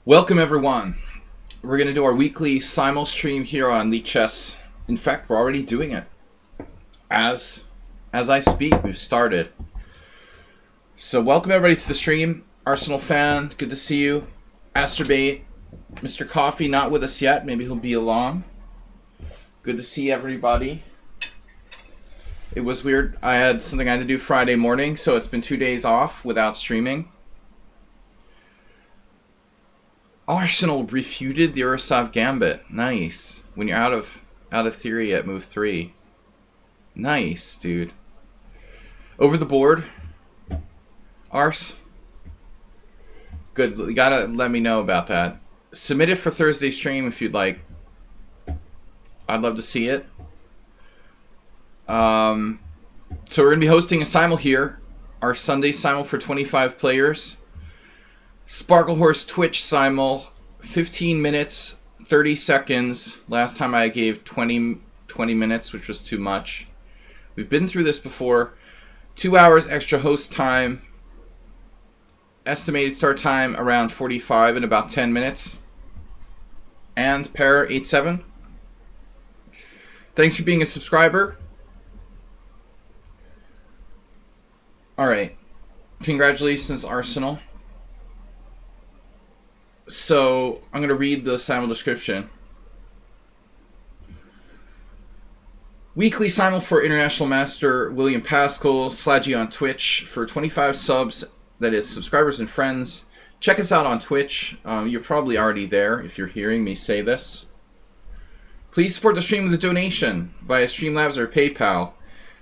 Welcome everyone. We're going to do our weekly Simul stream here on Lichess. In fact, we're already doing it. As I speak, we've started. So welcome everybody to the stream. Arsenal fan, good to see you. Asterbate, Mr. Coffee not with us yet. Maybe he'll be along. Good to see everybody. It was weird. I had something I had to do Friday morning, so it's been 2 days off without streaming. Arsenal refuted the Urusov Gambit. Nice. When you're out of theory at move 3. Nice, dude. Over the board. Ars. Good. You gotta let me know about that. Submit it for Thursday's stream if you'd like. I'd love to see it. So we're gonna be hosting a Simul here. Our Sunday Simul for 25 players. Sparklehorse Twitch Simul, 15 minutes, 30 seconds. Last time I gave 20 minutes, which was too much. We've been through this before. 2 hours extra host time. Estimated start time around 45 in about 10 minutes. And pair 87. Thanks for being a subscriber. Alright. Congratulations, Arsenal. So, I'm going to read the Simul description. Weekly Simul for International Master William Pascal, Sladgie on Twitch for 25 subs, that is, subscribers and friends. Check us out on Twitch. You're probably already there if you're hearing me say this. Please support the stream with a donation via Streamlabs or PayPal.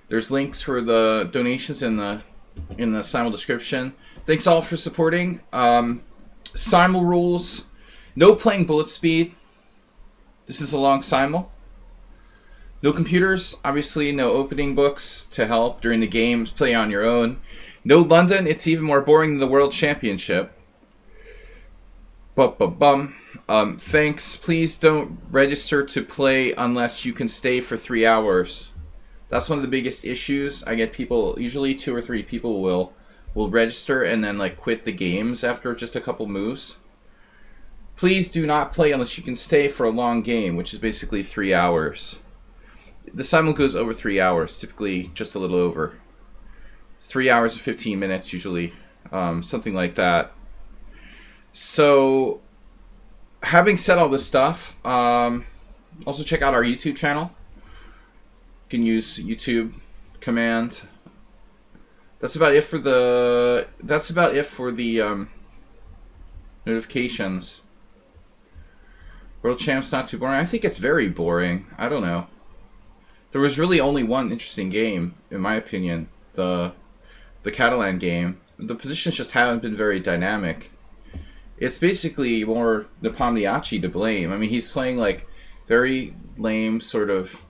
There's links for the donations in the Simul description. Thanks all for supporting. Simul rules. No playing bullet speed. This is a long Simul. No computers. Obviously, no opening books to help during the games. Play on your own. No London. It's even more boring than the World Championship. Thanks. Please don't register to play unless you can stay for 3 hours. That's one of the biggest issues. I get people, usually 2 or 3 people will register and then like quit the games after just a couple moves. Please do not play unless you can stay for a long game, which is basically 3 hours. The Simul goes over 3 hours, typically just a little over. 3 hours and 15 minutes usually, something like that. So, having said all this stuff, also check out our YouTube channel. You can use YouTube command. That's about it for the notifications. World Champ's not too boring. I think it's very boring. I don't know. There was really only one interesting game, in my opinion. The Catalan game. The positions just haven't been very dynamic. It's basically more Nepomniachtchi to blame. I mean, he's playing like very lame sort of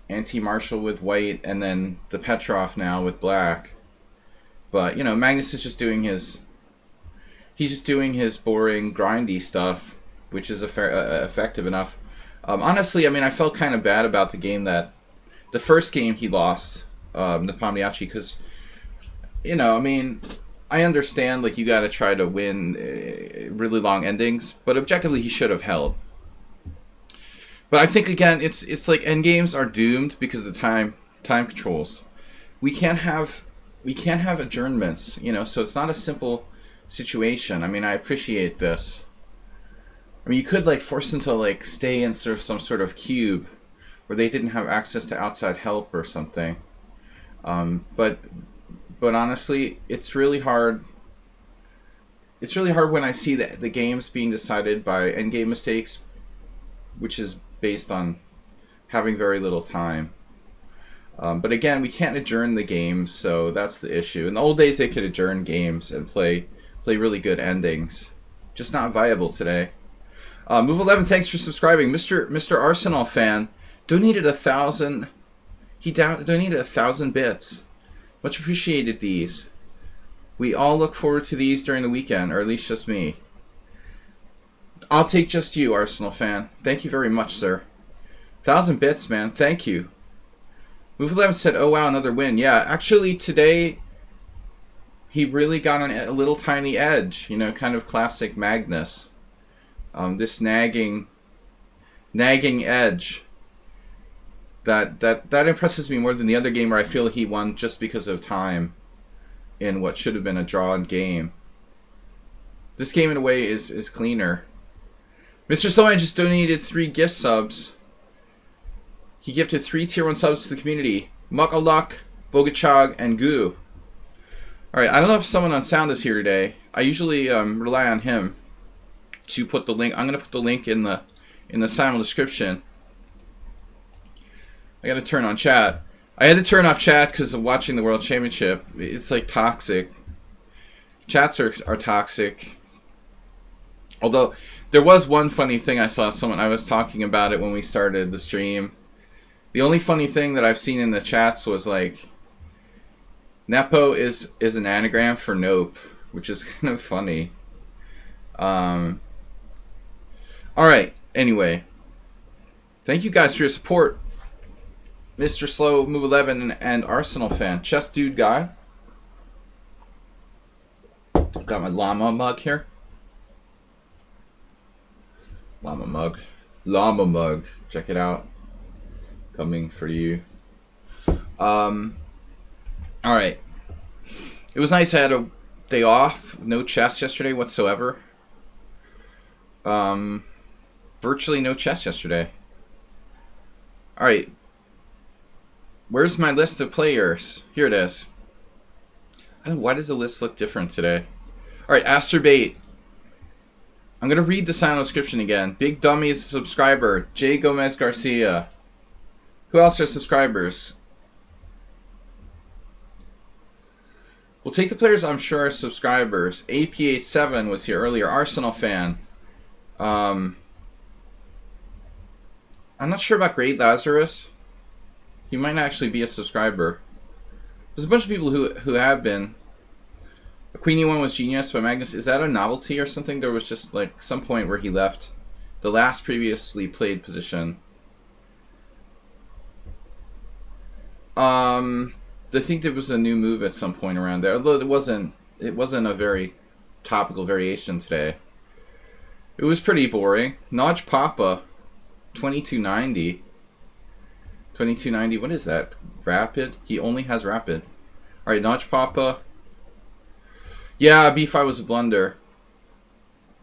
anti-Marshall with white, and then the Petrov now with black. But, you know, Magnus is just doing his... He's just doing his boring, grindy stuff, which is effective enough. Honestly, I mean, I felt kind of bad about the game that... The first game he lost, Nepomniachtchi, because, you know, I mean, I understand, like, you gotta try to win really long endings, but objectively he should have held. But I think again, it's like endgames are doomed because of the time controls. We can't have adjournments, you know. So it's not a simple situation. I mean, I appreciate this. I mean, you could like force them to like stay in sort of some sort of cube where they didn't have access to outside help or something. But honestly, it's really hard. It's really hard when I see the games being decided by endgame mistakes, which is based on having very little time. But again, we can't adjourn the games, so that's the issue. In the old days, they could adjourn games and play really good endings. Just not viable today. Move 11, thanks for subscribing. Mr. Arsenal fan donated 1,000. He donated 1,000 bits. Much appreciated these. We all look forward to these during the weekend, or at least just me. I'll take just you, Arsenal fan. Thank you very much, sir. 1,000 bits, man. Thank you. Move 11 said, oh wow, another win. Yeah, actually today he really got on a little tiny edge, you know, kind of classic Magnus. This nagging edge that impresses me more than the other game where I feel he won just because of time in what should have been a drawn game. This game in a way is cleaner. Mr. Sohan just donated 3 gift subs. He gifted 3 tier 1 subs to the community. Mukaluk, Bogachog, and Goo. Alright, I don't know if someone on sound is here today. I usually rely on him to put the link. I'm going to put the link in the Simul description. I got to turn on chat. I had to turn off chat because of watching the World Championship. It's like toxic. Chats are toxic. Although, there was one funny thing I saw someone, I was talking about it when we started the stream. The only funny thing that I've seen in the chats was like, Nepo is an anagram for nope, which is kind of funny. Alright, anyway. Thank you guys for your support. Mr. Slow, Move 11, and Arsenal fan. Chess Dude Guy. Got my llama mug here. Llama mug. Check it out. Coming for you. Alright. It was nice. I had a day off. No chess yesterday whatsoever. Virtually no chess yesterday. Alright. Where's my list of players? Here it is. Why does the list look different today? Alright, Asterbait. I'm going to read the silent description again. Big Dummy is a subscriber. J. Gomez Garcia. Who else are subscribers? We'll take the players I'm sure are subscribers. AP87 was here earlier. Arsenal fan. I'm not sure about Great Lazarus. He might not actually be a subscriber. There's a bunch of people who have been. Queenie one was Genius by Magnus. Is that a novelty or something? There was just like some point where he left the last previously played position. I think there was a new move at some point around there, although it wasn't a very topical variation today. It was pretty boring. Nodge Papa, 2290. 2290, what is that? Rapid? He only has rapid. Alright, Notch Papa. Yeah, B5 was a blunder.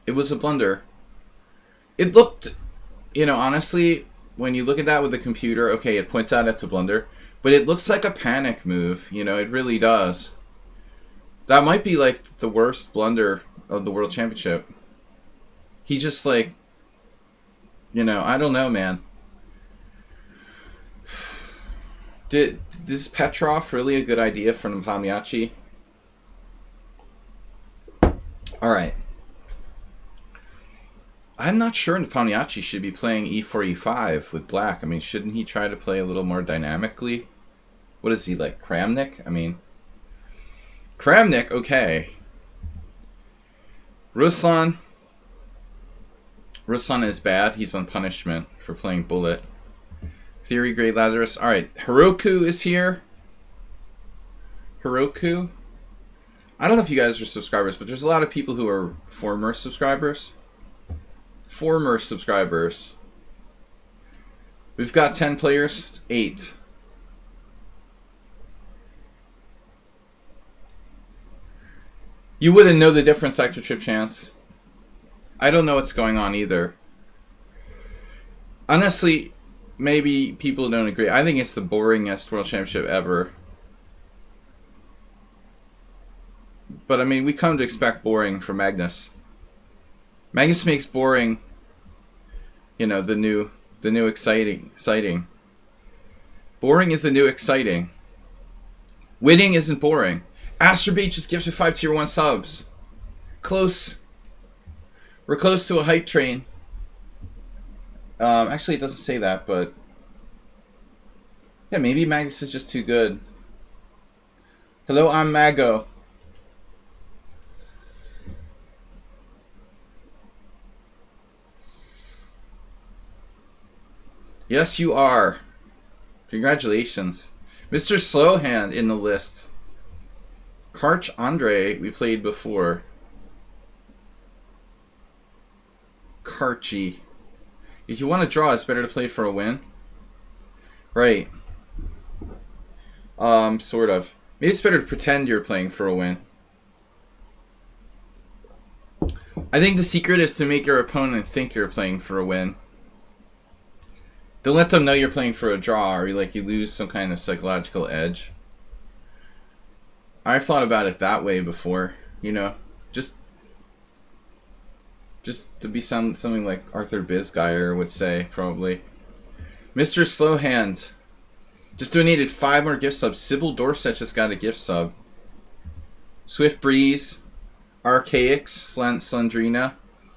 It was a blunder. It looked, you know, honestly, when you look at that with the computer, okay, it points out it's a blunder. But it looks like a panic move, you know, it really does. That might be like the worst blunder of the World Championship. He just like, you know, I don't know, man. Is Petrov really a good idea for Nepomniachtchi? Alright. I'm not sure Nepomniachtchi should be playing e4, e5 with black. I mean, shouldn't he try to play a little more dynamically? What is he, like, Kramnik? I mean, Kramnik, okay. Ruslan is bad. He's on punishment for playing Bullet. Theory, Great Lazarus. Alright, Heroku is here. Heroku. I don't know if you guys are subscribers, but there's a lot of people who are former subscribers. Former subscribers. We've got 10 players. 8. You wouldn't know the difference, Actor Trip Chance. I don't know what's going on either. Honestly, maybe people don't agree. I think it's the boringest World Championship ever. But I mean, we come to expect boring from Magnus. Magnus makes boring, you know, the new exciting. Boring is the new exciting. Winning isn't boring. Asterbait just gifted 5 tier 1 subs. Close. We're close to a hype train. Actually, it doesn't say that, but yeah, maybe Magnus is just too good. Hello, I'm Mago. Yes, you are. Congratulations. Mr. Slowhand in the list. Karch Andre, we played before. Karchy. If you want to draw, it's better to play for a win. Right. Sort of. Maybe it's better to pretend you're playing for a win. I think the secret is to make your opponent think you're playing for a win. Don't let them know you're playing for a draw, or you lose some kind of psychological edge. I've thought about it that way before, you know, just to be something like Arthur Bisgeyer would say, probably. Mr. Slowhand just donated 5 more gift subs. Sybil Dorset just got a gift sub. Swift Breeze, Archaics, Slendrina.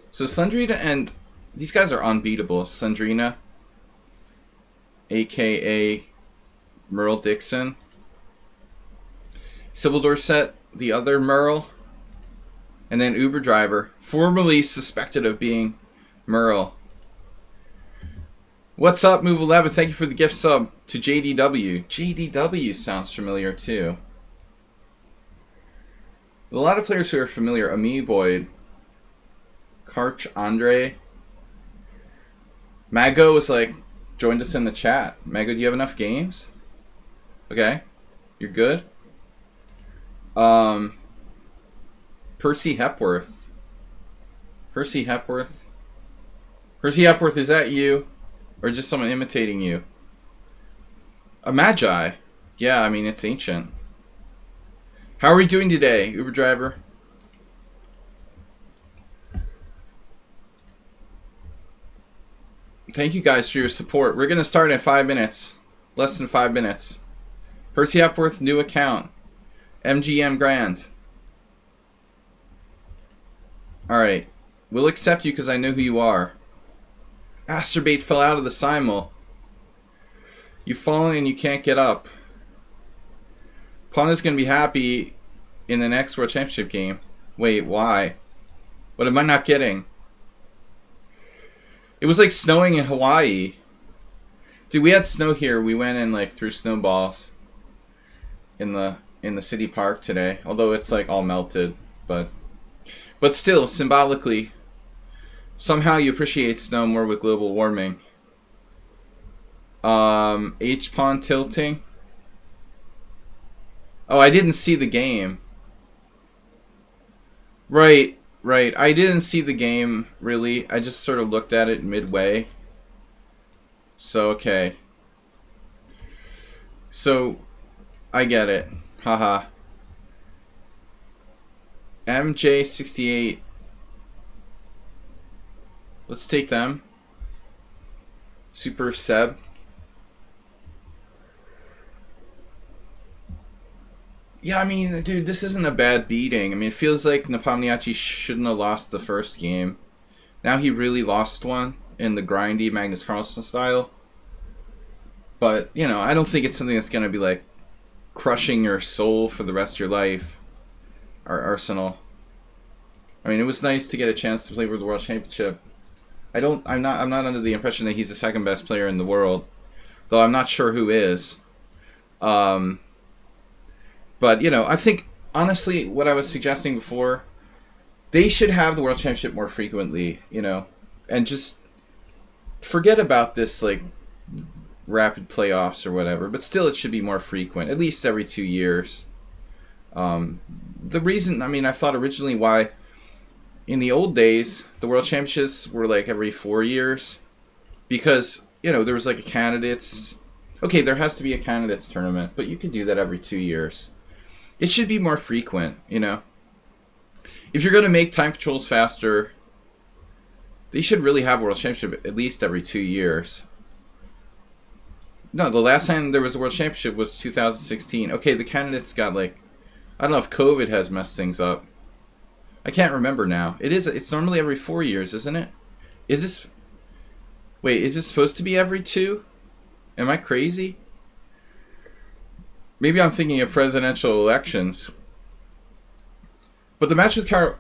So Slendrina and these guys are unbeatable. Slendrina, aka Merle Dixon. Sybil Dorset, the other Merle. And then Uber Driver, formerly suspected of being Merle. What's up, Move 11? Thank you for the gift sub to JDW. JDW sounds familiar too. A lot of players who are familiar. Amoeboid, Karch Andre. Mago was joined us in the chat. Mago, do you have enough games? Okay, you're good. Percy Hepworth. Percy Hepworth, is that you? Or just someone imitating you? A Magi. Yeah, I mean, it's ancient. How are we doing today, Uber Driver? Thank you guys for your support. We're going to start in 5 minutes. Less than 5 minutes. Percy Hepworth, new account. MGM Grand. Alright. We'll accept you because I know who you are. Asterbait fell out of the Simul. You've fallen and you can't get up. Pawn is going to be happy in the next World Championship game. Wait, why? What am I not getting? It was like snowing in Hawaii. Dude, we had snow here. We went and threw snowballs in the city park today. Although it's all melted, but still, symbolically, somehow you appreciate snow more with global warming. H-pawn tilting. Oh, I didn't see the game. Right. I didn't see the game, really. I just sort of looked at it midway. So, okay. So, I get it. Haha. MJ68. Let's take them. Super Seb. Yeah, I mean, dude, this isn't a bad beating. I mean, it feels like Nepomniachtchi shouldn't have lost the first game. Now he really lost one in the grindy Magnus Carlsen style. But, you know, I don't think it's something that's going to be, crushing your soul for the rest of your life. Our Arsenal. I mean, it was nice to get a chance to play for the World Championship. I'm not under the impression that he's the second best player in the world. Though I'm not sure who is. But, you know, I think, honestly, what I was suggesting before, they should have the World Championship more frequently, you know, and just forget about this, rapid playoffs or whatever, but still it should be more frequent, at least every 2 years. The reason, I mean, I thought originally why, in the old days, the World Championships were, every 4 years, because, you know, there was, a candidates. Okay, there has to be a candidates tournament, but you can do that every 2 years. It should be more frequent, you know. If you're going to make time controls faster, they should really have a World Championship at least every 2 years. No, the last time there was a World Championship was 2016. Okay, the candidates got, I don't know if COVID has messed things up. I can't remember now. It's normally every 4 years, isn't it? Wait, is this supposed to be every 2? Am I crazy? Maybe I'm thinking of presidential elections. But the match with so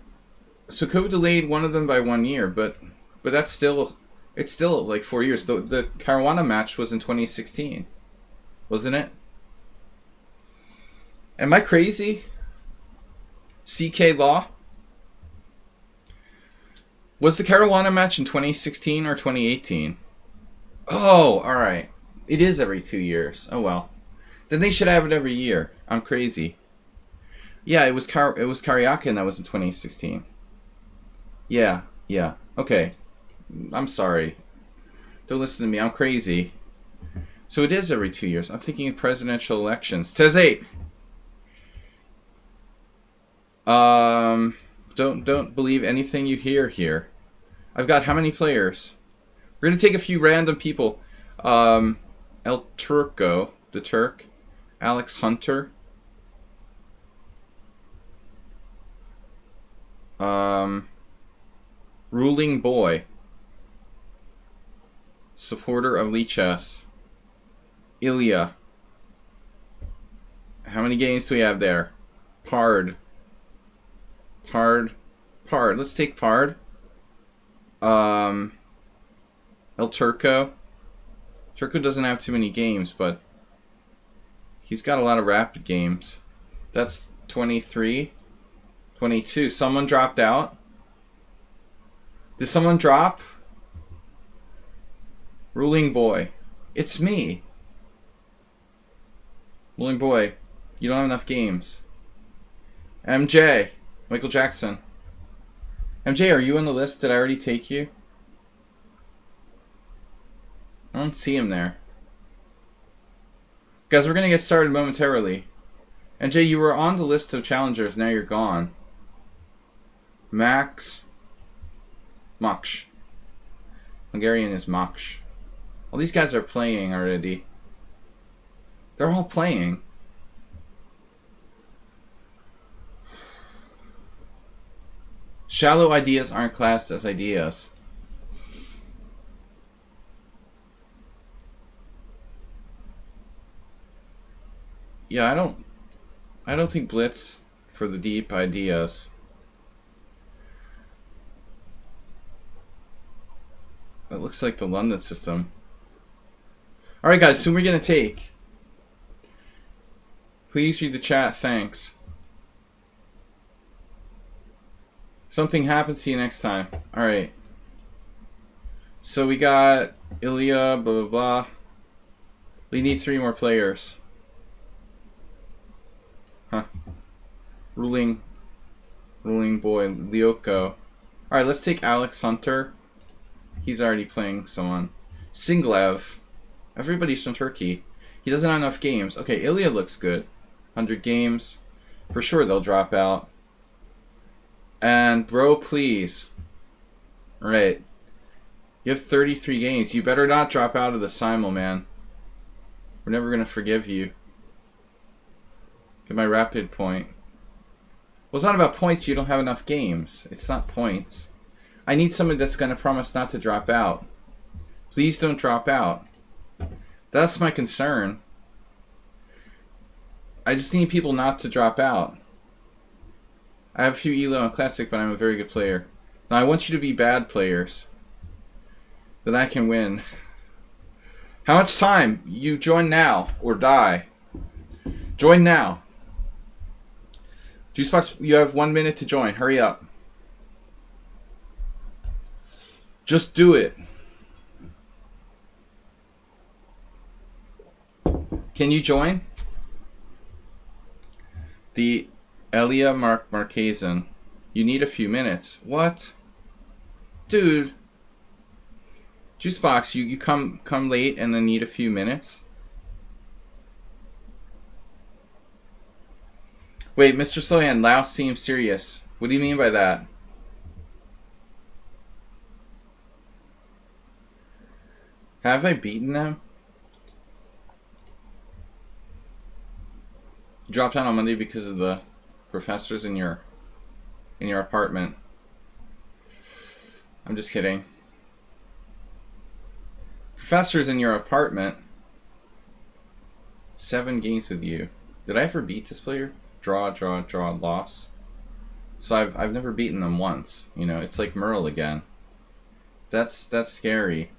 COVID delayed one of them by 1 year, but that's still, it's still 4 years. The Caruana match was in 2016, wasn't it? Am I crazy? CK Law. Was the Caruana match in 2016 or 2018? Oh, alright. It is every 2 years. Oh well. Then they should have it every year. I'm crazy. Yeah, it was Karyakin that was in 2016. Yeah. Okay. I'm sorry. Don't listen to me. I'm crazy. So it is every 2 years. I'm thinking of presidential elections. Teze! Don't believe anything you hear here. I've got how many players? We're gonna take a few random people. El Turco, the Turk, Alex Hunter, Ruling Boy, supporter of Lichess, Ilya. How many games do we have there? Pard. Let's take Pard. El Turco. Turco doesn't have too many games, but he's got a lot of rapid games. That's 23. 22. Someone dropped out. Did someone drop? Ruling Boy. It's me. Ruling Boy. You don't have enough games. MJ. Michael Jackson. MJ, are you on the list? Did I already take you? I don't see him there. Guys, we're going to get started momentarily. MJ, you were on the list of challengers. Now you're gone. Max. Moksh. Hungarian is Moksh. All these guys are playing already. They're all playing. Shallow ideas aren't classed as ideas. Yeah, I don't think Blitz for the deep ideas. That looks like the London system. Alright guys, who are we gonna take? Please read the chat, thanks. Something happens, see you next time. Alright. So we got Ilya, blah blah blah. We need 3 more players. Huh. Ruling Boy, Lyoko. Alright, let's take Alex Hunter. He's already playing someone. Singlev. Everybody's from Turkey. He doesn't have enough games. Okay, Ilya looks good. 100 games. For sure they'll drop out. And bro, please. Alright. You have 33 games. You better not drop out of the Simul, man. We're never going to forgive you. Get my rapid point. Well, it's not about points. You don't have enough games. It's not points. I need somebody that's going to promise not to drop out. Please don't drop out. That's my concern. I just need people not to drop out. I have a few ELO and Classic, but I'm a very good player. Now I want you to be bad players. Then I can win. How much time? You join now or die. Join now. Juicebox, you have 1 minute to join. Hurry up. Just do it. Can you join? The Elia Marquezan. You need a few minutes. What? Dude. Juicebox, you come late and then need a few minutes? Wait, Mr. Slohan, Laos seems serious. What do you mean by that? Have I beaten them? You dropped out on Monday because of the professors in your apartment. I'm just kidding. Professors in your apartment. 7 games with you. Did I ever beat this player? Draw, loss. So I've never beaten them once. You know, it's like Merle again. That's scary.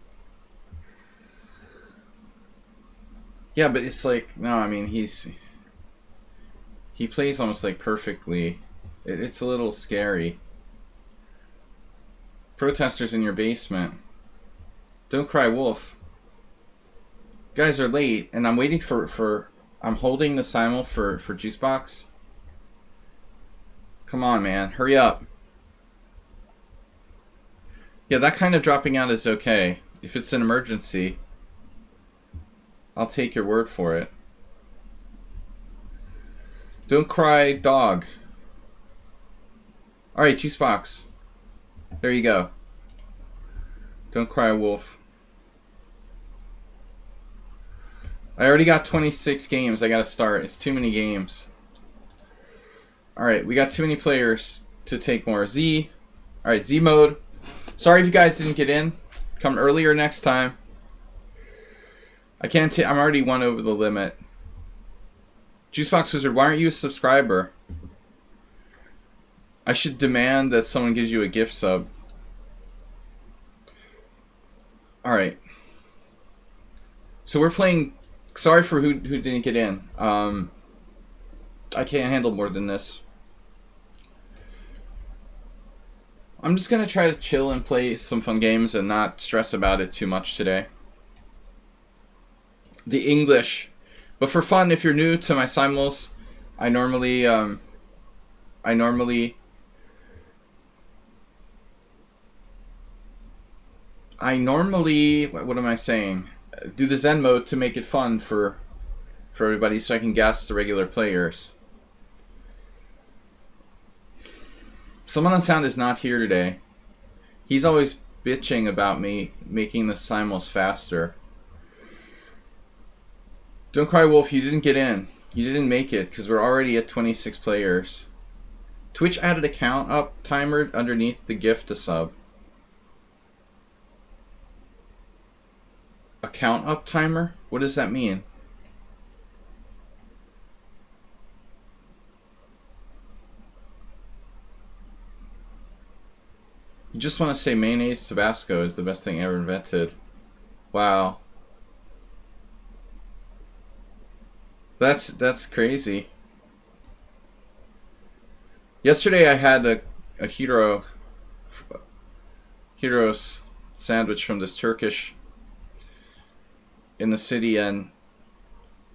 Yeah, but it's like, no, I mean, he plays almost like perfectly. It's a little scary. Protesters in your basement. Don't cry wolf. Guys are late, and I'm waiting for I'm holding the Simul for Juicebox. Come on, man. Hurry up. Yeah, that kind of dropping out is okay. If it's an emergency, I'll take your word for it. Don't cry, dog. Alright, Juicebox. There you go. Don't cry, wolf. I already got 26 games I gotta start. It's too many games. Alright, we got too many players to take more. Z. Alright, Z mode. Sorry if you guys didn't get in. Come earlier next time. I can't I'm already one over the limit. Juicebox Wizard, why aren't you a subscriber? I should demand that someone gives you a gift sub. Alright. So we're playing... Sorry for who didn't get in. I can't handle more than this. I'm just going to try to chill and play some fun games and not stress about it too much today. The English. But for fun, if you're new to my Simuls, I normally what am I saying? Do the Zen mode to make it fun for everybody so I can guess the regular players. Someone on sound is not here today. He's always bitching about me making the Simuls faster. Don't cry, Wolf. You didn't get in. You didn't make it because we're already at 26 players. Twitch added a count up timer underneath the gift to sub. A count up timer? What does that mean? You just want to say mayonnaise Tabasco is the best thing ever invented. Wow. That's crazy. Yesterday I had a Heroes sandwich from this Turkish in the city, and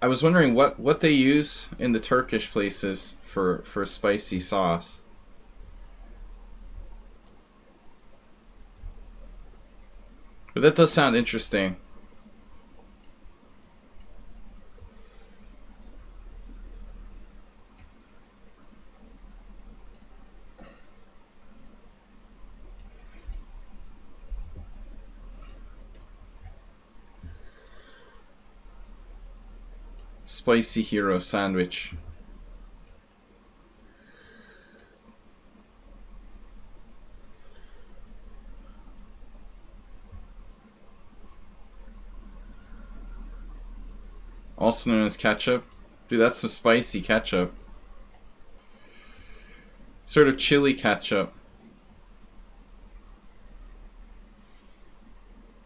I was wondering what they use in the Turkish places for spicy sauce. But that does sound interesting. Spicy hero sandwich. Also known as ketchup. Dude, that's the spicy ketchup. Sort of chili ketchup.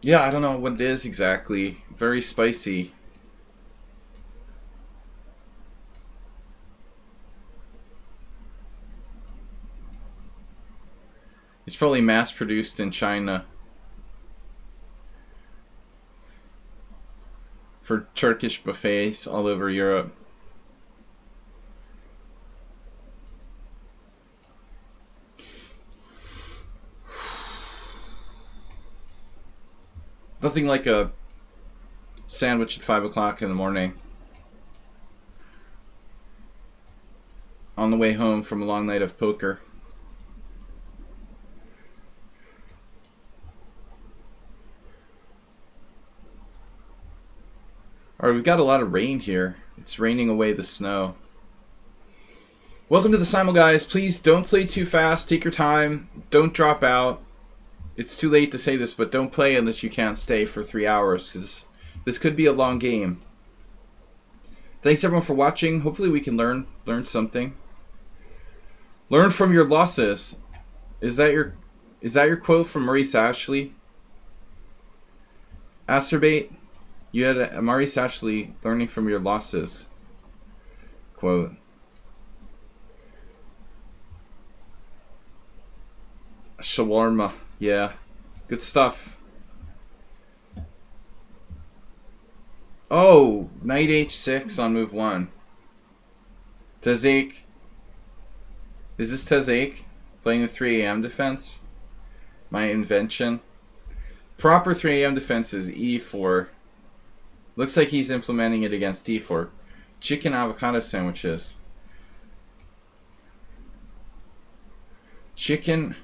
Yeah, I don't know what it is exactly. Very spicy. It's probably mass-produced in China for Turkish buffets all over Europe. Nothing like a sandwich at 5 o'clock in the morning on the way home from a long night of poker. Alright, we've got a lot of rain here. It's raining away the snow. Welcome to the Simul, guys. Please don't play too fast. Take your time. Don't drop out. It's too late to say this, but don't play unless you can't stay for 3 hours, because this could be a long game. Thanks everyone for watching. Hopefully we can learn something. Learn from your losses. Is that your quote from Maurice Ashley? Acerbate? You had a Maurice Ashley learning from your losses quote. Shawarma. Yeah. Good stuff. Oh, knight h6 on move 1. Tezek. Is this Tezek? Playing the 3 a.m. defense? My invention? Proper 3 a.m. defense is e4. Looks like he's implementing it against d4. Chicken avocado sandwiches. Chicken.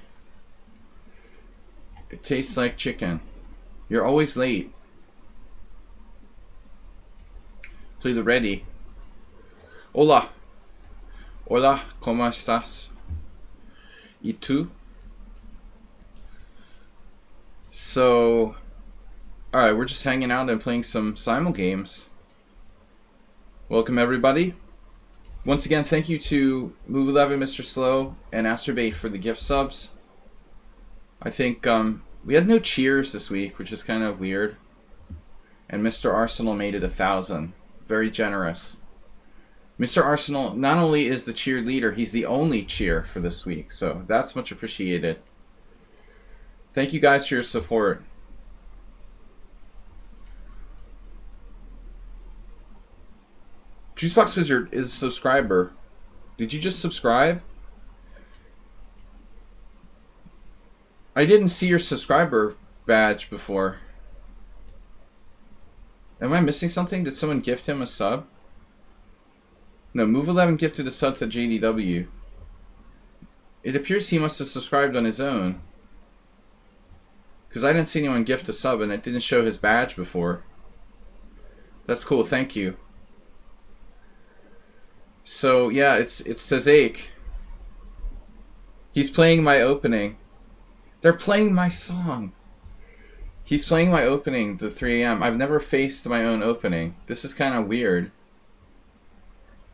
It tastes like chicken. You're always late. Play the ready. Hola. Hola, ¿cómo estás? ¿Y tú? So, alright, we're just hanging out and playing some Simul games. Welcome, everybody. Once again, thank you to Move11, Mr. Slow, and Asterbait for the gift subs. I think we had no cheers this week, which is kind of weird. And Mr. Arsenal made it 1,000. Very generous. Mr. Arsenal not only is the cheer leader, he's the only cheer for this week. So that's much appreciated. Thank you guys for your support. Juicebox Wizard is a subscriber. Did you just subscribe? I didn't see your subscriber badge before. Am I missing something? Did someone gift him a sub? No, Move11 gifted a sub to JDW. It appears he must have subscribed on his own. Because I didn't see anyone gift a sub and it didn't show his badge before. That's cool, thank you. So, yeah, it's Tezek. He's playing my opening. They're playing my song. He's playing my opening, the 3 a.m. I've never faced my own opening. This is kind of weird.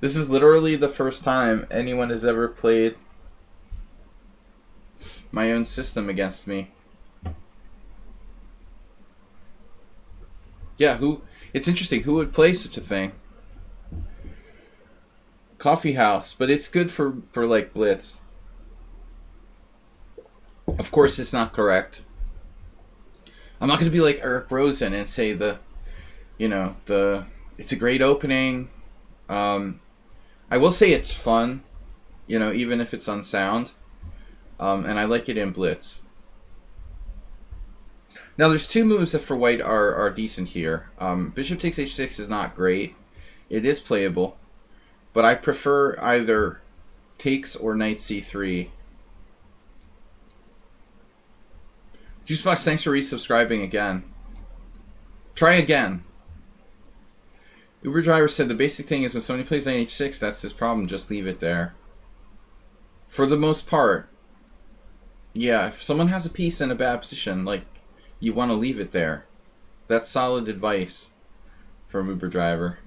This is literally the first time anyone has ever played my own system against me. Yeah, it's interesting. Who would play such a thing? Coffee house, but it's good for like blitz. Of course, it's not correct. I'm not going to be like Eric Rosen and say it's a great opening. I will say it's fun, even if it's unsound. And I like it in blitz. Now, there's two moves that for white are decent here. Bishop takes h6 is not great. It is playable. But I prefer either takes or knight c3. Juicebox, thanks for resubscribing again. Try again. Uber driver said the basic thing is when somebody plays knight h6, that's his problem. Just leave it there. For the most part. Yeah, if someone has a piece in a bad position, like, you want to leave it there. That's solid advice from Uber driver.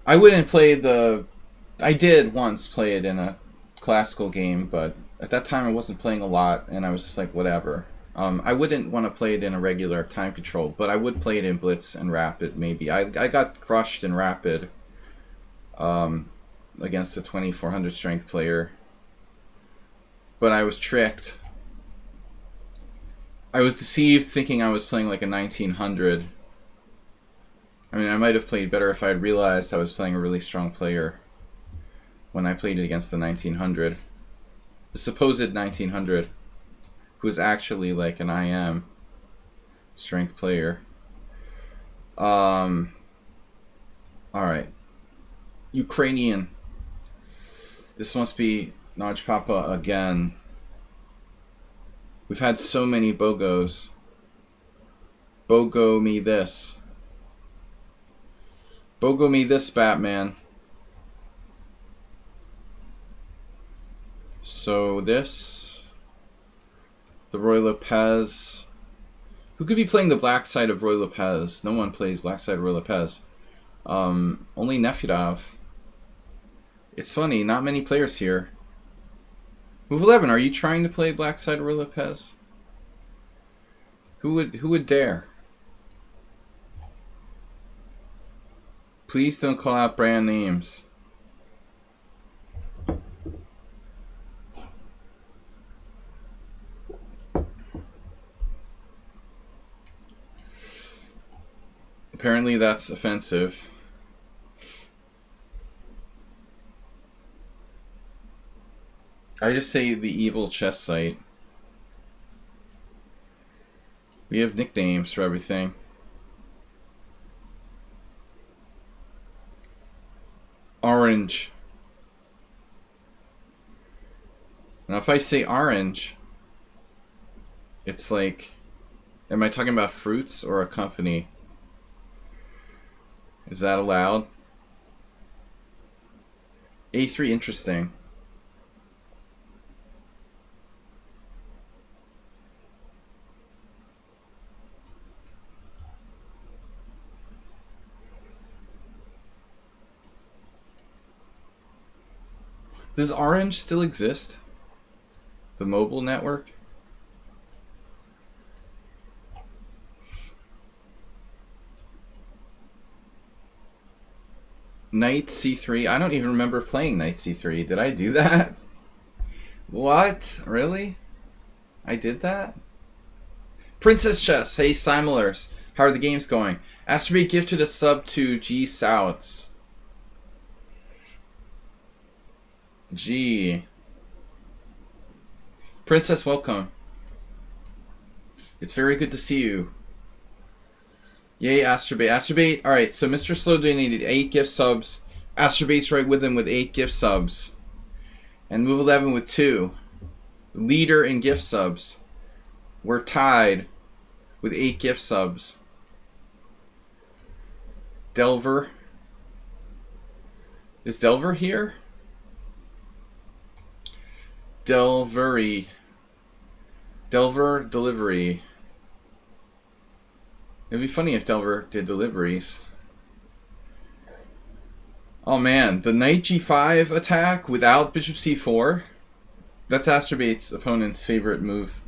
I wouldn't play I did once play it in a classical game, but at that time I wasn't playing a lot, and I was just like, whatever. I wouldn't want to play it in a regular time control, but I would play it in Blitz and Rapid, maybe. I got crushed in Rapid against a 2400 strength player, but I was tricked. I was deceived thinking I was playing like a 1900. I mean, I might have played better if I had realized I was playing a really strong player when I played it against the 1900. The supposed 1900, who is actually like an IM strength player. Alright. Ukrainian. This must be Naj Papa again. We've had so many Bogos. Bogo me this. Bogo me this, Batman. So this, the Roy Lopez. Who could be playing the black side of Roy Lopez? No one plays black side of Roy Lopez. Only Nefedov. It's funny, not many players here. Move11, are you trying to play black side of Roy Lopez? Who would dare? Please don't call out brand names. Apparently that's offensive. I just say the evil chess site. We have nicknames for everything. Orange. Now if I say orange, it's like, am I talking about fruits or a company? Is that allowed? A3, interesting. Does Orange still exist? The mobile network? Knight C3? I don't even remember playing Knight C3. Did I do that? What? Really? I did that? Princess Chess. Hey, Simulers. How are the games going? Astrobate gifted a sub to G Souts. G. Princess, welcome. It's very good to see you. Yay, Astrobate. Astrobate, alright, so Mr. Slow donated 8 gift subs. Astrobate's right with him with 8 gift subs. And Move 11 with 2. Leader in gift subs. We're tied with 8 gift subs. Delver. Is Delver here? Delvery. Delver delivery. It'd be funny if Delver did deliveries. Oh man, the Knight G5 attack without Bishop C4? That's Astrobate's opponent's favorite move.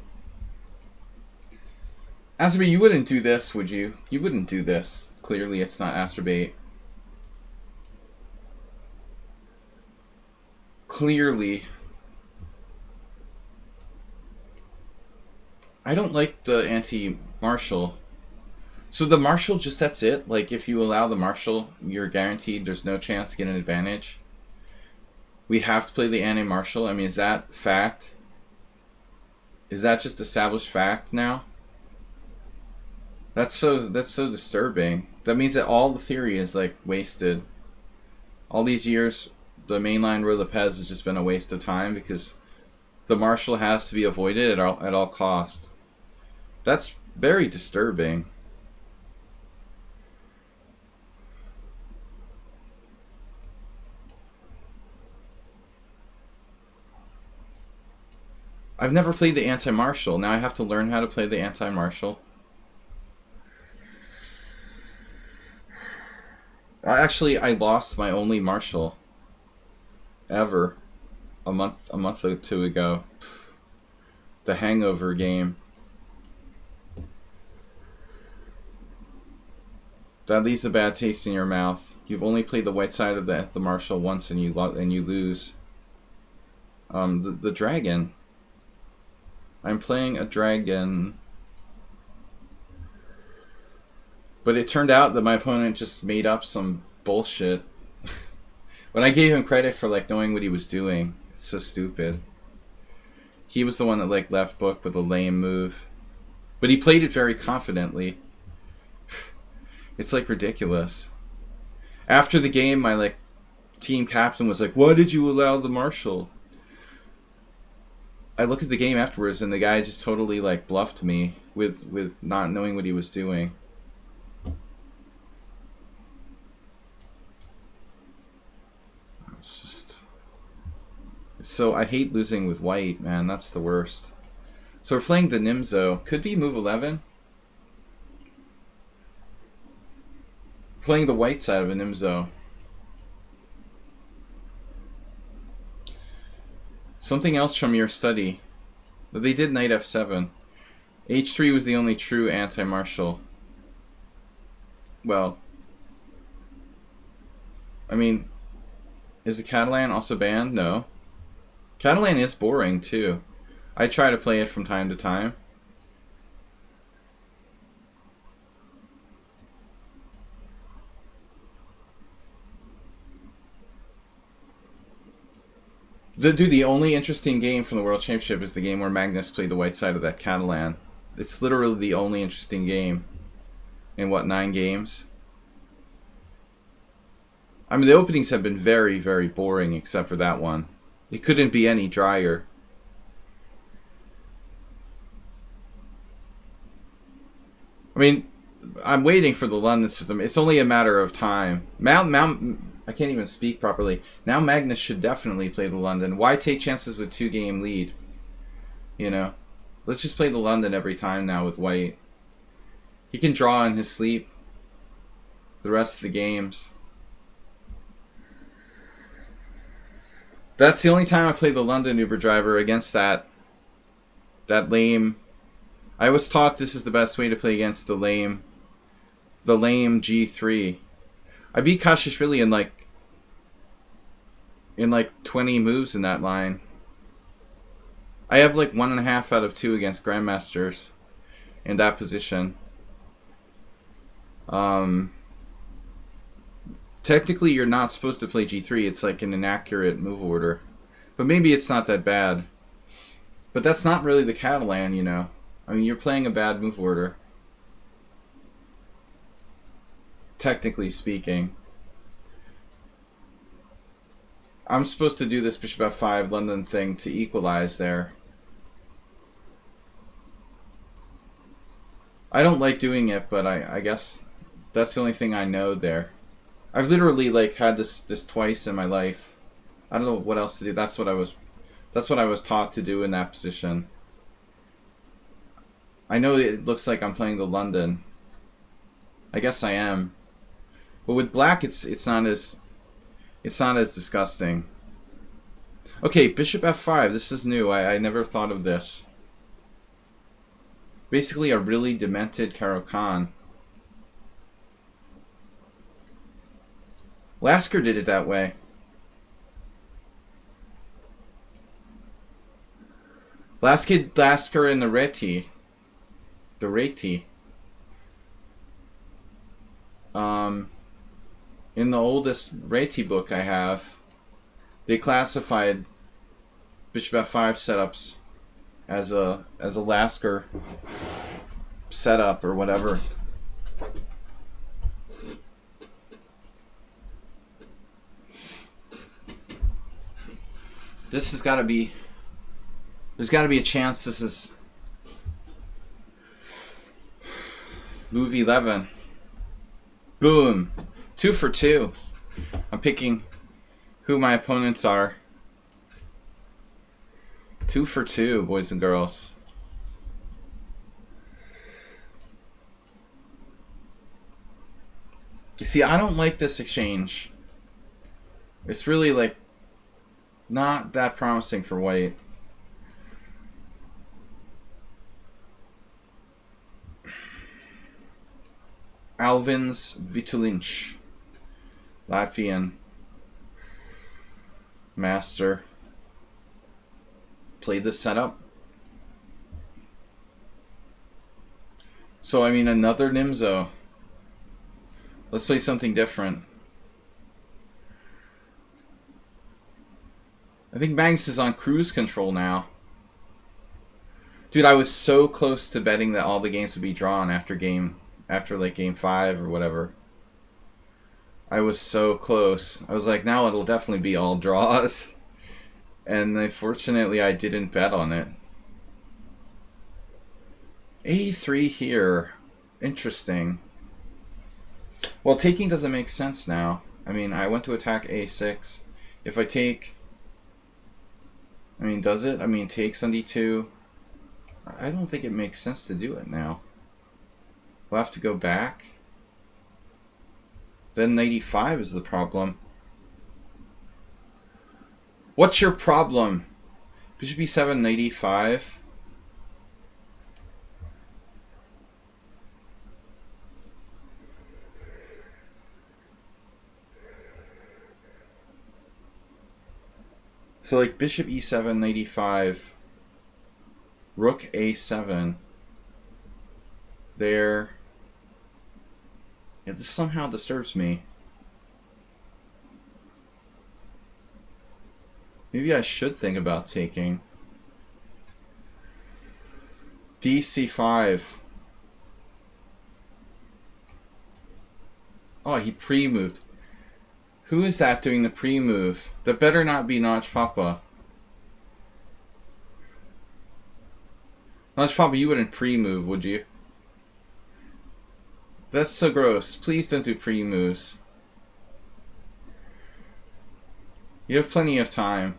Astrobate, you wouldn't do this, would you? You wouldn't do this. Clearly it's not Astrobate. Clearly. I don't like the anti-marshal. So the marshal, just that's it? Like, if you allow the marshal, you're guaranteed there's no chance to get an advantage? We have to play the anti-marshal? I mean, is that fact? Is that just established fact now? That's so disturbing. That means that all the theory is, like, wasted. All these years, the mainline Roy Lopez has just been a waste of time because the marshal has to be avoided at all costs. That's very disturbing. I've never played the anti-marshal. Now I have to learn how to play the anti-marshal. Actually, I lost my only marshal ever a month or two ago. The Hangover game. That leaves a bad taste in your mouth. You've only played the white side of the marshal once, and you lose. The dragon. I'm playing a dragon. But it turned out that my opponent just made up some bullshit. When I gave him credit for like knowing what he was doing, it's so stupid. He was the one that like left book with a lame move. But he played it very confidently. It's like ridiculous. After the game, my like team captain was like, "Why did you allow the marshal?" I look at the game afterwards and the guy just totally like bluffed me with not knowing what he was doing. It's just so I hate losing with white, man. That's the worst. So we're playing the Nimzo. Could be move 11. Playing the white side of a Nimzo. Something else from your study. But they did knight f7. h3 was the only true anti-marshal. Well, I mean, is the Catalan also banned? No. Catalan is boring too. I try to play it from time to time. The only interesting game from the World Championship is the game where Magnus played the white side of that Catalan. It's literally the only interesting game in, what, 9 games? I mean, the openings have been very, very boring except for that one. It couldn't be any drier. I mean, I'm waiting for the London system. It's only a matter of time. I can't even speak properly. Now Magnus should definitely play the London. Why take chances with 2-game lead? You know? Let's just play the London every time now with white. He can draw in his sleep the rest of the games. That's the only time I played the London Uber driver against that lame. I was taught this is the best way to play against the lame G3. I beat Kashishvili in like 20 moves in that line. I have like 1.5 out of 2 against Grandmasters in that position. Technically, you're not supposed to play G3. It's like an inaccurate move order. But maybe it's not that bad. But that's not really the Catalan, you know. I mean, you're playing a bad move order. Technically speaking. I'm supposed to do this bishop f5 London thing to equalize there. I don't like doing it, but I guess that's the only thing I know there. I've literally like had this twice in my life. I don't know what else to do. That's what I was taught to do in that position. I know it looks like I'm playing the London. I guess I am. But with black it's not as disgusting. Okay, bishop f5. This is new. I never thought of this. Basically a really demented Caro-Kann. Lasker did it that way. Lasker and the Reti. In the oldest Reti book I have, they classified bishop f5 setups as a Lasker setup or whatever. This has got to be. There's got to be a chance this is move 11. Boom. 2 for 2. I'm picking who my opponents are. 2 for 2, boys and girls. You see, I don't like this exchange. It's really like not that promising for white. Alvins Vitulinch, Latvian master. Played this setup. So, I mean, another Nimzo. Let's play something different. I think Magnus is on cruise control now. Dude, I was so close to betting that all the games would be drawn after like game 5 or whatever. I was so close. I was like, now it'll definitely be all draws. And unfortunately, I didn't bet on it. A3 here. Interesting. Well, taking doesn't make sense now. I mean, I went to attack A6. If I take... I mean, does it? I mean, takes on D2. I don't think it makes sense to do it now. We'll have to go back. Then 85 is the problem. What's your problem? Bishop B7, 85. So like bishop E7, 85. Rook A7. There. Yeah, this somehow disturbs me. Maybe I should think about taking DC5. Oh, he pre-moved. Who is that doing the pre-move? That better not be Notch Papa. Notch Papa, you wouldn't pre-move, would you? That's so gross. Please don't do pre-moves. You have plenty of time.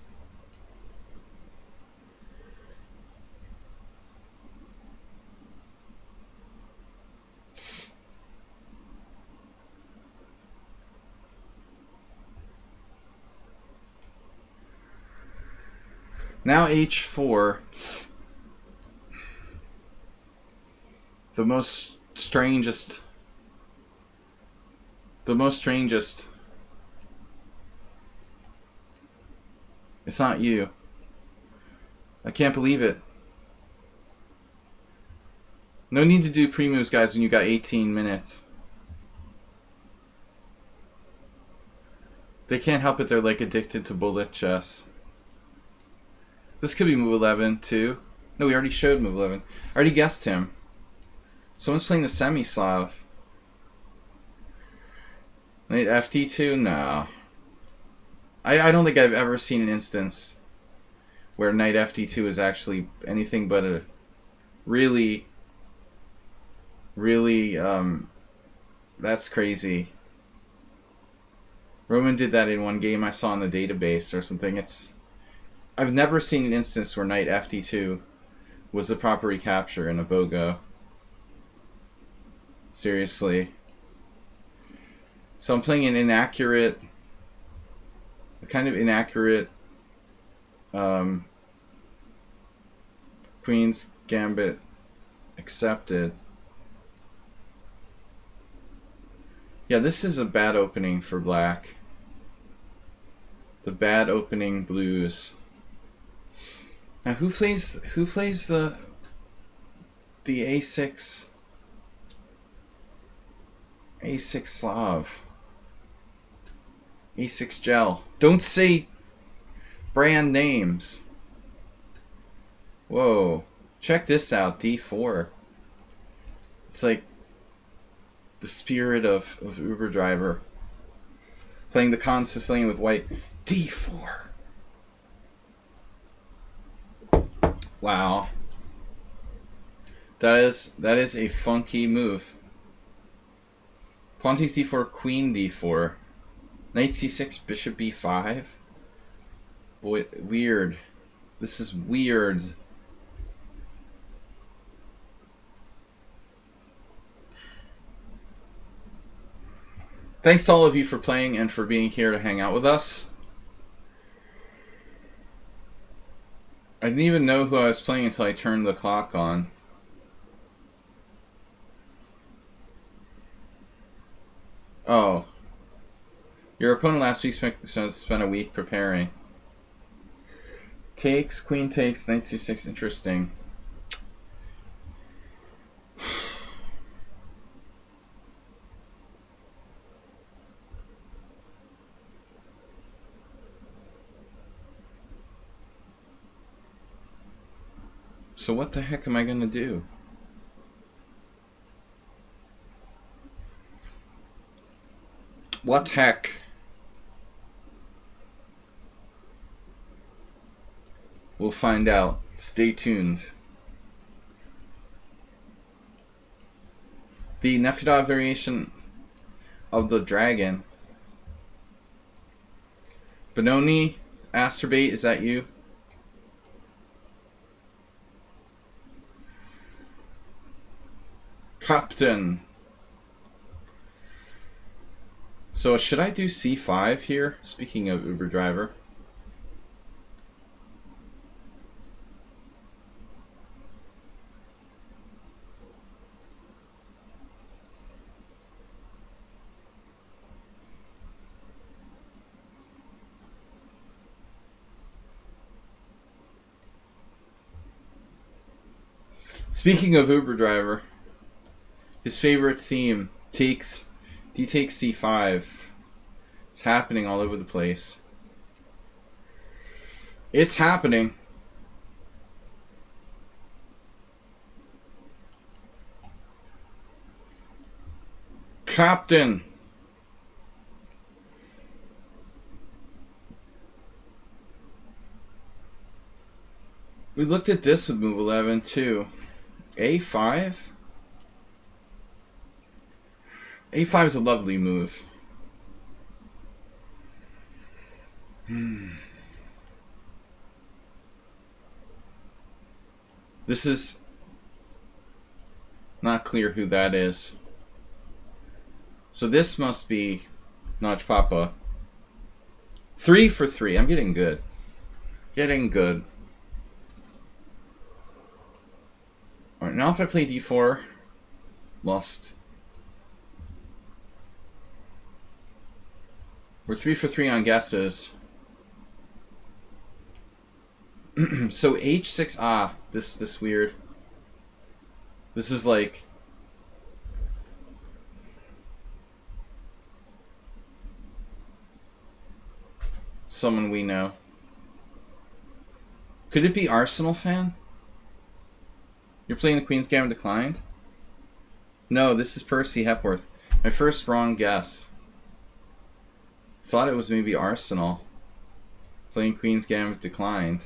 Now H4. The most strangest. It's not you. I can't believe it. No need to do pre-moves, guys, when you got 18 minutes. They can't help it, they're like addicted to bullet chess. This could be move 11 too. No, we already showed move 11. I already guessed him. Someone's playing the semi-Slav. Knight FD2? No. I don't think I've ever seen an instance where Knight FD2 is actually anything but a really, that's crazy. Roman did that in one game I saw in the database or something. I've never seen an instance where Knight FD2 was the proper recapture in a BOGO. Seriously. So I'm playing an inaccurate, a kind of inaccurate Queen's Gambit accepted. Yeah, this is a bad opening for black. The bad opening blues. Now who plays the A6 Slav? A6 gel. Don't say brand names. Whoa. Check this out, D4. It's like the spirit of Uber driver. Playing the con Sicilian with white. D4. Wow. That is a funky move. Pawn takes D4, Queen D4. Knight C6, Bishop B5. Boy, weird. This is weird. Thanks to all of you for playing and for being here to hang out with us. I didn't even know who I was playing until I turned the clock on. Oh. Your opponent last week spent a week preparing. Takes, Queen takes, Knight C6, interesting. So what the heck am I gonna do? What heck? We'll find out. Stay tuned. The Nefedov variation of the dragon. Benoni, Asterbate, is that you? Captain. So should I do C5 here? Speaking of Uber driver. Speaking of Uber driver, his favorite theme, D takes C5. It's happening all over the place. It's happening. Captain. We looked at this with move 11 too. A5? A5 is a lovely move. This is not clear who that is. So this must be Notch Papa. 3 for 3. I'm getting good. Getting good. Alright, now if I play d4, lost. We're 3 for 3 on guesses. So h6, this weird. This is like someone we know. Could it be Arsenal fan? You're playing the Queen's Gambit declined? No, this is Percy Hepworth. My first wrong guess. Thought it was maybe Arsenal. Playing Queen's Gambit declined.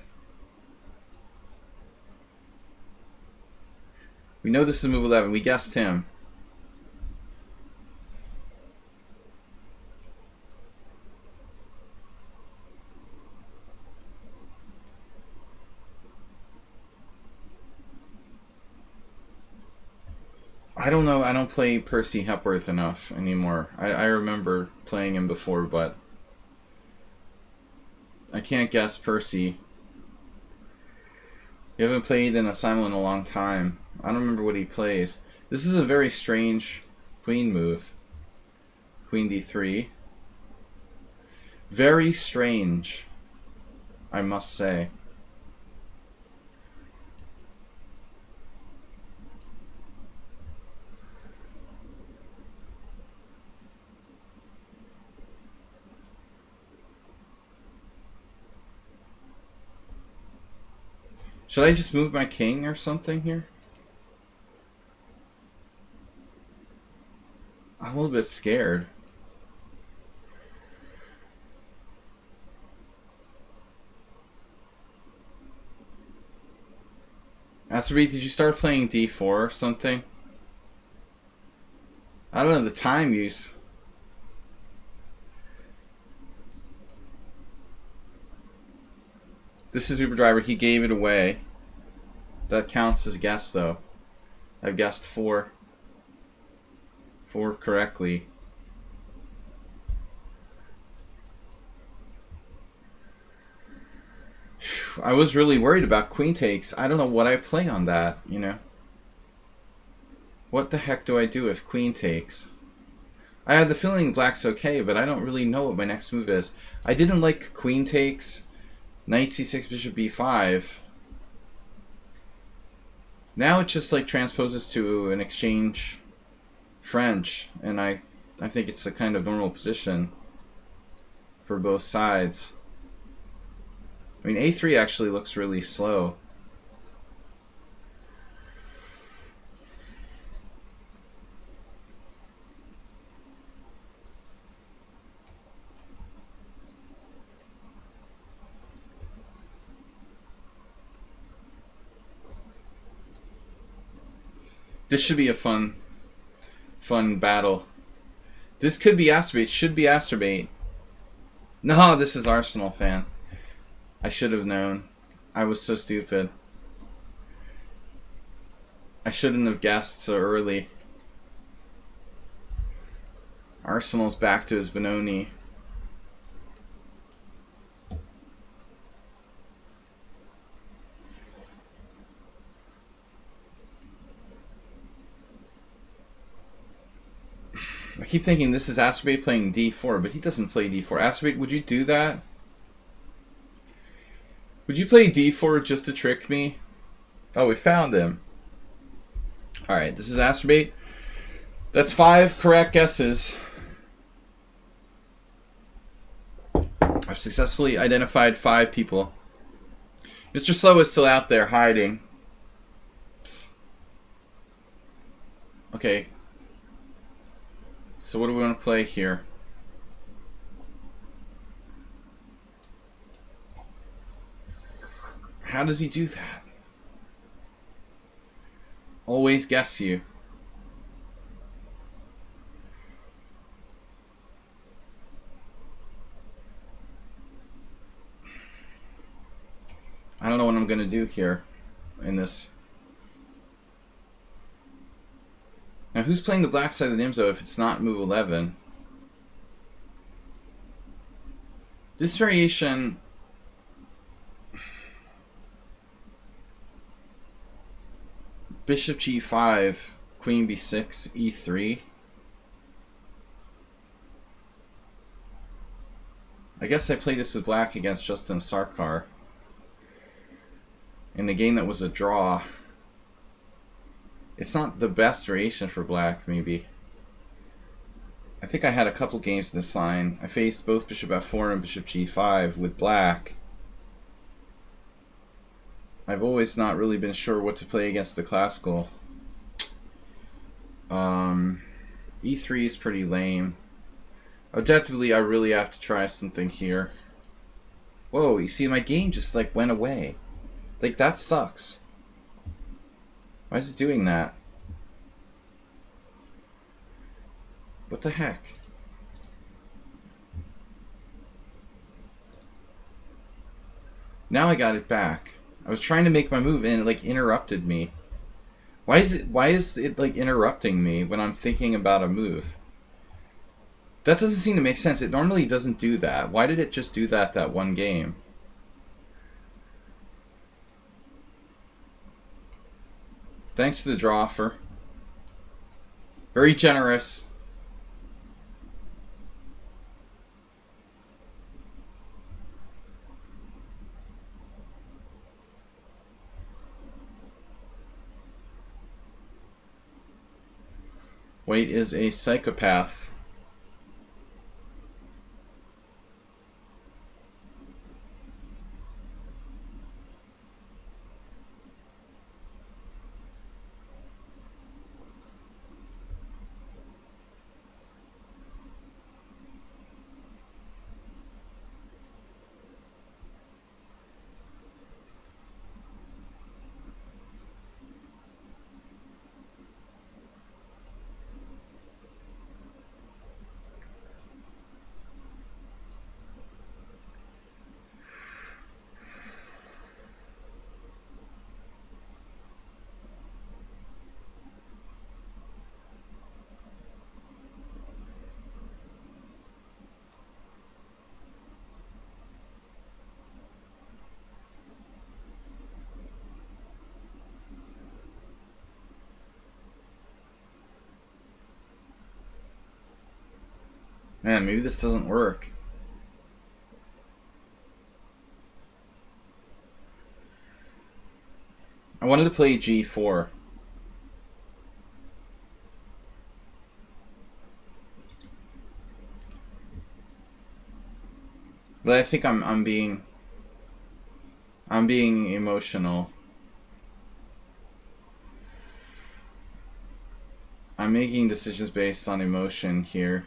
We know this is move 11. We guessed him. I don't know. I don't play Percy Hepworth enough anymore. I remember playing him before, but I can't guess Percy. You haven't played in a Simul in a long time. I don't remember what he plays. This is a very strange queen move. Queen d3. Very strange, I must say. Should I just move my king or something here? I'm a little bit scared. Asri, did you start playing d4 or something? I don't know the time use. This is Uber Driver. He gave it away. That counts as a guess, though. I've guessed 4. 4 correctly. I was really worried about queen takes. I don't know what I play on that, you know. What the heck do I do if queen takes? I had the feeling black's okay, but I don't really know what my next move is. I didn't like queen takes. Knight c6, bishop b5. Now it just like transposes to an exchange French, and I think it's a kind of normal position for both sides. I mean, a3 actually looks really slow. This should be a fun battle. This could be Astrobate. Should be Astrobate. No, this is Arsenal fan. I should have known. I was so stupid. I shouldn't have guessed so early. Arsenal's back to his Benoni. I keep thinking this is Astrobate playing d4, but he doesn't play d4. Astrobate, would you do that? Would you play d4 just to trick me? Oh, we found him. Alright, this is Astrobate. That's 5 correct guesses. I've successfully identified 5 people Mr. Slow is still out there hiding. Okay. So what do we want to play here? How does he do that? Always guess you. I don't know what I'm going to do here in this. Now, who's playing the black side of the Nimzo if it's not move 11? This variation... Bishop g5, queen b6, e3. I guess I played this with black against Justin Sarkar in the game that was a draw. It's not the best variation for black, maybe. I think I had a couple games in this line. I faced both bishop f4 and bishop g5 with black. I've always not really been sure what to play against the classical. E3 is pretty lame. Objectively, I really have to try something here. Whoa, you see my game just like went away. Like, that sucks. Why is it doing that? What the heck? Now I got it back. I was trying to make my move and it like interrupted me. Why is it like interrupting me when I'm thinking about a move? That doesn't seem to make sense. It normally doesn't do that. Why did it just do that one game? Thanks for the draw offer. Very generous. Wait is a psychopath. Man, maybe this doesn't work. I wanted to play g4. But I think I'm being emotional. I'm making decisions based on emotion here.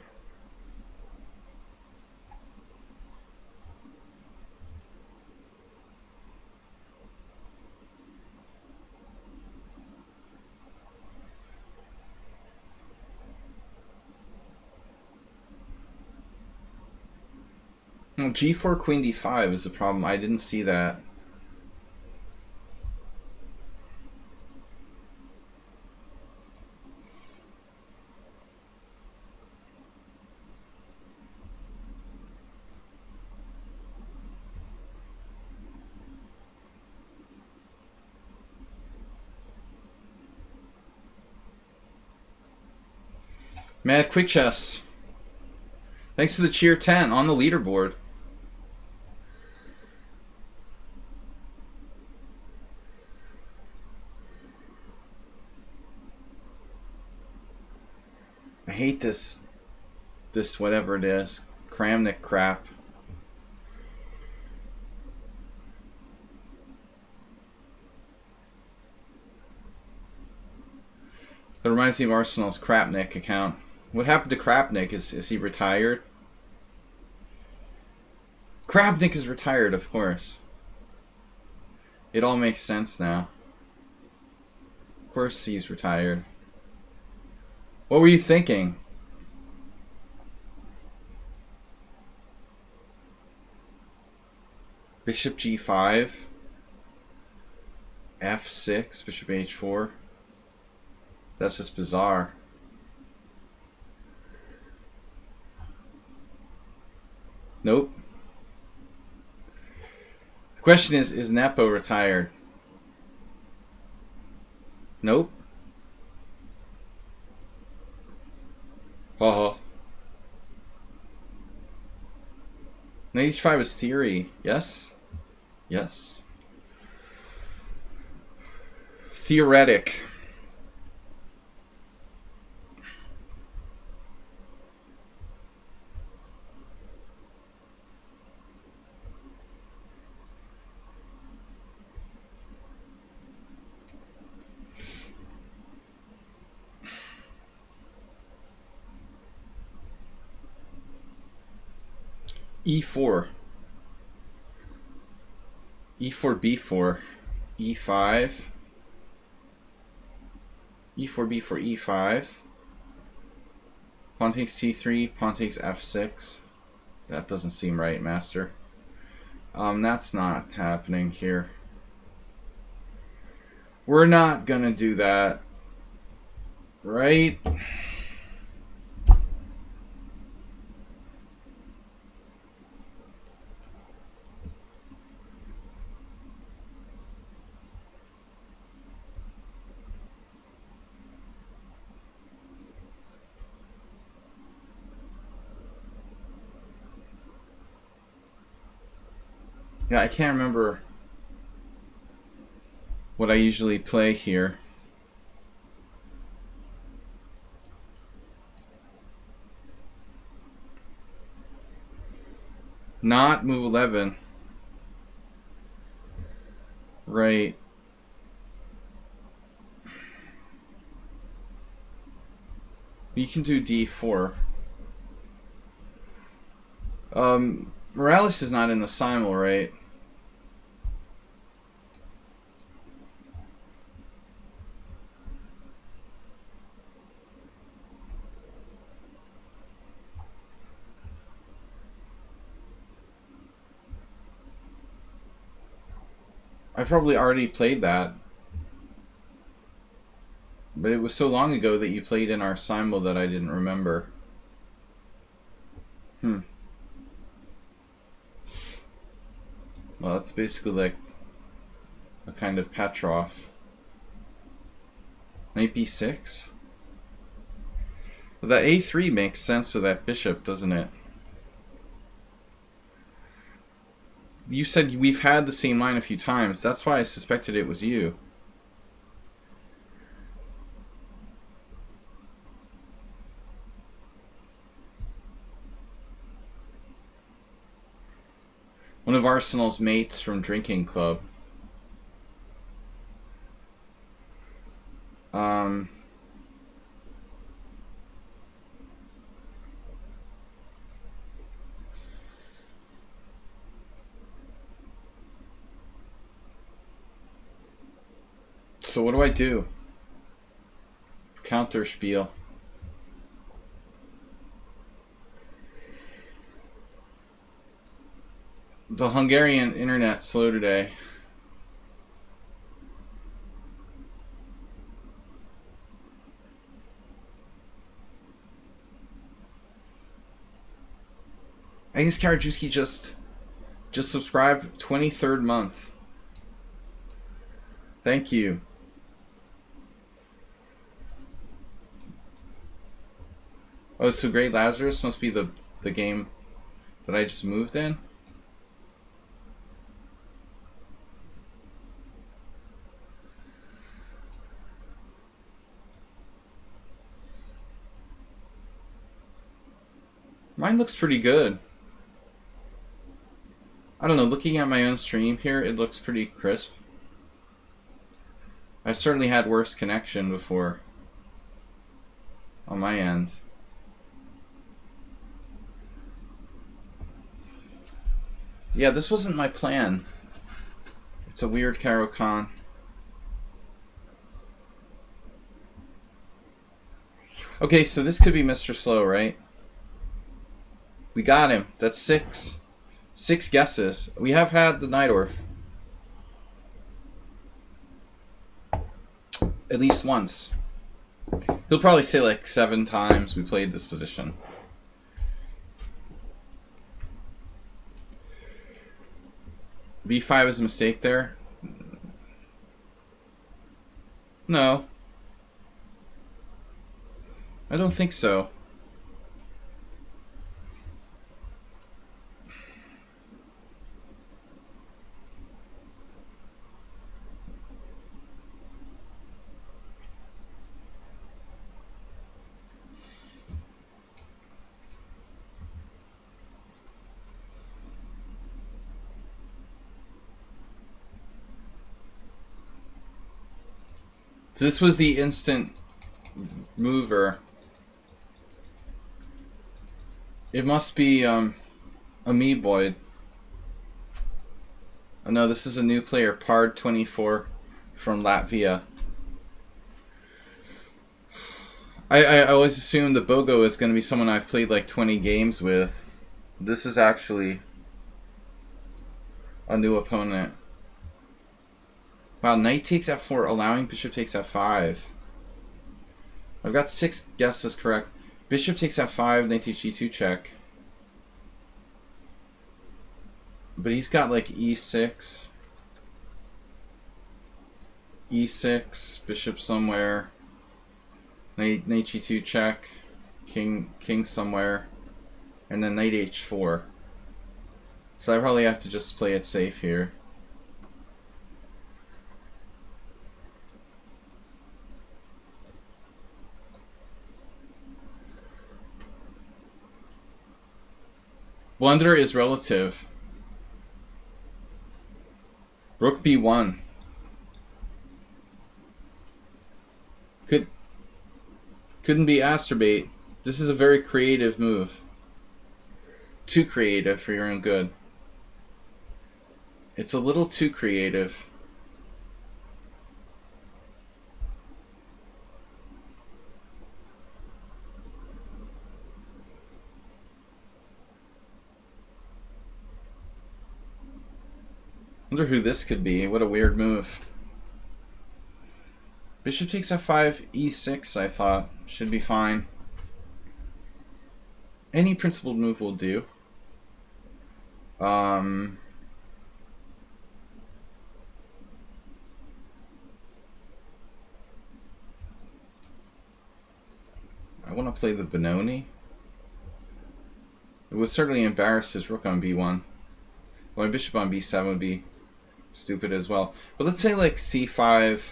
Well, g4 queen d5 is the problem. I didn't see that. Mad Quick Chess. Thanks for the cheer 10 on the leaderboard. I hate this whatever it is, Kramnik crap. That reminds me of Arsenal's Krapnik account. What happened to Krapnik? Is he retired? Krapnik is retired, of course. It all makes sense now. Of course he's retired. What were you thinking? Bishop g5. f6. Bishop h4. That's just bizarre. Nope. The question is Nepo retired? Nope. Haha. Knight h5 is theory. Yes? Yes. Theoretic. E4. E4, B4. E5. E4, B4, E5. Pawn takes C3, pawn takes F6. That doesn't seem right, master. That's not happening here. We're not gonna do that. Right? Yeah, I can't remember what I usually play here. Not move 11. Right. You can do D4. Morales is not in the Simul, right? I probably already played that. But it was so long ago that you played in our Simul that I didn't remember. Well, that's basically like a kind of Petrov. Knight b6? Well, that a3 makes sense with that bishop, doesn't it? You said we've had the same line a few times. That's why I suspected it was you. One of Arsenal's mates from drinking club. So what do I do? Counter spiel. The Hungarian internet slow today. I guess Karajewski just subscribed 23rd month. Thank you. Oh, so Great Lazarus must be the game that I just moved in? Mine looks pretty good. I don't know, looking at my own stream here, it looks pretty crisp. I've certainly had worse connection before. on my end. Yeah, this wasn't my plan. It's a weird Caro-Kann. Okay, so this could be Mr. Slow, right? We got him. That's 6. 6 guesses. We have had the Najdorf. At least once. He'll probably say like 7 times we played this position. B5 is a mistake there? No. I don't think so. This was the instant mover. It must be Amoeboid. Oh no, this is a new player, Pard24 from Latvia. I always assumed that Bogo is going to be someone I've played like 20 games with. This is actually a new opponent. Wow, knight takes f4, allowing bishop takes f5. I've got 6 guesses correct. Bishop takes f5, knight takes g2 check. But he's got like e6. E6, bishop somewhere. Knight g2 check. King somewhere. And then knight h4. So I probably have to just play it safe here. Blunder is relative. Rook b1. Couldn't be Asterbait. This is a very creative move. Too creative for your own good. It's a little too creative. Wonder who this could be. What a weird move. Bishop takes f5, e6, I thought. Should be fine. Any principled move will do. I want to play the Benoni. It would certainly embarrass his rook on b1. Well, my bishop on b7 would be stupid as well. But let's say like c5,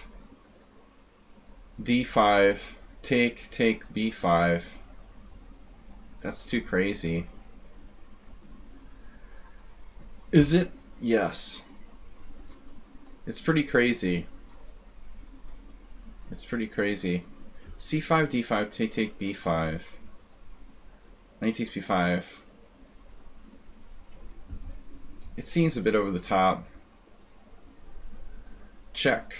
d5, take b5. That's too crazy. Is it? Yes. It's pretty crazy. It's pretty crazy. c5, d5, take b5. Knight takes b5. It seems a bit over the top. Check.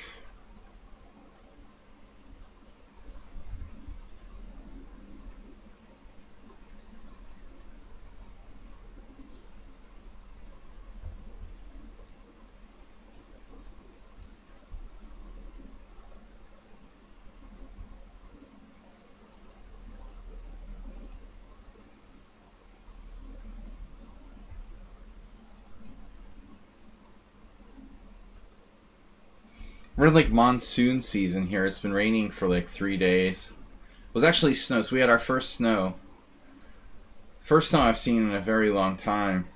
We're in like monsoon season here. It's been raining for like 3 days. It was actually snow, so we had our first snow. First snow I've seen in a very long time.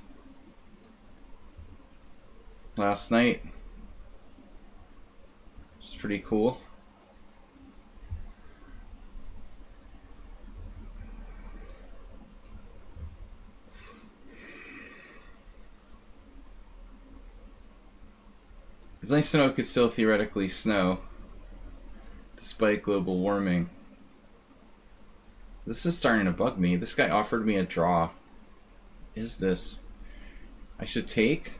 Last night. It's pretty cool. It's nice to know it could still theoretically snow despite global warming. This is starting to bug me. This guy offered me a draw. Is this? I should take?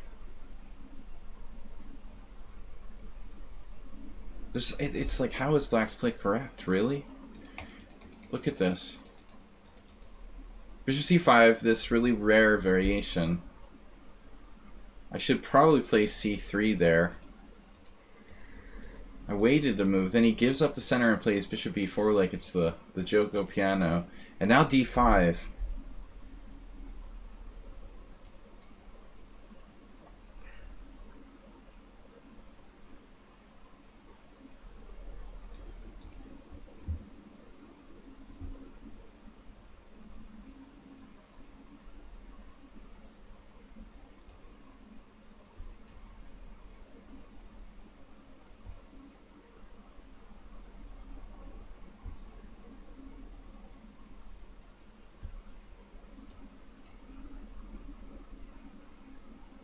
It's like, how is black's play correct? Really? Look at this. Bishop c5, this really rare variation. I should probably play c3 there. I waited to move, then he gives up the center and plays bishop b4 like it's the Joko piano. And now d5.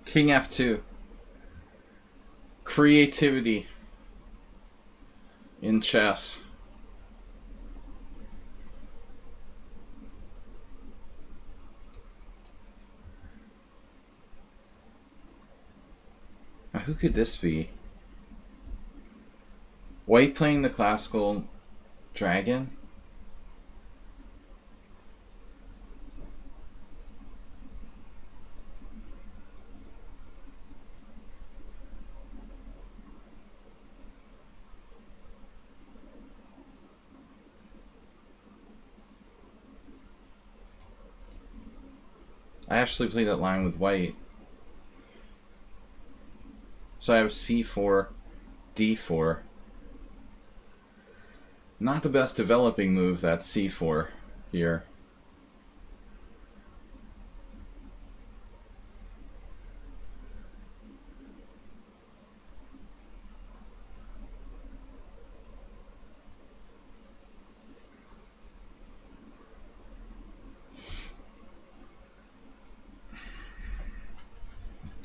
King f2. Creativity in chess. Now, who could this be? White playing the classical dragon? I actually played that line with white. So I have c4, d4. Not the best developing move, that c4 here.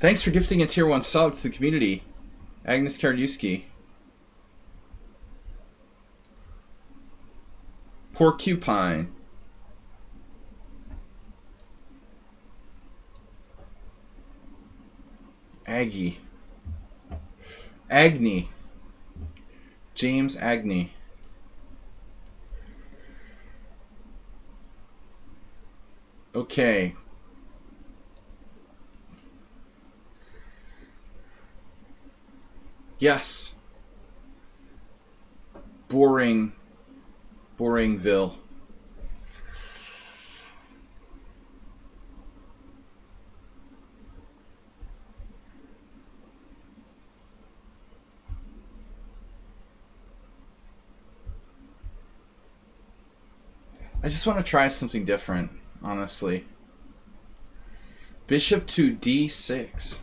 Thanks for gifting a tier 1 sub to the community, Agnes Kardiuski. Porcupine. Aggie. Agni. James Agni. Okay. Yes. Boringville. I just want to try something different, honestly. Bishop to d6.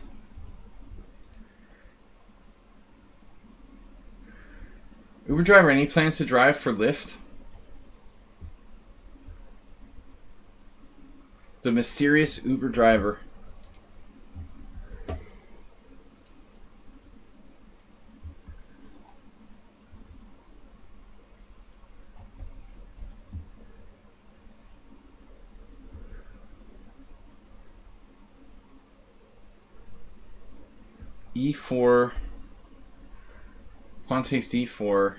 Uber driver, any plans to drive for Lyft? The mysterious Uber driver. E4. Pawn takes d4,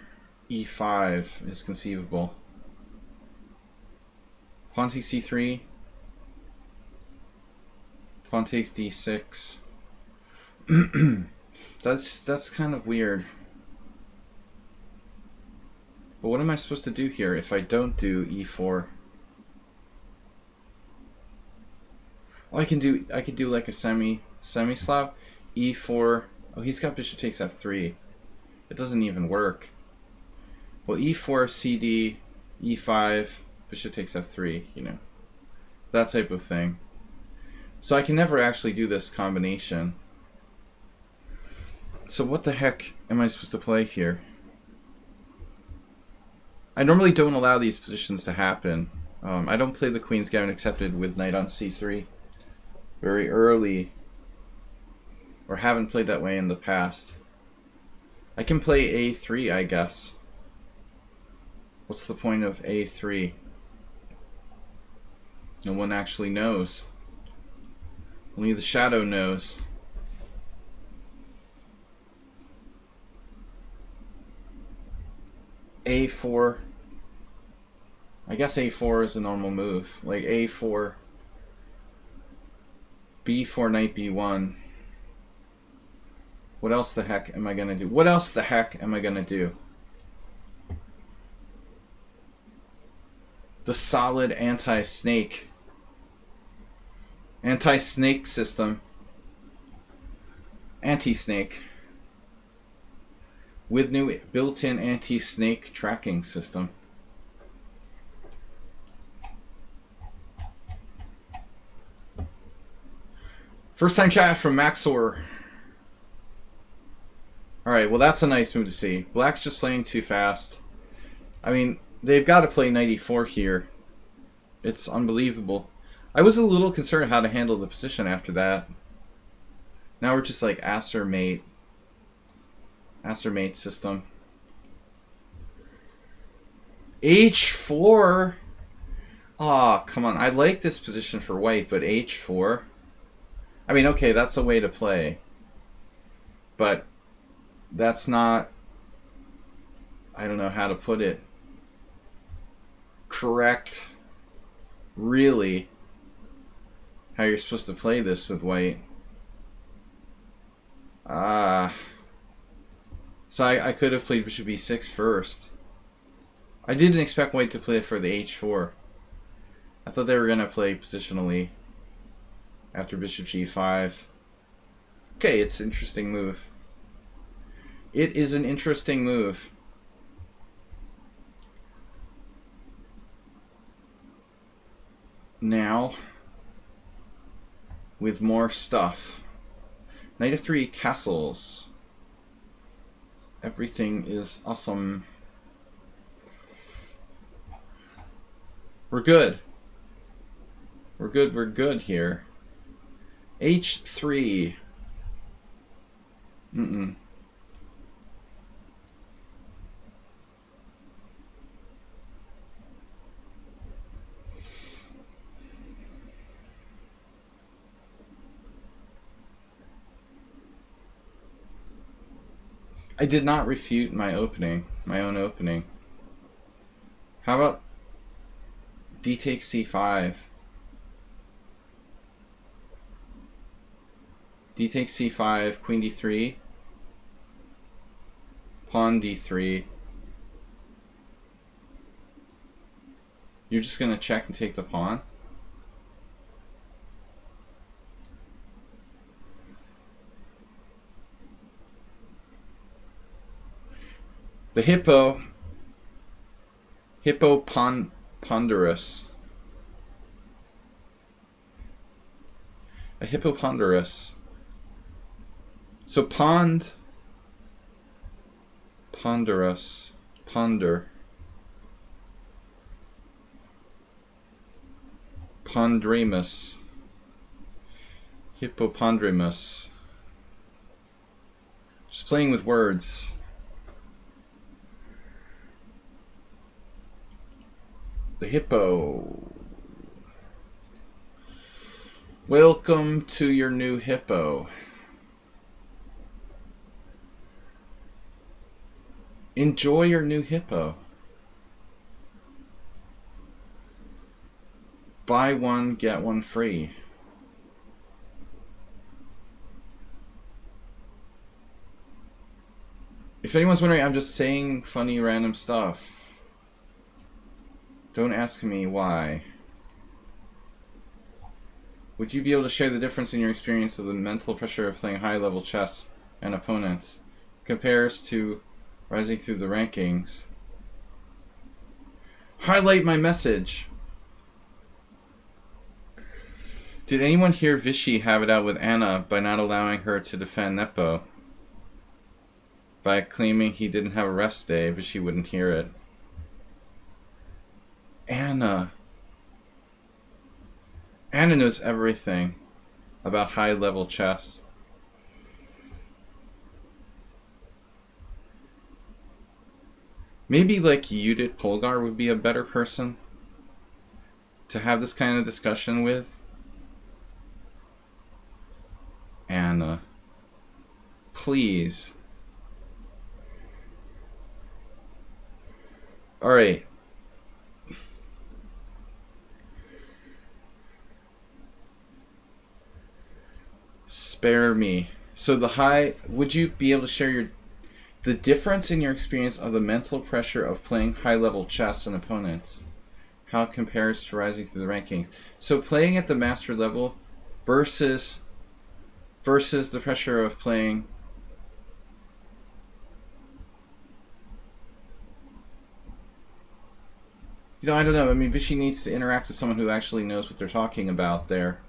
e5 is conceivable. Pawn takes c3. Pawn takes d6. That's kind of weird. But what am I supposed to do here if I don't do e4? Oh, I could do like a semi-Slav. e4. Oh, he's got bishop takes f3. It doesn't even work. Well, e4, cd, e5, bishop takes f3, you know. That type of thing. So I can never actually do this combination. So what the heck am I supposed to play here? I normally don't allow these positions to happen. I don't play the Queen's Gambit accepted with knight on c3 very early. Or haven't played that way in the past. I can play a3, I guess. What's the point of a3? No one actually knows. Only the shadow knows. A4. I guess A4 is a normal move. Like A4. B4, knight B1. What else the heck am I going to do? What else the heck am I going to do? The solid anti-snake. Anti-snake system. Anti-snake. With new built-in anti-snake tracking system. First time chat from Maxor. Alright, well that's a nice move to see. Black's just playing too fast. I mean, they've got to play knight e4 here. It's unbelievable. I was a little concerned how to handle the position after that. Now we're just like Acer mate. Acer mate system. H4? Aw, oh, come on. I like this position for white, but H4? I mean, okay, that's a way to play. But that's not, I don't know how to put it, correct, really, how you're supposed to play this with white. So I could have played bishop e6 first. I didn't expect white to play it for the h4. I thought they were going to play positionally after bishop g5. Okay, it's an interesting move. It is an interesting move. Now, with more stuff. Knight f3 castles. Everything is awesome. We're good. We're good here. H3. I did not refute my opening, my own opening. How about d takes c5? D takes c5, queen d3, pawn d3. You're just going to check and take the pawn? The hippoponderous. A hippoponderous. So ponderous, ponder. Pondremus. Hippopondremus. Just playing with words. The hippo. Welcome to your new hippo. Enjoy your new hippo. Buy one, get one free. If anyone's wondering, I'm just saying funny random stuff. Don't ask me why. Would you be able to share the difference in your experience of the mental pressure of playing high-level chess and opponents compares to rising through the rankings? Highlight my message. Did anyone hear Vichy have it out with Anna by not allowing her to defend Nepo? By claiming he didn't have a rest day, but she wouldn't hear it. Anna knows everything about high-level chess. Maybe like Judith Polgar would be a better person. to have this kind of discussion with. Anna, please. Alright. Spare me. So the high, would you be able to share the difference in your experience of the mental pressure of playing high-level chess and opponents? How it compares to rising through the rankings? So playing at the master level versus the pressure of playing I don't know. I mean, Vichy needs to interact with someone who actually knows what they're talking about there.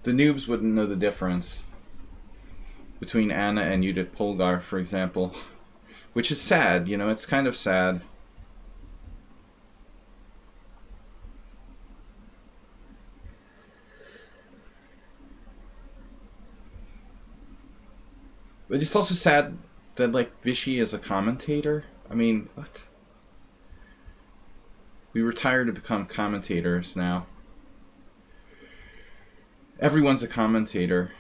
The noobs wouldn't know the difference between Anna and Judith Polgar, for example. Which is sad, it's kind of sad. But it's also sad that, Vichy is a commentator. I mean, what? We retire to become commentators now. Everyone's a commentator.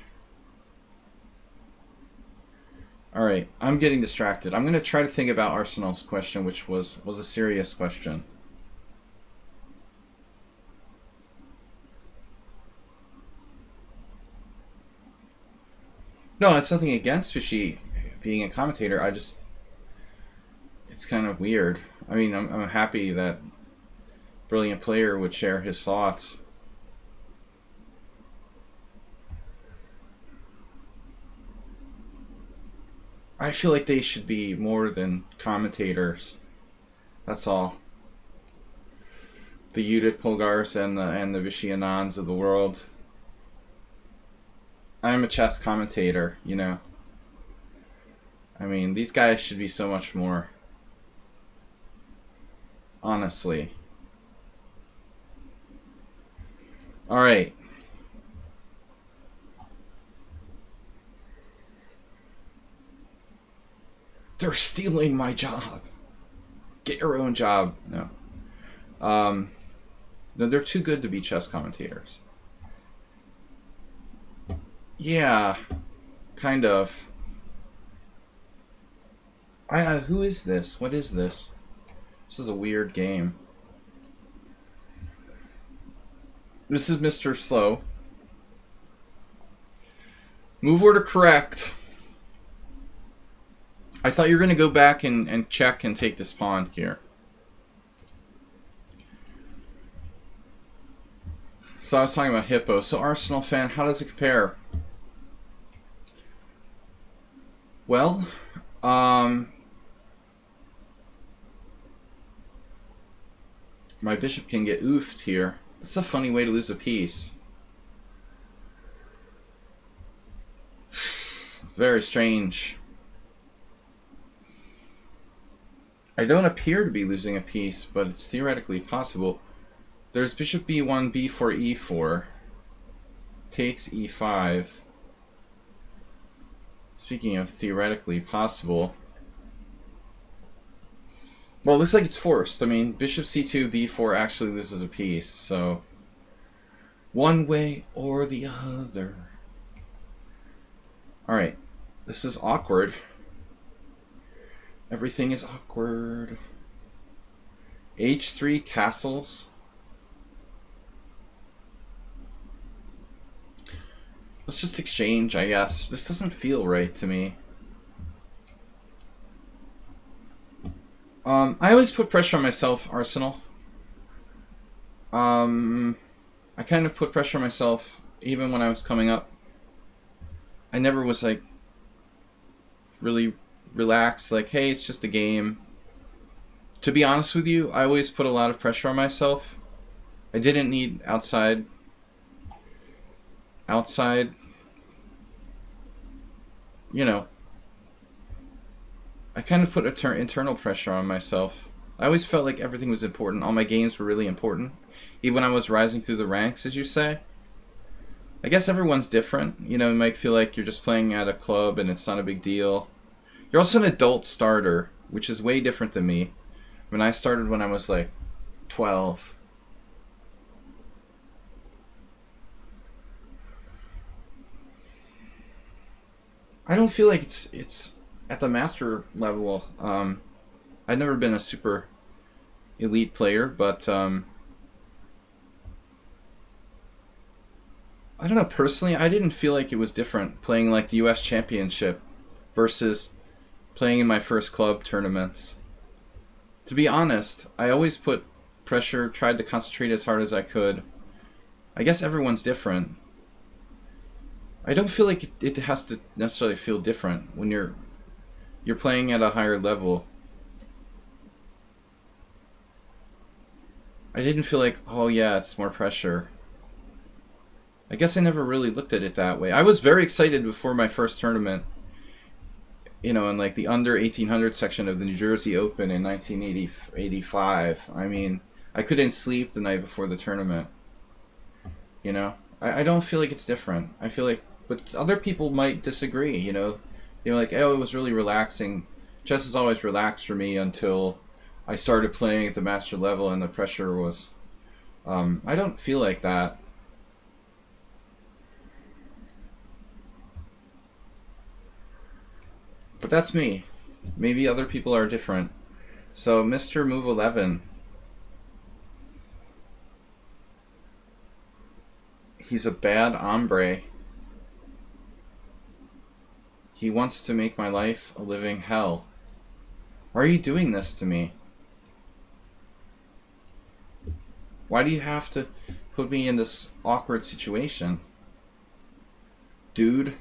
Alright, I'm getting distracted. I'm going to try to think about Arsenal's question, which was a serious question. No, it's nothing against Vichy being a commentator. It's kind of weird. I mean, I'm happy that Brilliant Player would share his thoughts. I feel like they should be more than commentators. That's all. The Judith Polgars and the Vichy Anands of the world. I'm a chess commentator, I mean, these guys should be so much more. Honestly. Alright. They're stealing my job. Get your own job. No. They're too good to be chess commentators. Yeah. Kind of. Who is this? What is this? This is a weird game. This is Mr. Slow. Move order correct. I thought you were going to go back and check and take this pawn here. So I was talking about Hippo. So Arsenal fan, how does it compare? Well, my bishop can get oofed here. That's a funny way to lose a piece. Very strange. I don't appear to be losing a piece, but it's theoretically possible. There's bishop b1, b4, e4. Takes e5. Speaking of theoretically possible. Well, it looks like it's forced. I mean, bishop c2, b4 actually loses a piece, so one way or the other. Alright, this is awkward. Everything is awkward. h3 castles. Let's just exchange, I guess. This doesn't feel right to me. I always put pressure on myself, Arsenal. I kind of put pressure on myself even when I was coming up. I never was really relaxed, hey, it's just a game. To be honest with you, I always put a lot of pressure on myself. I didn't need outside, I kind of put internal pressure on myself. I always felt like everything was important. All my games were really important. Even when I was rising through the ranks, as you say. I guess everyone's different. You know, you might feel like you're just playing at a club and it's not a big deal. You're also an adult starter, which is way different than me. When I started when I was like 12. I don't feel like it's at the master level. I've never been a super elite player, but I don't know. Personally, I didn't feel like it was different playing like the U.S. Championship versus playing in my first club tournaments. To be honest, I always put pressure, tried to concentrate as hard as I could. I guess everyone's different. I don't feel like it has to necessarily feel different when you're playing at a higher level. I didn't feel like, oh yeah, it's more pressure. I guess I never really looked at it that way. I was very excited before my first tournament, you know, in like the under 1800 section of the New Jersey Open in 1985. I mean, I couldn't sleep the night before the tournament. You know, I don't feel like it's different. I feel like, but other people might disagree. You know, they're like, oh, it was really relaxing. Chess is always relaxed for me until I started playing at the master level and the pressure was. I don't feel like that. But that's me. Maybe other people are different. So, Mr. Move 11. He's a bad hombre. He wants to make my life a living hell. Why are you doing this to me? Why do you have to put me in this awkward situation? Dude?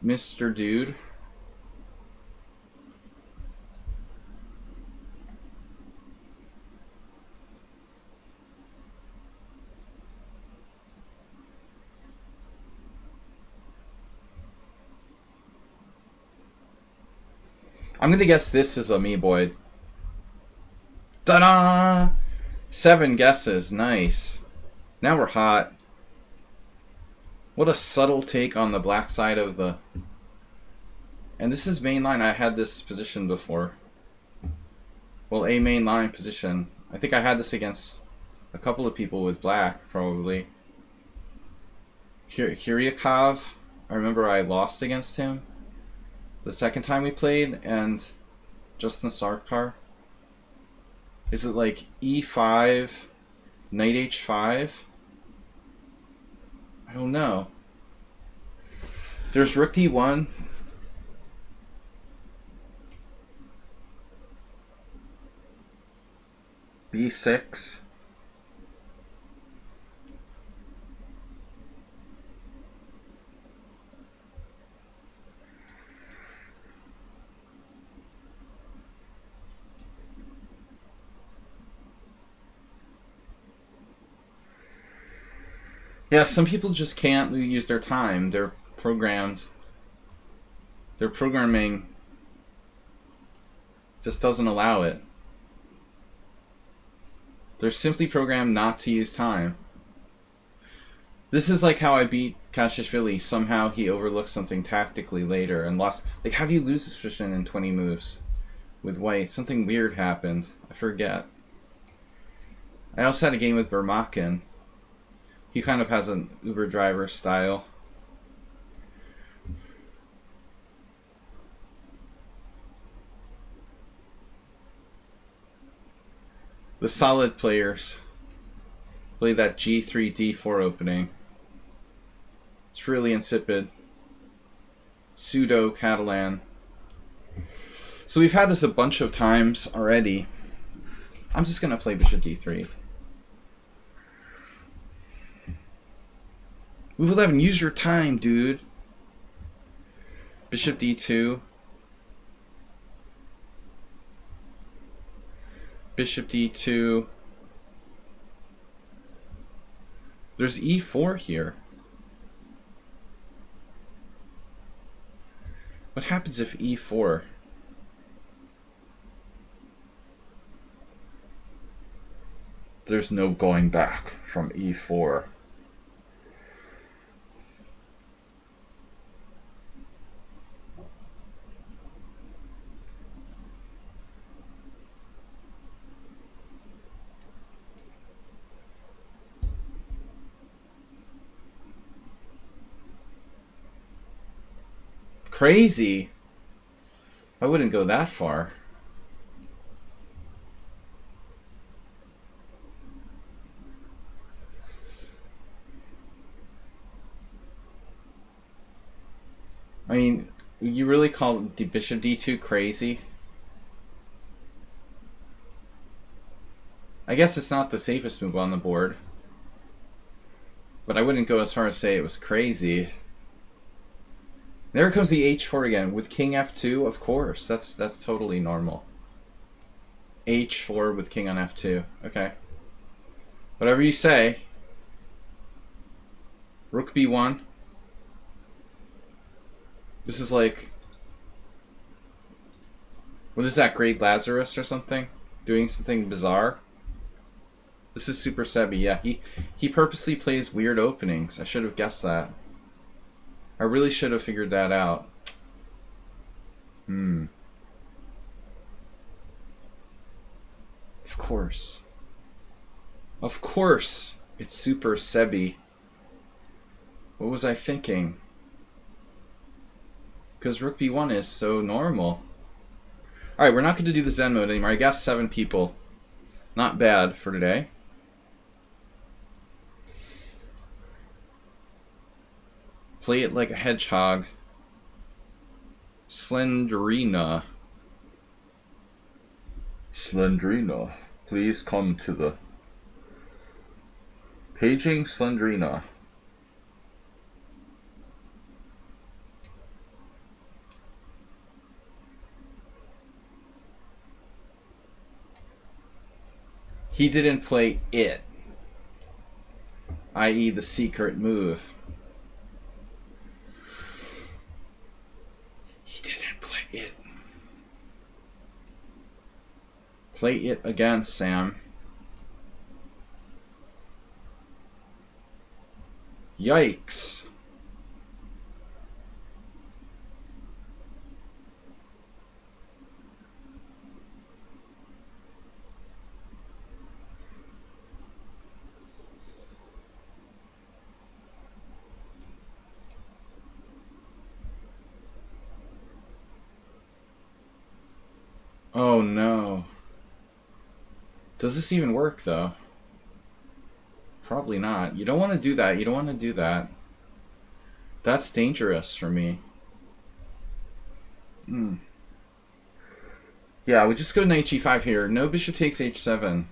Mr. Dude? I'm gonna guess this is a me boy. Ta-da! 7 guesses. Nice. Now we're hot. What a subtle take on the black side of the... And this is main line. I had this position before. Well, a main line position. I think I had this against a couple of people with black, probably. Kiryakov. I remember I lost against him the second time we played, and Justin Sarkar. Is it like E5, Knight H5? I don't know. There's Rook D1. B6. Yeah, some people just can't use their time. They're programmed. Their programming just doesn't allow it. They're simply programmed not to use time. This is like how I beat Kashishvili. Somehow he overlooked something tactically later and lost. Like, how do you lose this position in 20 moves with white? Something weird happened. I forget. I also had a game with Burmakin. He kind of has an Uber driver style. The solid players play that G3, D4 opening. It's really insipid. Pseudo Catalan. So we've had this a bunch of times already. I'm just going to play Bishop D3. Move 11, use your time, dude. Bishop D2. Bishop D2. There's E4 here. What happens if E4? There's no going back from e4. Crazy. I wouldn't go that far. I mean, you really call bishop d2 crazy? I guess it's not the safest move on the board. But I wouldn't go as far as say it was crazy. There comes the h4 again. With king f2, of course. That's totally normal. h4 with king on f2. Okay. Whatever you say. Rook b1. This is like... What is that, Great Lazarus or something? Doing something bizarre? This is Super Sebi, yeah. He purposely plays weird openings. I should have guessed that. I really should have figured that out. Of course. Of course! It's Super Sebi. What was I thinking? Because Rook b1 is so normal. Alright, we're not going to do the Zen mode anymore. I guess 7 people. Not bad for today. Play it like a hedgehog. Slendrina. Slendrina. Please come to the... Paging Slendrina. He didn't play it. I.e. the secret move. He didn't play it. Play it again, Sam. Yikes. Oh no. Does this even work though? Probably not. You don't want to do that. You don't want to do that. That's dangerous for me. Yeah, we just go knight g5 here. No bishop takes h7.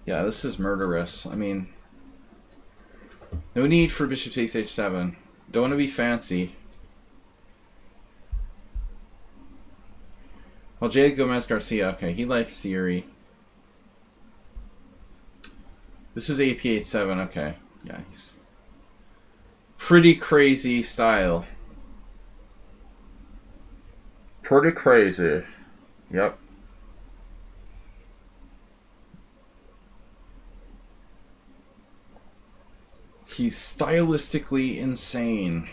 Yeah, this is murderous. I mean, no need for bishop takes h7. Don't want to be fancy. Well, Jay Gomez Garcia, okay, he likes theory. This is AP h7, okay. Yeah, he's pretty crazy style. Pretty crazy. Yep. He's stylistically insane.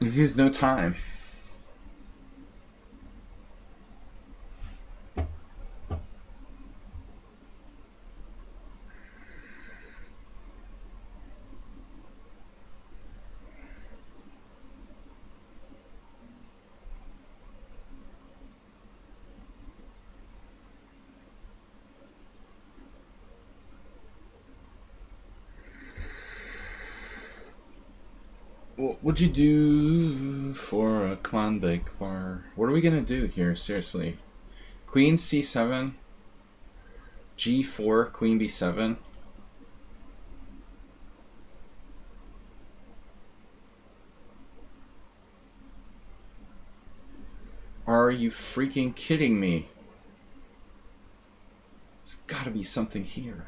He's used no time. What would you do for a Klondike bar? What are we gonna do here? Seriously. Queen c7. g4, queen b7. Are you freaking kidding me? There's gotta be something here.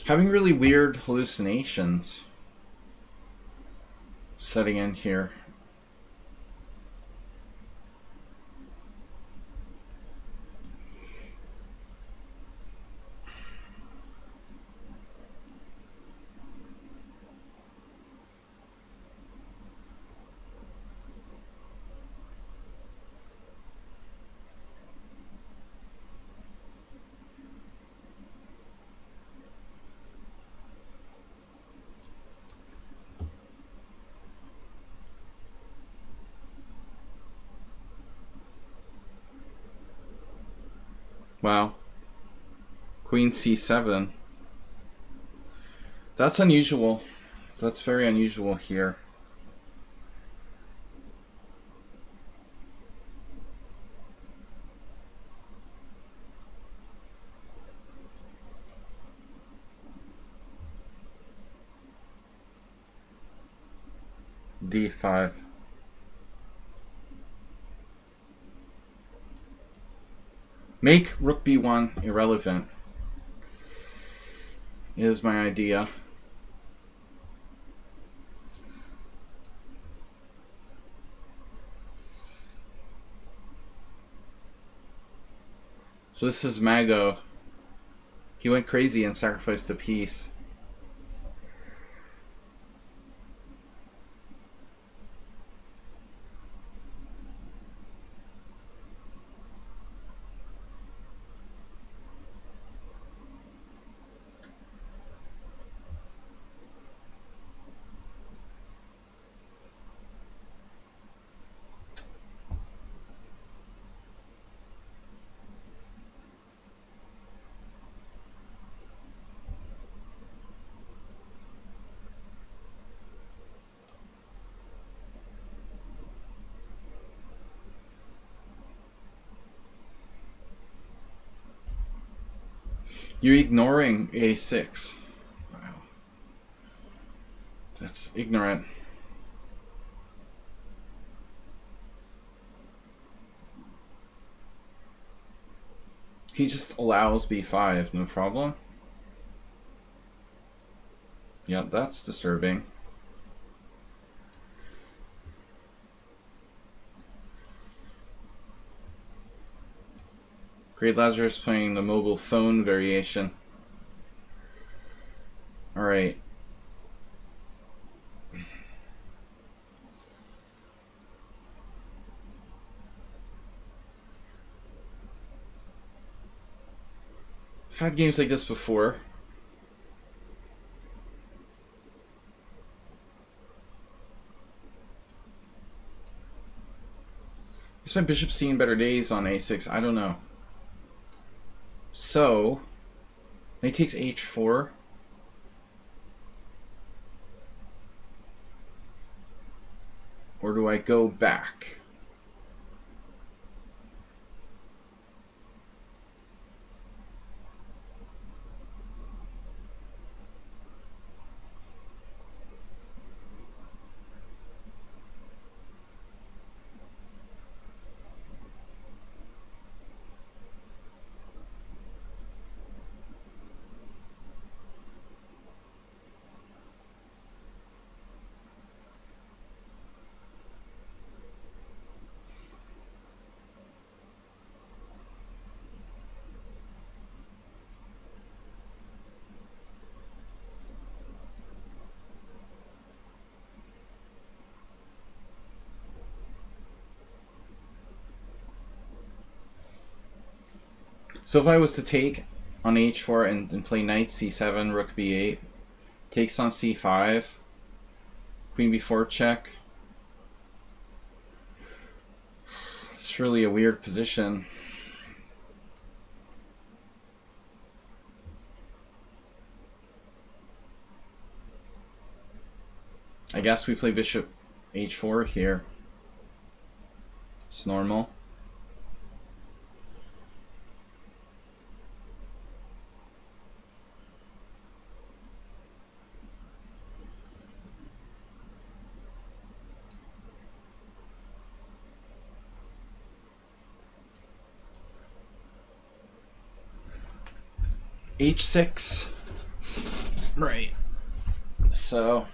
Having really weird hallucinations setting in here. Wow. Queen c7. That's unusual. That's very unusual here. d5. Make rook b1 irrelevant is my idea. So this is Mago. He went crazy and sacrificed a piece. You're ignoring a6. Wow. That's ignorant. He just allows b5, no problem. Yeah, that's disturbing. Great Lazarus playing the mobile phone variation. Alright. I've had games like this before. Is my bishop seen better days on a6? I don't know. So, he takes h4. Or do I go back? So if I was to take on h4 and play knight c7, rook b8, takes on c5, queen b4 check. It's really a weird position. I guess we play bishop h4 here. It's normal. h6. Right. So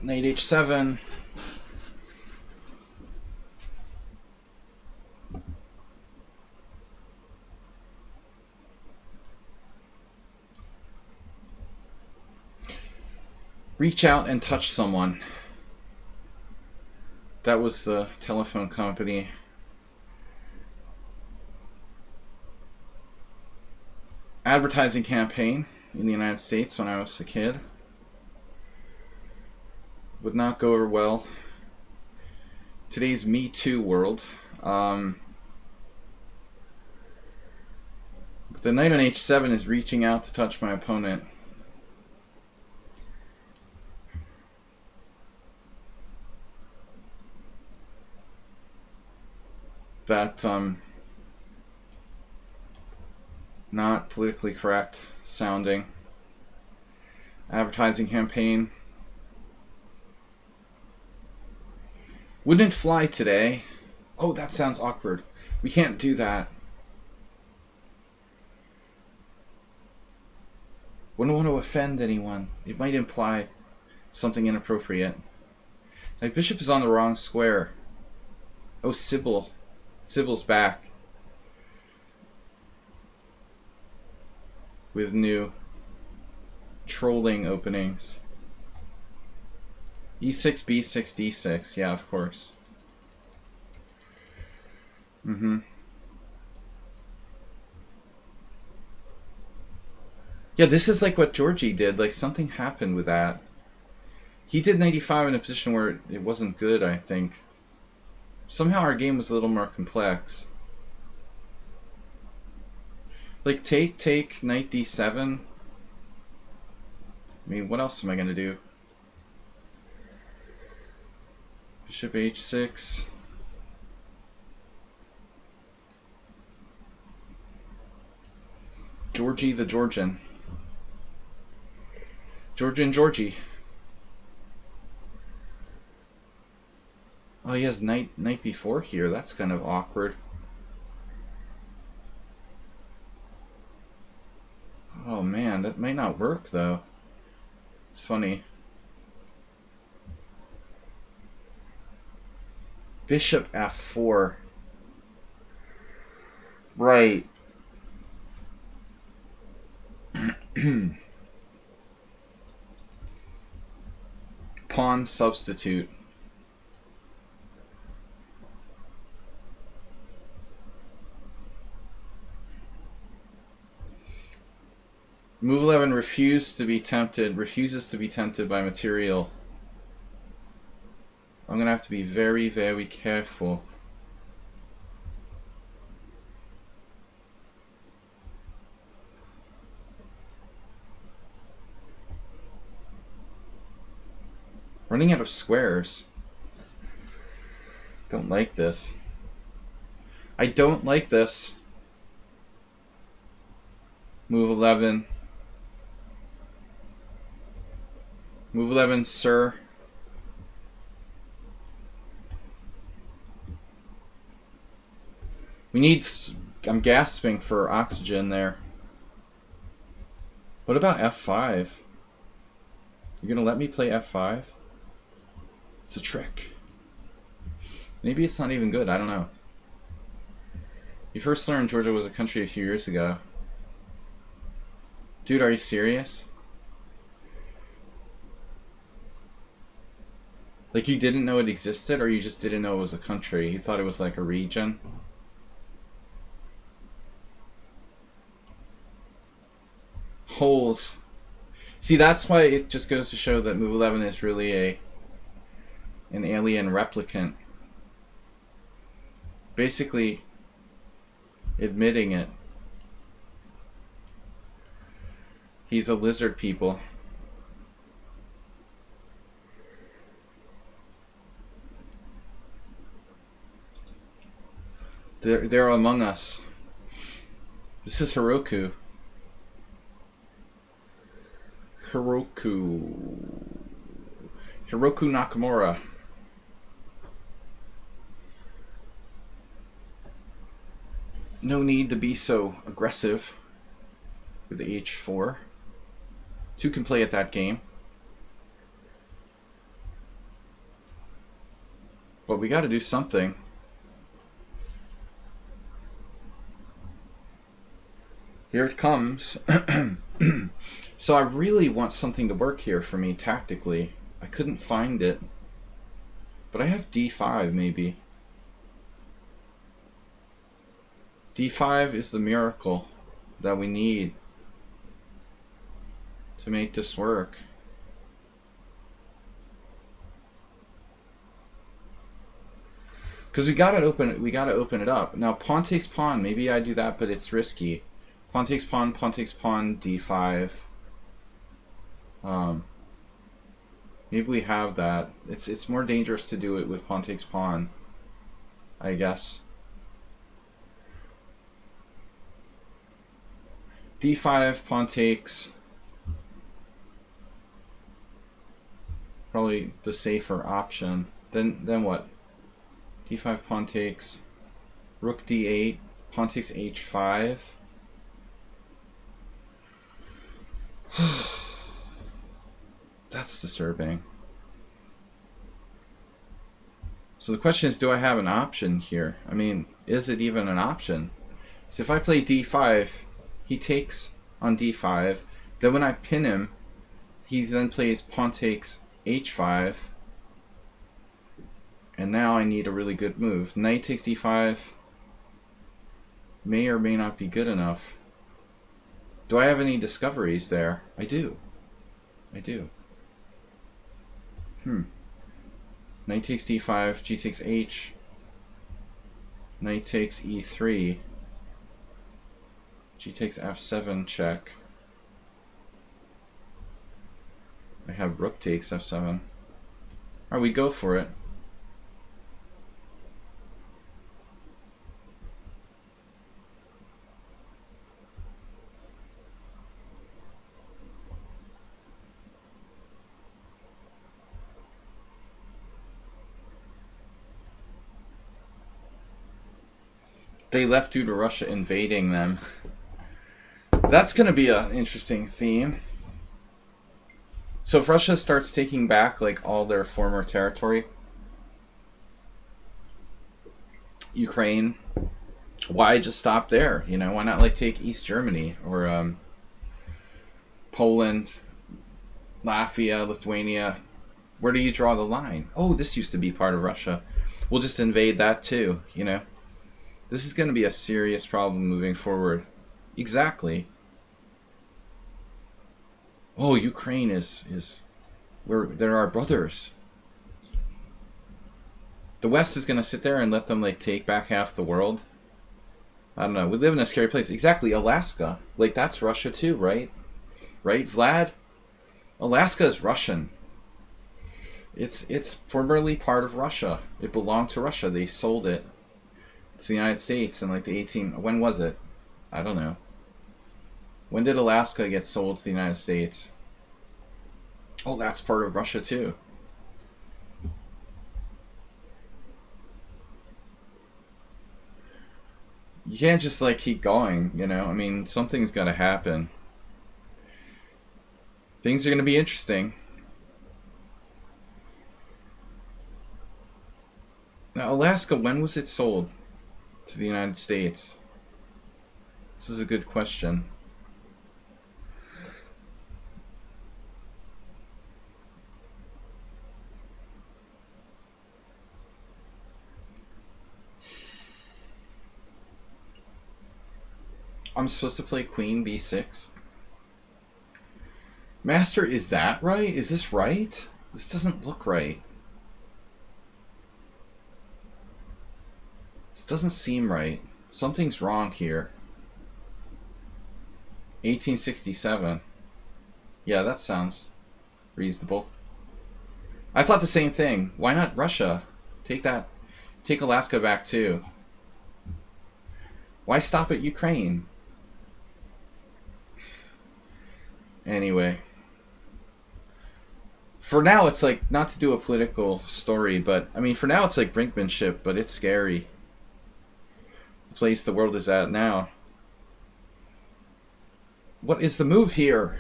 knight h7. Reach out and touch someone. That was the telephone company. Advertising campaign in the United States when I was a kid. Would not go over well. Today's Me Too world. But the knight on h7 is reaching out to touch my opponent. That not politically correct sounding. Advertising campaign. Wouldn't fly today. Oh, that sounds awkward. We can't do that. Wouldn't want to offend anyone. It might imply something inappropriate. My bishop is on the wrong square. Oh, Simul. Simul's back. With new trolling openings. E6, B6, D6. Yeah, of course. Yeah, this is like what Georgie did. Like, something happened with that. He did 95 in a position where it wasn't good, I think. Somehow our game was a little more complex. Like, take, knight d7. I mean, what else am I going to do? Bishop h6. Georgie the Georgian. Georgie. Oh, he has knight b4 here. That's kind of awkward. Oh man, that might not work though. It's funny. Bishop f4. Right. Pawn substitute. Move 11 refuses to be tempted by material. I'm going to have to be very, very careful. Running out of squares. Don't like this. I don't like this. Move 11. Move 11, sir. We need... I'm gasping for oxygen there. What about f5? You're gonna let me play f5? It's a trick. Maybe it's not even good, I don't know. You first learned Georgia was a country a few years ago. Dude, are you serious? Like, you didn't know it existed, or you just didn't know it was a country? You thought it was like a region? Holes. See, that's why it just goes to show that move 11 is really an alien replicant. Basically admitting it. He's a lizard people. They're among us. This is Heroku. Hiroku Nakamura. No need to be so aggressive with the h4. Two can play at that game. But we got to do something. Here it comes. So I really want something to work here for me tactically. I couldn't find it. But I have d5 maybe. d5 is the miracle that we need to make this work. Because we gotta open it up. Now pawn takes pawn, maybe I do that, but it's risky. Pawn takes pawn, d5. Maybe we have that. It's more dangerous to do it with pawn takes pawn, I guess. d5, pawn takes. Probably the safer option. Then what? d5, pawn takes. Rook d8, pawn takes h5. That's disturbing. So the question is, do I have an option here? I mean, is it even an option? So if I play d5, he takes on d5. Then when I pin him, he then plays pawn takes h5. And now I need a really good move. Knight takes d5 may or may not be good enough. Do I have any discoveries there? I do. Knight takes d5, g takes h. Knight takes e3. G takes f7 check. I have rook takes f7. Alright, we go for it. They left due to Russia invading them. That's going to be an interesting theme. So if Russia starts taking back like all their former territory, Ukraine, why just stop there? You know, why not like take East Germany or Poland, Latvia, Lithuania? Where do you draw the line? Oh, this used to be part of Russia. We'll just invade that too, you know? This is going to be a serious problem moving forward. Exactly. Oh, Ukraine is they're our brothers. The West is going to sit there and let them like take back half the world. I don't know. We live in a scary place. Exactly, Alaska. Like that's Russia too, right? Right, Vlad? Alaska is Russian. It's formerly part of Russia. It belonged to Russia. They sold it to the United States in like the when was it? I don't know. When did Alaska get sold to the United States? Oh, that's part of Russia too. You can't just like keep going, you know? I mean, something's got to happen. Things are going to be interesting. Now, Alaska, when was it sold to the United States? This is a good question. I'm supposed to play queen b6. Master, is that right? Is this right? This doesn't look right. This doesn't seem right. Something's wrong here. 1867. Yeah, that sounds reasonable. I thought the same thing. Why not Russia? Take that. Take Alaska back too. Why stop at Ukraine? Anyway. For now, it's like, not to do a political story, but, I mean, for now it's like brinkmanship, but it's scary. The place the world is at now. What is the move here?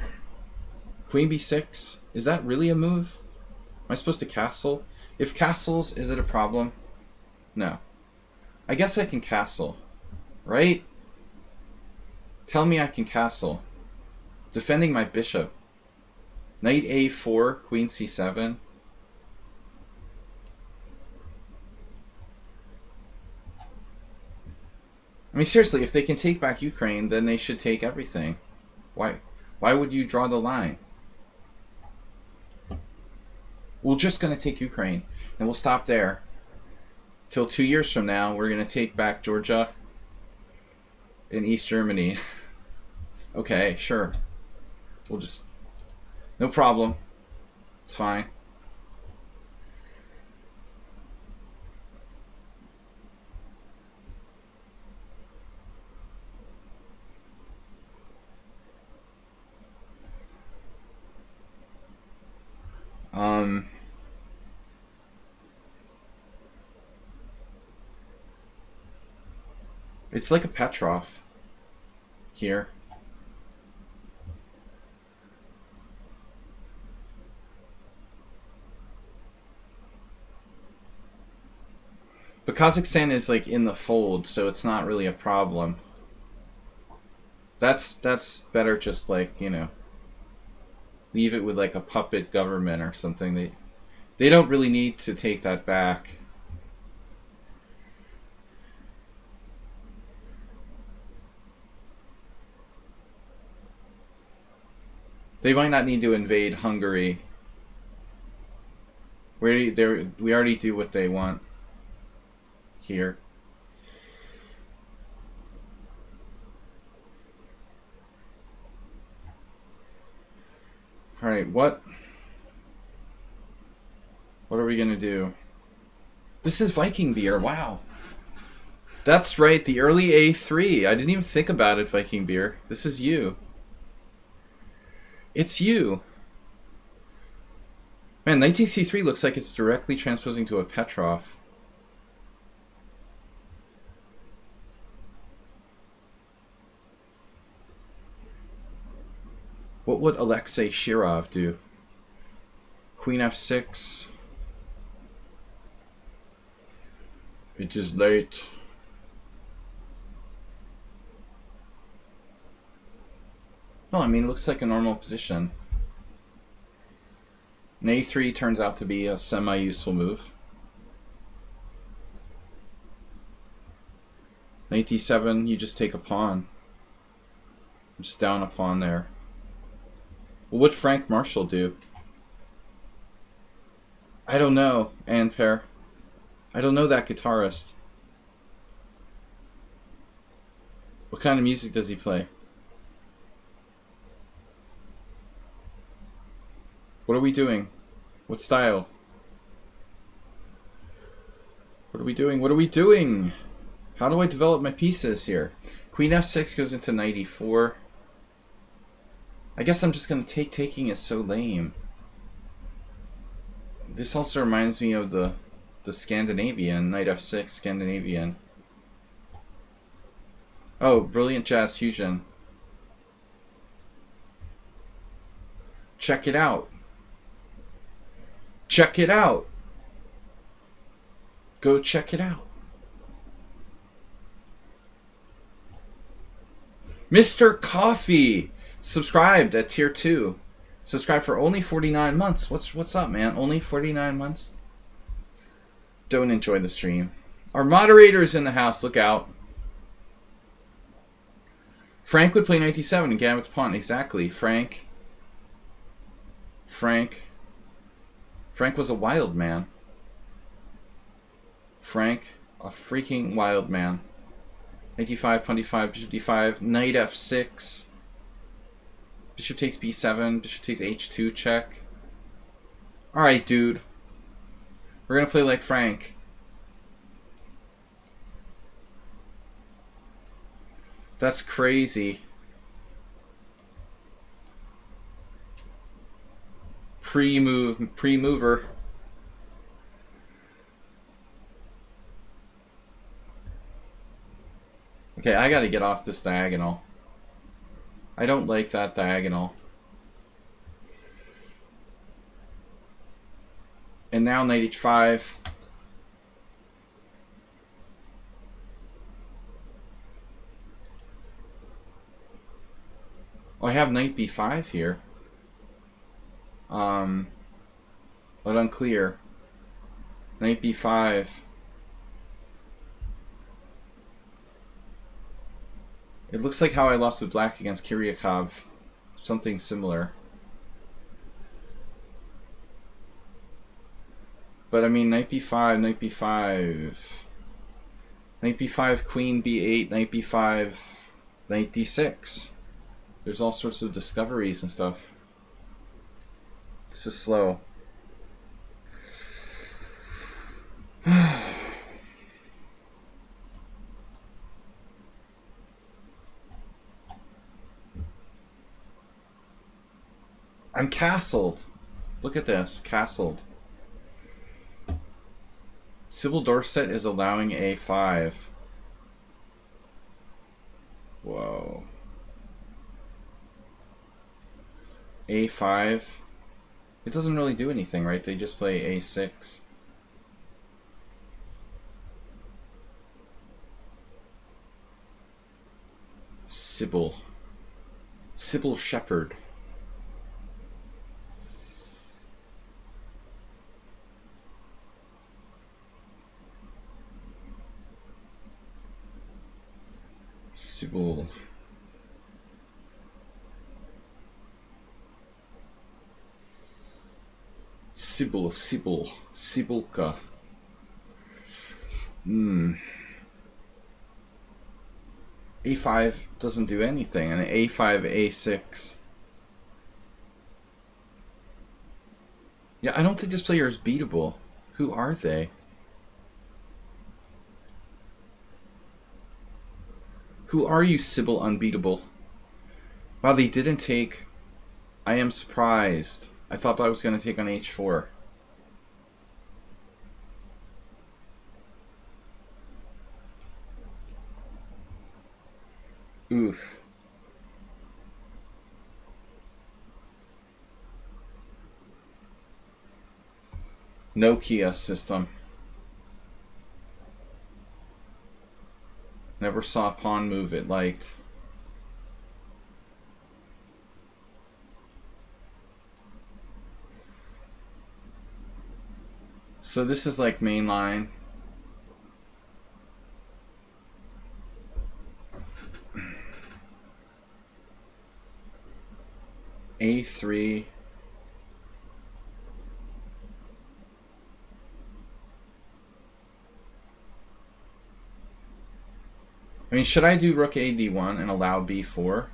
Queen b6? Is that really a move? Am I supposed to castle? If castles, is it a problem? No. I guess I can castle. Right? Tell me I can castle. Defending my bishop. Knight a4, queen c7. I mean, seriously, if they can take back Ukraine, then they should take everything. Why would you draw the line? We're just going to take Ukraine, and we'll stop there. Till 2 years from now, we're going to take back Georgia and East Germany. Okay, sure. We'll just... No problem. It's fine. It's like a Petrov here. But Kazakhstan is like in the fold, so it's not really a problem. That's better just like, you know, leave it with like a puppet government or something. They don't really need to take that back. They might not need to invade Hungary. We already do what they want here. All right, what are we gonna do? This is Viking beer. Wow, that's right. The early A3. I didn't even think about it. Viking beer. This is you. It's you. Man, 19C3 looks like it's directly transposing to a Petrov. What would Alexei Shirov do? Queen f6. It is late. No, I mean, it looks like a normal position. An a3 turns out to be a semi-useful move. Knight d7, you just take a pawn. Just down a pawn there. What would Frank Marshall do? I don't know, Anper. I don't know that guitarist. What kind of music does he play? What are we doing? What style? What are we doing? What are we doing? How do I develop my pieces here? Queen f6 goes into knight e4. I guess I'm just going to take. Taking is so lame. This also reminds me of the Scandinavian. Knight f6, Scandinavian. Oh, brilliant jazz fusion. Check it out. Check it out. Go check it out. Mr. Coffee subscribed at tier 2. Subscribe for only 49 months. What's up, man? Only 49 months? Don't enjoy the stream. Our moderator is in the house. Look out. Frank would play knight d7 and gambit the pawn. Exactly. Frank was a wild man. Frank, a freaking wild man. Knight d5, pawn d5, bishop d5, knight f6. Bishop takes b7, bishop takes h2, check. Alright, dude. We're gonna play like Frank. That's crazy. Pre-mover. Okay, I gotta get off this diagonal. I don't like that diagonal. And now knight h5. Oh, I have knight b5 here. But unclear. Knight b5. It looks like how I lost with black against Kiryakov. Something similar. But I mean, knight b5, knight b5. Knight b5, queen b8, knight b5, knight d6. There's all sorts of discoveries and stuff. This is slow. I'm castled. Look at this, castled. Sybil Dorset is allowing a5. Whoa. a5. It doesn't really do anything, right? They just play a6. Sybil Shepherd. Simul. Sibulka. A5 doesn't do anything, and A5, A6. Yeah, I don't think this player is beatable. Who are they? Who are you, Sybil Unbeatable? Wow, they didn't take... I am surprised. I thought I was going to take on H4. Oof. Nokia system. Never saw a pawn move it liked. So this is like mainline. A3. I mean, should I do rook a d1 and allow b4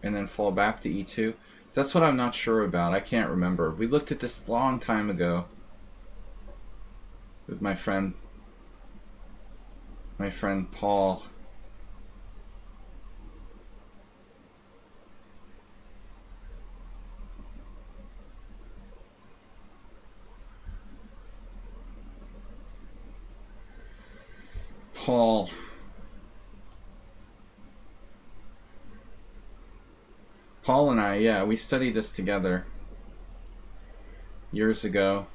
and then fall back to e2? That's what I'm not sure about. I can't remember. We looked at this a long time ago with my friend Paul. Paul and I, yeah, we studied this together years ago.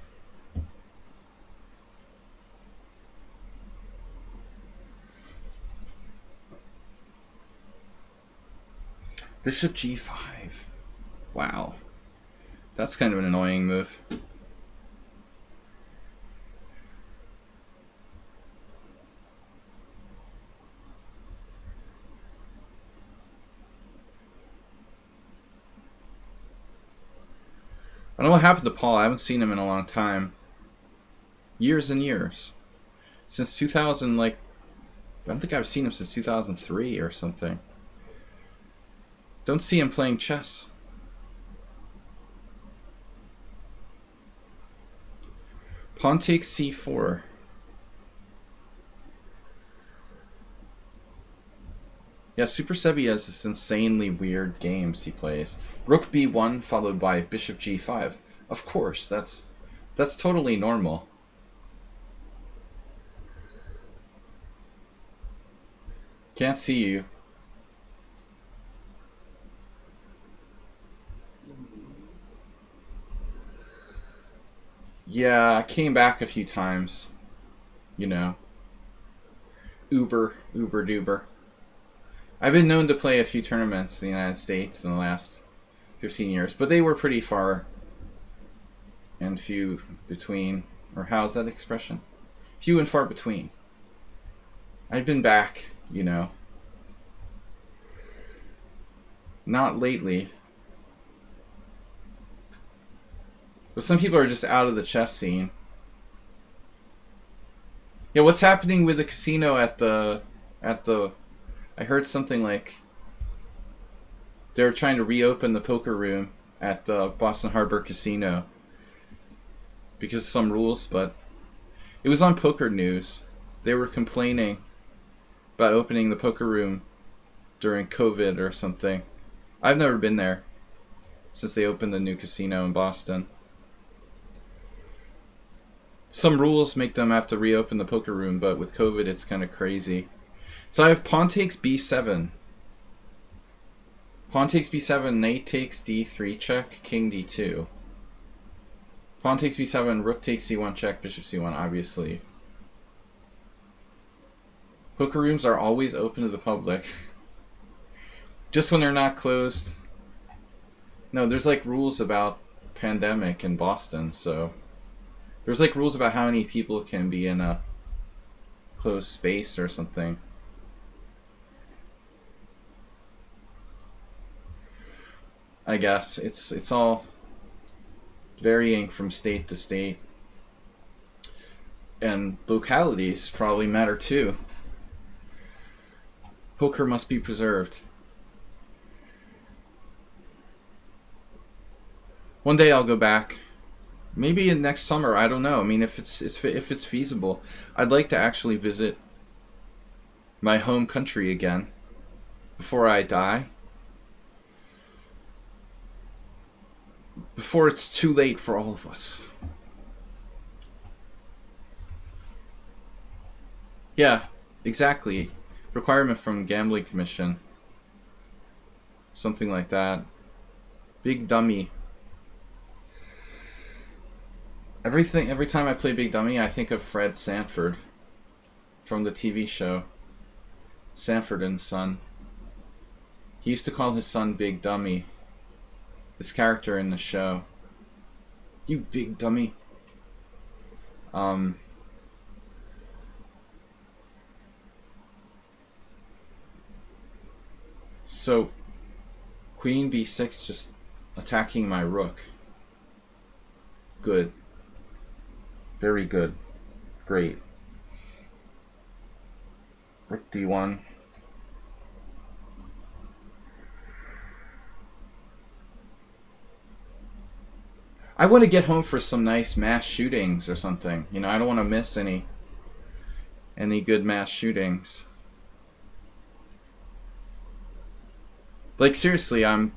Bishop g5. Wow. That's kind of an annoying move. I don't know what happened to Paul. I haven't seen him in a long time. Years and years. Since 2000, like, I don't think I've seen him since 2003 or something. Don't see him playing chess. Pawn takes c4. Yeah, Super Sebi has this insanely weird games he plays. Rook b1 followed by bishop g5. Of course, that's totally normal. Can't see you. Yeah, I came back a few times. You know. Uber duber. I've been known to play a few tournaments in the United States in the last 15 years, but they were pretty far and few between. Or how's that expression? Few and far between. I've been back, you know. Not lately. But some people are just out of the chess scene. Yeah, what's happening with the casino at the I heard something like they're trying to reopen the poker room at the Boston Harbor Casino because of some rules, but it was on Poker News. They were complaining about opening the poker room during COVID or something. I've never been there since they opened the new casino in Boston. Some rules make them have to reopen the poker room, but with COVID it's kind of crazy. So I have pawn takes b7. Pawn takes b7, knight takes d3 check, king d2. Pawn takes b7, rook takes c1 check, bishop c1, obviously. Poker rooms are always open to the public. Just when they're not closed. No, there's like rules about pandemic in Boston, so there's like rules about how many people can be in a closed space or something. I guess it's all varying from state to state, and localities probably matter too. Poker must be preserved. One day I'll go back. Maybe in next summer. I don't know. I mean, if it's feasible, I'd like to actually visit my home country again before I die. Before it's too late for all of us. Yeah, exactly. Requirement from Gambling Commission. Something like that. Big Dummy. Every time I play Big Dummy, I think of Fred Sanford from the TV show Sanford and Son. He used to call his son Big Dummy. This character in the show. You big dummy. So Queen b6 just attacking my rook. Good. Very good. Great. Rook d1. I want to get home for some nice mass shootings or something. You know, I don't want to miss any good mass shootings. Like, seriously, I'm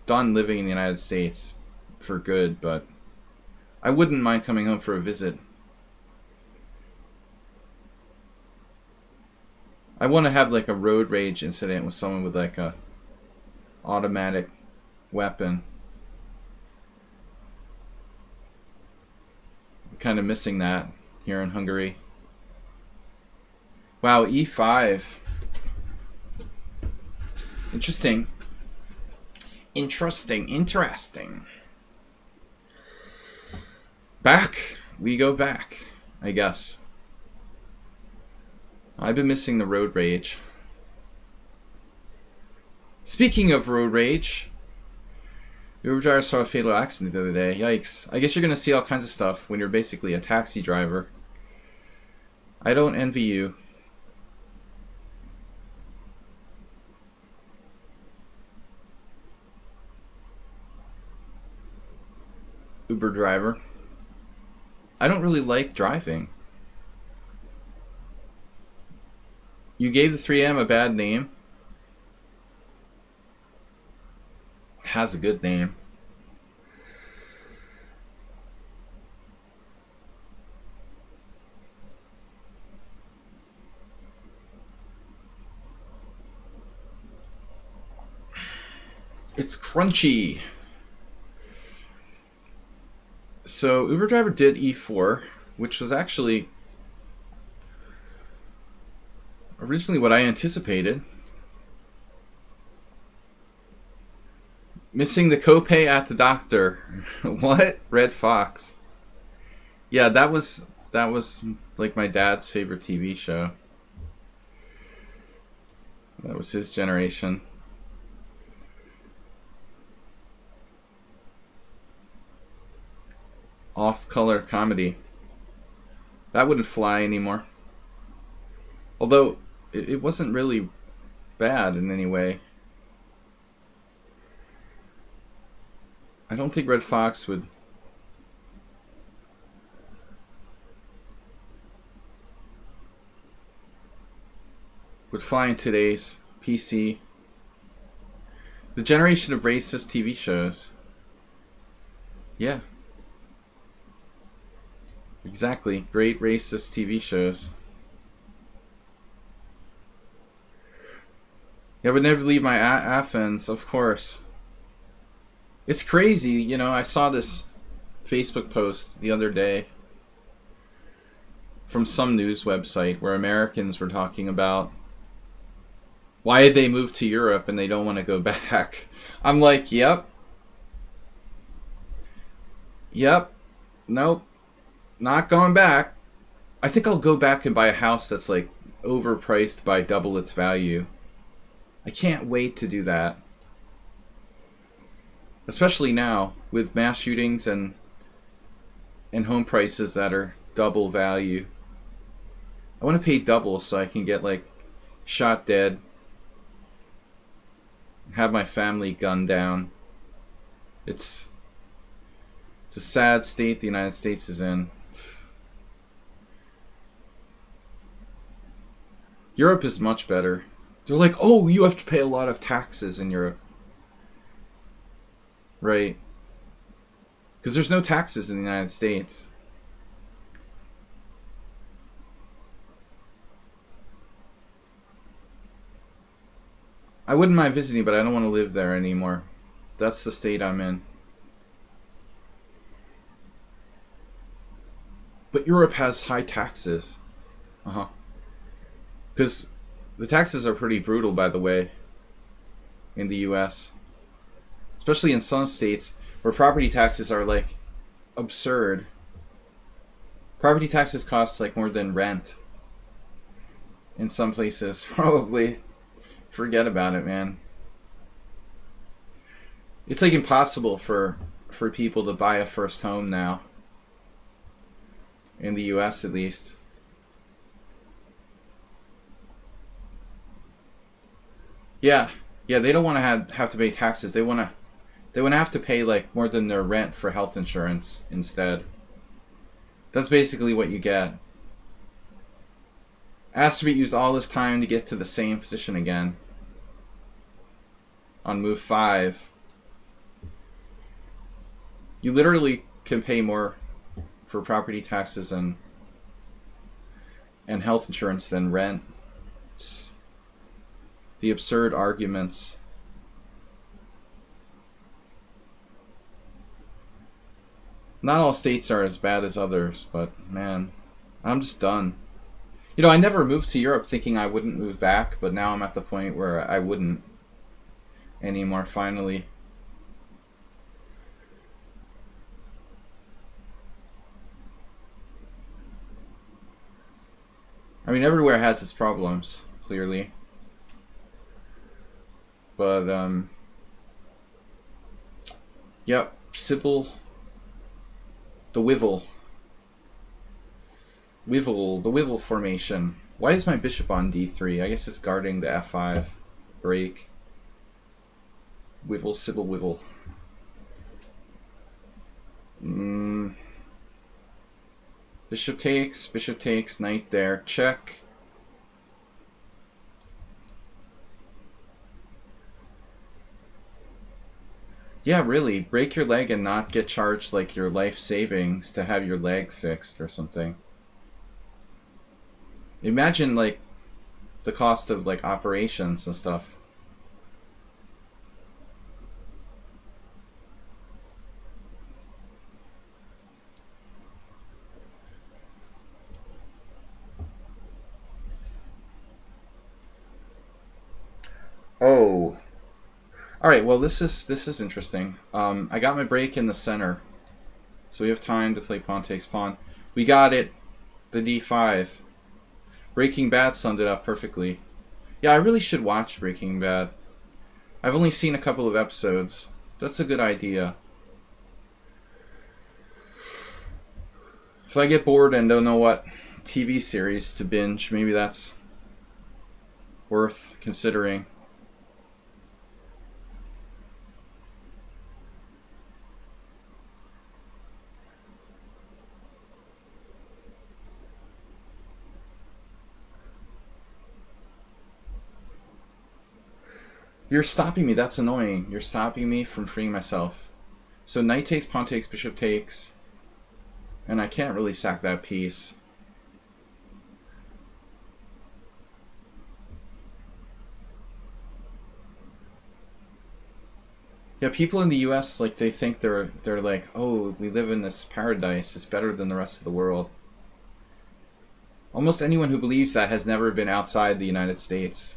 done living in the United States for good, but I wouldn't mind coming home for a visit. I want to have like a road rage incident with someone with like a automatic weapon. Kind of missing that here in Hungary. Wow, e5. Interesting. Interesting. Back. We go back, I guess. I've been missing the road rage. Speaking of road rage, Uber driver saw a fatal accident the other day. Yikes. I guess you're going to see all kinds of stuff when you're basically a taxi driver. I don't envy you. Uber driver. I don't really like driving. You gave the 3M a bad name. It has a good name. It's crunchy. So Uber driver did E4, which was actually originally what I anticipated. Missing the copay at the doctor. What? Red Fox. Yeah, that was like my dad's favorite TV show. That was his generation. Off-color comedy. That wouldn't fly anymore. Although it wasn't really bad in any way. I don't think Red Fox would fly in today's PC. The generation of racist TV shows. Yeah. Exactly. Great racist TV shows. Yeah, I would never leave my Athens, of course. It's crazy, you know, I saw this Facebook post the other day from some news website where Americans were talking about why they moved to Europe and they don't want to go back. I'm like, yep. Nope. Not going back. I think I'll go back and buy a house that's like overpriced by double its value. I can't wait to do that. Especially now with mass shootings and home prices that are double value. I want to pay double so I can get like shot dead, have my family gunned down. It's a sad state the United States is in. Europe is much better. They're like, oh, you have to pay a lot of taxes in Europe. Right. Because there's no taxes in the United States. I wouldn't mind visiting, but I don't want to live there anymore. That's the state I'm in. But Europe has high taxes. Because the taxes are pretty brutal, by the way, in the US. Especially in some states where property taxes are like absurd. Property taxes cost like more than rent. In some places, probably. Forget about it, man. It's like impossible for people to buy a first home now. In the US at least. Yeah, they don't want to have to pay taxes. They want to have to pay like more than their rent for health insurance instead. That's basically what you get. Asteroid used all this time to get to the same position again. On move 5. You literally can pay more for property taxes and health insurance than rent. It's the absurd arguments. Not all states are as bad as others, but man, I'm just done. You know, I never moved to Europe thinking I wouldn't move back, but now I'm at the point where I wouldn't anymore, finally. I mean, everywhere has its problems, clearly. But, Yep, Simul, the Wivel. The Wivel formation. Why is my bishop on d3? I guess it's guarding the f5 break. Wivel, Simul, Wivel. Bishop takes, knight there, check. Yeah, really, break your leg and not get charged like your life savings to have your leg fixed or something. Imagine like the cost of like operations and stuff. Oh. All right. Well, this is interesting. I got my break in the center, so we have time to play pawn takes pawn. We got it. The d5. Breaking Bad summed it up perfectly. Yeah, I really should watch Breaking Bad. I've only seen a couple of episodes. That's a good idea. If I get bored and don't know what TV series to binge, maybe that's worth considering. You're stopping me. That's annoying. You're stopping me from freeing myself. So knight takes, pawn takes, bishop takes. And I can't really sack that piece. Yeah, people in the US, like, they think they're like, oh, we live in this paradise. It's better than the rest of the world. Almost anyone who believes that has never been outside the United States.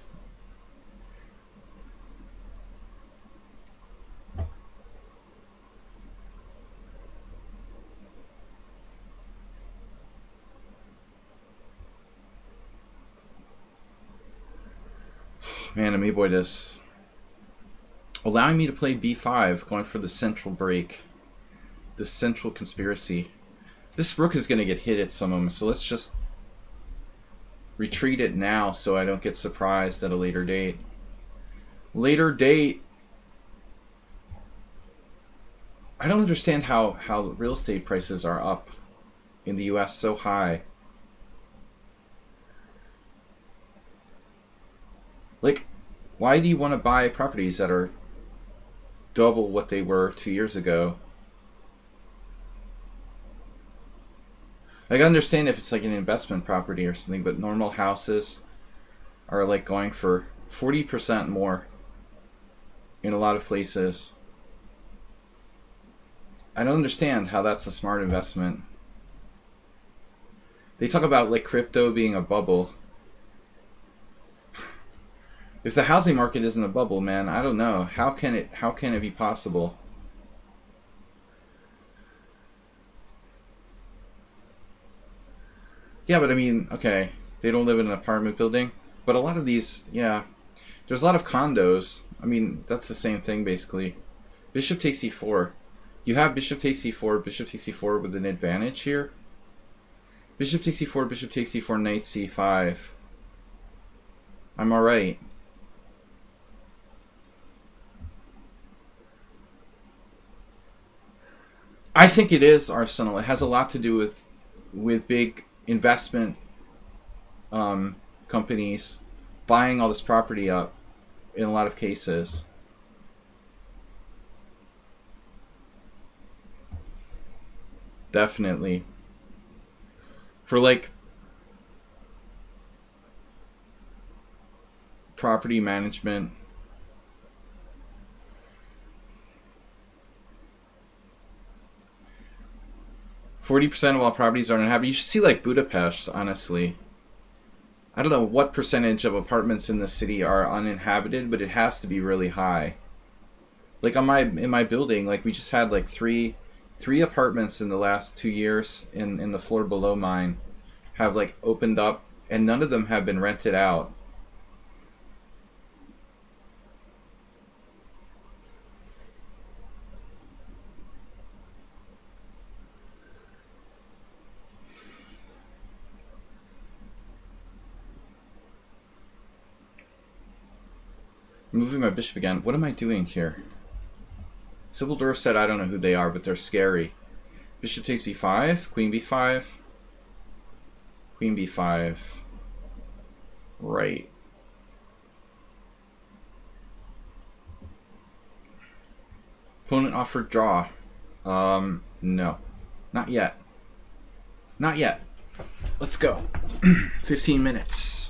Man, Amiiboy this. Allowing me to play b5, going for the central break. The central conspiracy. This rook is going to get hit at some moment, so let's just retreat it now so I don't get surprised at a later date. Later date. I don't understand how real estate prices are up in the US so high. Like, why do you want to buy properties that are double what they were 2 years ago? Like, I understand if it's like an investment property or something, but normal houses are like going for 40% more in a lot of places. I don't understand how that's a smart investment. They talk about like crypto being a bubble. If the housing market isn't a bubble, man, I don't know. How can it be possible? Yeah, but I mean, okay, they don't live in an apartment building, but a lot of these, yeah, there's a lot of condos. I mean, that's the same thing basically. Bishop takes e4. You have bishop takes e4 with an advantage here. Bishop takes e4, knight c5. I'm alright. I think it is Arsenal. It has a lot to do with big investment companies buying all this property up in a lot of cases. Definitely. For like property management. %40 of all properties are uninhabited. You should see like Budapest, honestly. I don't know what percentage of apartments in the city are uninhabited, but it has to be really high. Like in my building, like we just had like three apartments in the last 2 years in the floor below mine have like opened up, and none of them have been rented out. Moving my bishop again. What am I doing here? Simul said I don't know who they are, but they're scary. Bishop takes b5. Queen b5. Queen b5. Right. Opponent offered draw. No. Not yet. Not yet. Let's go. 15 minutes.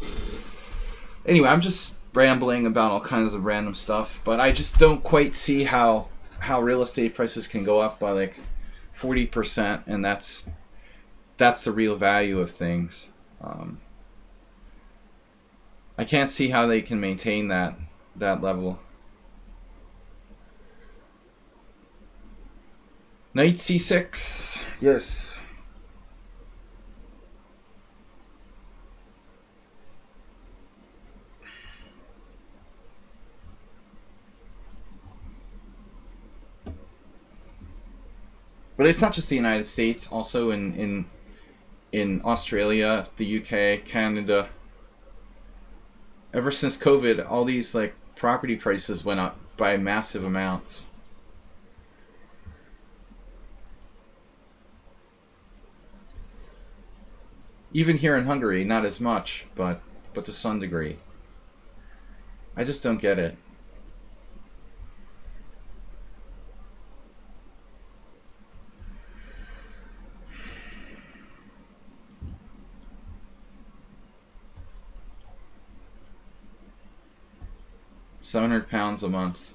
Anyway, I'm just rambling about all kinds of random stuff, but I just don't quite see how real estate prices can go up by like 40%, and that's the real value of things. I can't see how they can maintain that level. Knight c6. Yes. But it's not just the United States. Also in Australia, the UK, Canada. Ever since COVID, all these like property prices went up by massive amounts. Even here in Hungary, not as much, but to some degree. I just don't get it. £700 a month.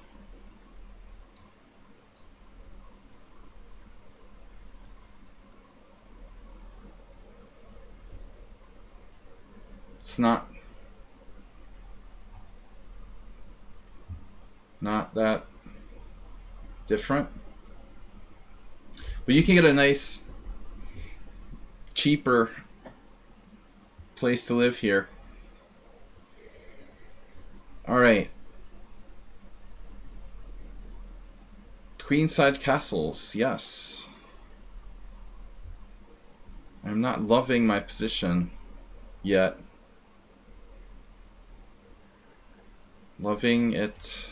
It's not that different. But you can get a nice, cheaper place to live here. Alright. Queenside castles, yes. I'm not loving my position yet. Loving it.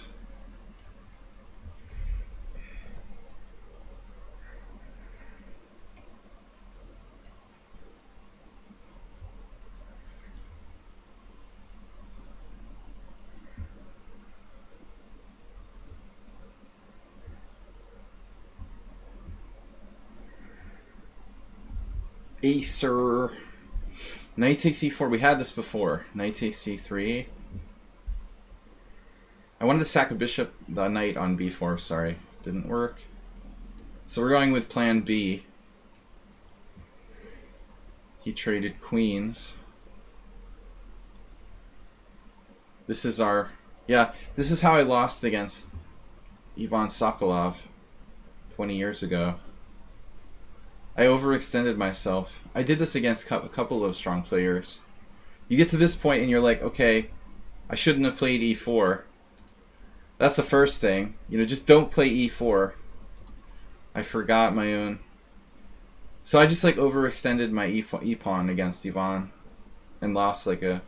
Acer. Knight takes e4. We had this before. Knight takes c3. I wanted to sack a bishop, the knight on b4. Sorry, didn't work. So we're going with plan B. He traded queens. This is our... Yeah, this is how I lost against Ivan Sokolov 20 years ago. I overextended myself. I did this against a couple of strong players. You get to this point and you're like, okay, I shouldn't have played e4. That's the first thing. You know, just don't play e4. I forgot my own. So I just like overextended my e-pawn against Ivan and lost like a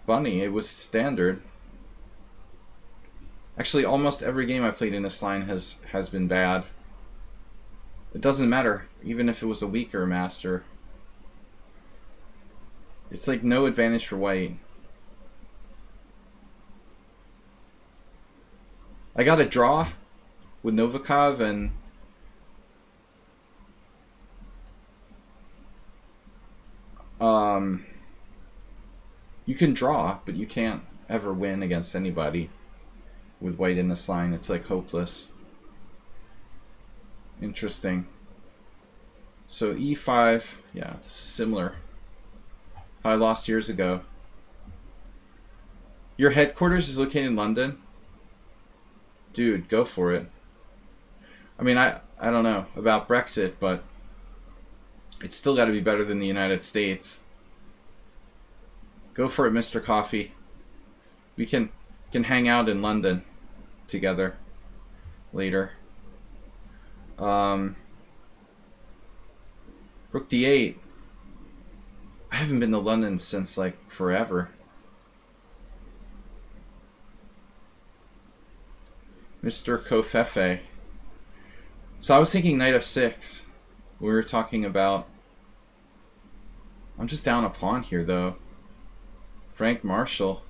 bunny. It was standard. Actually, almost every game I played in this line has been bad. It doesn't matter, even if it was a weaker master. It's like no advantage for white. I got a draw with Novikov, and you can draw, but you can't ever win against anybody with white in this line. It's like hopeless. Interesting. So e5, yeah, this is similar. I lost years ago. Your headquarters is located in London? Dude, go for it. I mean, I don't know about Brexit, but it's still got to be better than the United States. Go for it, Mr. Coffee. We can hang out in London together later. Rook d8. I haven't been to London since like forever. Mr. Kofefe. So I was thinking knight f6. We were talking about... I'm just down a pawn here, though. Frank Marshall.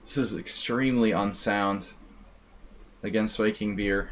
This is extremely unsound against Viking Beer.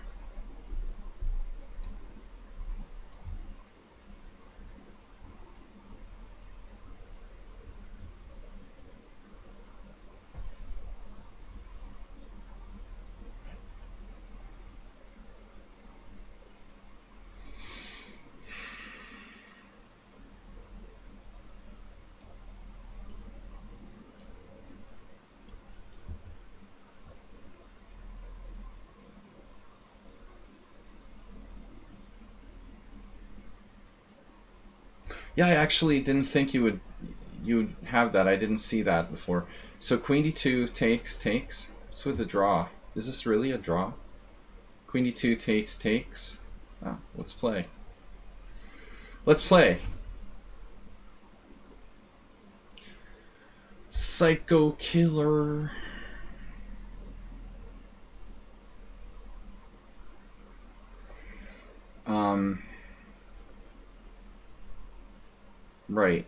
Yeah, I actually didn't think you would have that. I didn't see that before. So queen d2 takes. What's with the draw? Is this really a draw? Queen d2 takes. Oh, let's play. Let's play. Psycho killer. Right.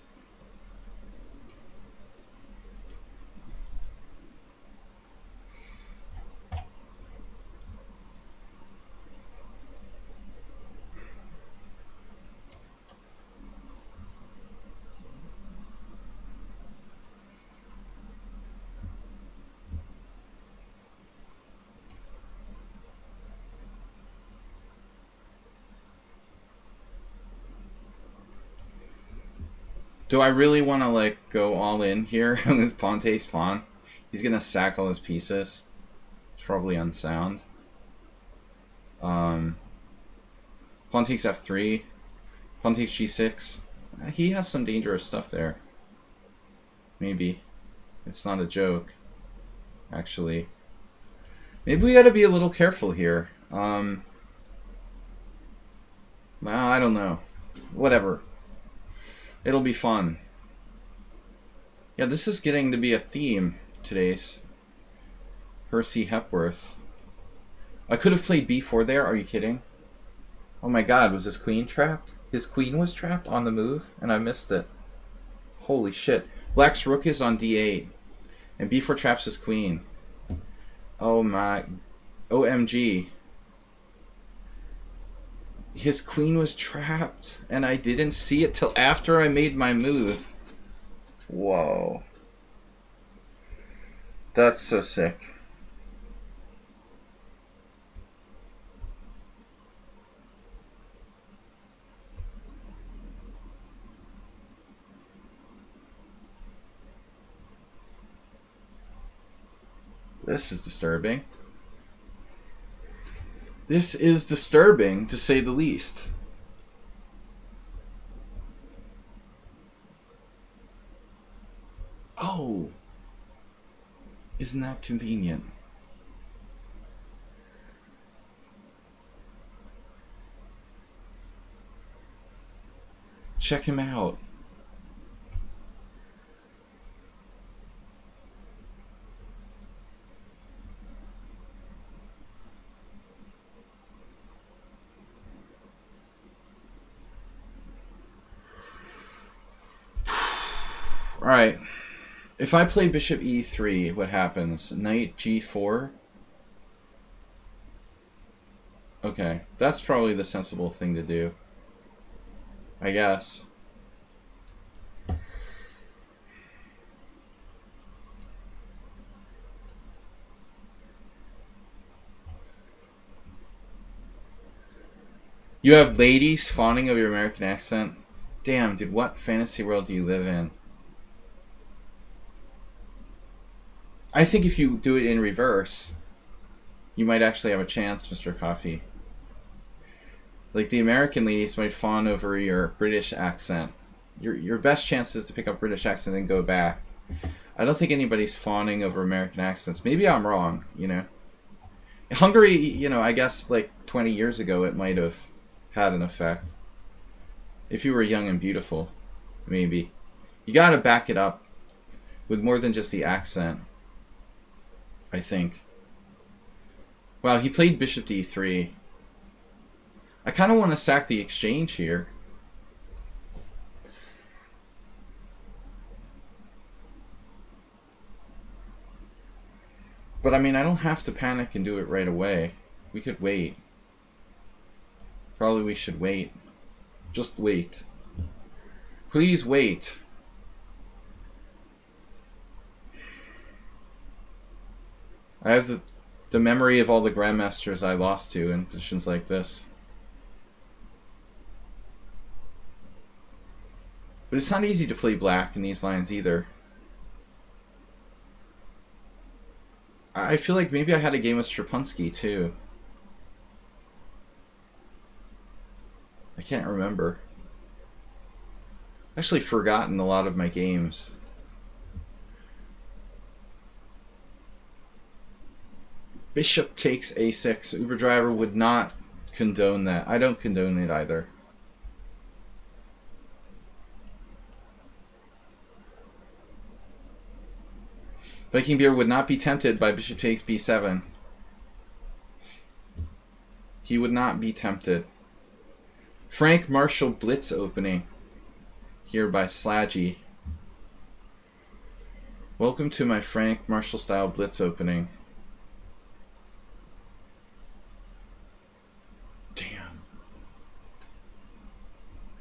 Do I really want to like go all in here with pawn takes pawn? He's gonna sack all his pieces. It's probably unsound. Pawn takes f3. Pawn takes g6. He has some dangerous stuff there. Maybe. It's not a joke. Actually. Maybe we gotta be a little careful here. Well, I don't know. Whatever. It'll be fun. Yeah, this is getting to be a theme today's. Percy Hepworth. I could have played b4 there. Are you kidding? Oh my god, was his queen trapped? His queen was trapped on the move, and I missed it. Holy shit. Black's rook is on d8, and b4 traps his queen. Oh my... OMG. His queen was trapped, and I didn't see it till after I made my move. Whoa. That's so sick. This is disturbing. This is disturbing, to say the least. Oh. Isn't that convenient? Check him out. Alright. If I play bishop e3, what happens? Knight g4? Okay, that's probably the sensible thing to do. I guess. You have ladies fawning over your American accent? Damn, dude, what fantasy world do you live in? I think if you do it in reverse, you might actually have a chance, Mr. Coffee. Like, the American ladies might fawn over your British accent. Your best chance is to pick up British accent and go back. I don't think anybody's fawning over American accents. Maybe I'm wrong, you know. Hungary, you know, I guess like 20 years ago it might have had an effect. If you were young and beautiful, maybe. You gotta back it up. with more than just the accent, I think. Wow, he played bishop d3. I kind of want to sack the exchange here. But I mean, I don't have to panic and do it right away. We could wait. Probably we should wait. Just wait. Please wait. I have the memory of all the grandmasters I lost to in positions like this. But it's not easy to play black in these lines either. I feel like maybe I had a game with Strapunski too. I can't remember. I've actually forgotten a lot of my games. Bishop takes a6. Uber driver would not condone that. I don't condone it either. Viking Beer would not be tempted by bishop takes b7. He would not be tempted. Frank Marshall Blitz opening here by Sladgie. Welcome to my Frank Marshall style Blitz opening. Damn.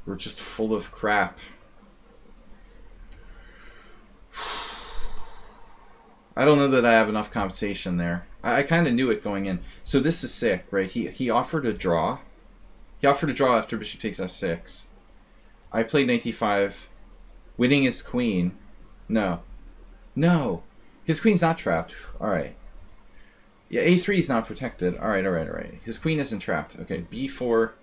We're just full of crap. I don't know that I have enough compensation there. I kind of knew it going in. So this is sick, right? He offered a draw. He offered a draw after bishop takes f6. I played knight d5, winning his queen. No. No! His queen's not trapped. Alright. Yeah, a3 is not protected. Alright. His queen isn't trapped. Okay, b4.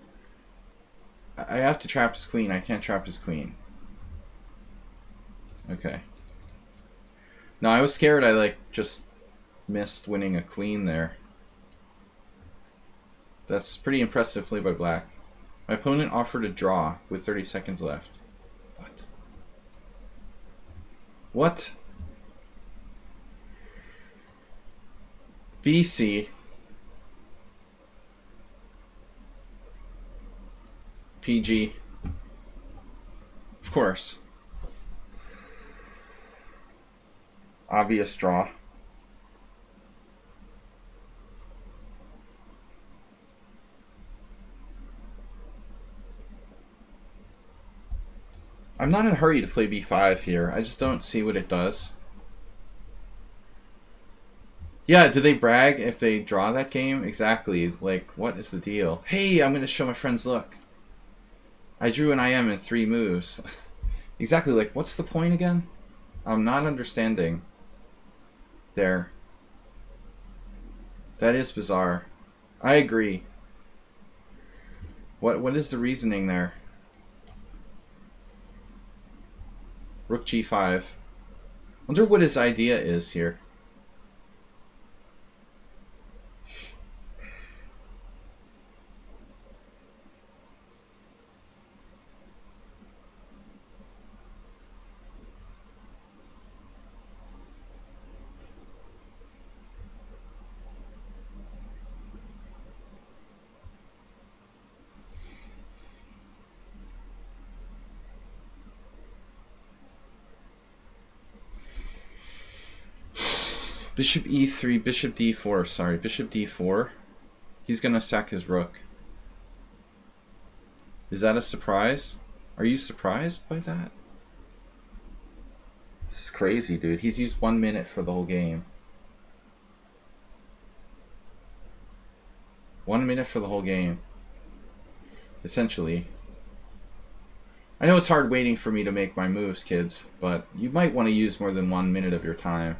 I have to trap his queen. I can't trap his queen. Okay. No, I was scared I just missed winning a queen there. That's pretty impressive play by black. My opponent offered a draw with 30 seconds left. What? What? BC. PG. Of course. Obvious draw. I'm not in a hurry to play b5 here. I just don't see what it does. Yeah, do they brag if they draw that game? Exactly. Like, what is the deal? Hey, I'm going to show my friends, look. I drew an IM in 3 moves. Exactly, like, what's the point again? I'm not understanding. There. That is bizarre. I agree. What is the reasoning there? Rook g5. Wonder what his idea is here. Bishop e3, bishop d4, sorry, bishop d4. He's gonna sack his rook. Is that a surprise? Are you surprised by that? This is crazy, dude. He's used 1 minute for the whole game. 1 minute for the whole game. Essentially. I know it's hard waiting for me to make my moves, kids, but you might want to use more than 1 minute of your time.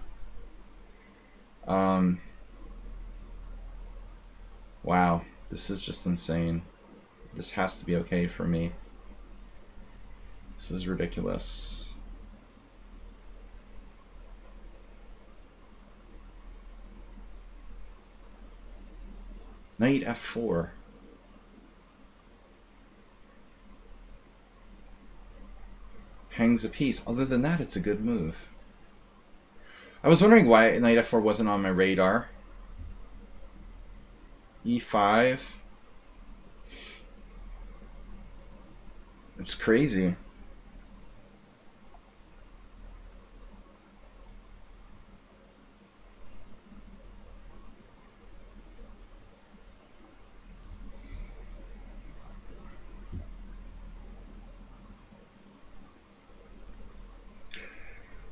Wow, this is just insane. This has to be okay for me. This is ridiculous. Knight f4. Hangs a piece. Other than that, it's a good move. I was wondering why knight f4 wasn't on my radar. e5. It's crazy.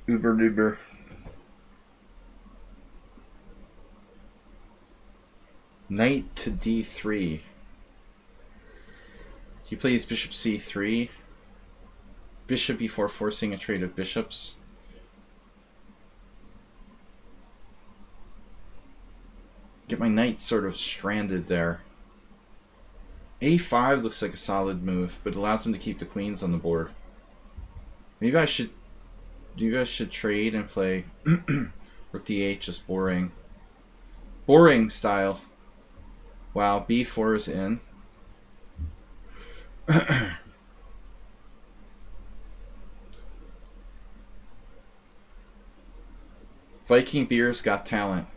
Uber duber. Knight to d3. He plays bishop c3. Bishop e4, forcing a trade of bishops. Get my knight sort of stranded there. a5 looks like a solid move, but allows him to keep the queens on the board. Maybe I should... You guys should trade and play rook d8, just boring. Boring style. Wow, b4 is in. Viking Beer's Got Talent.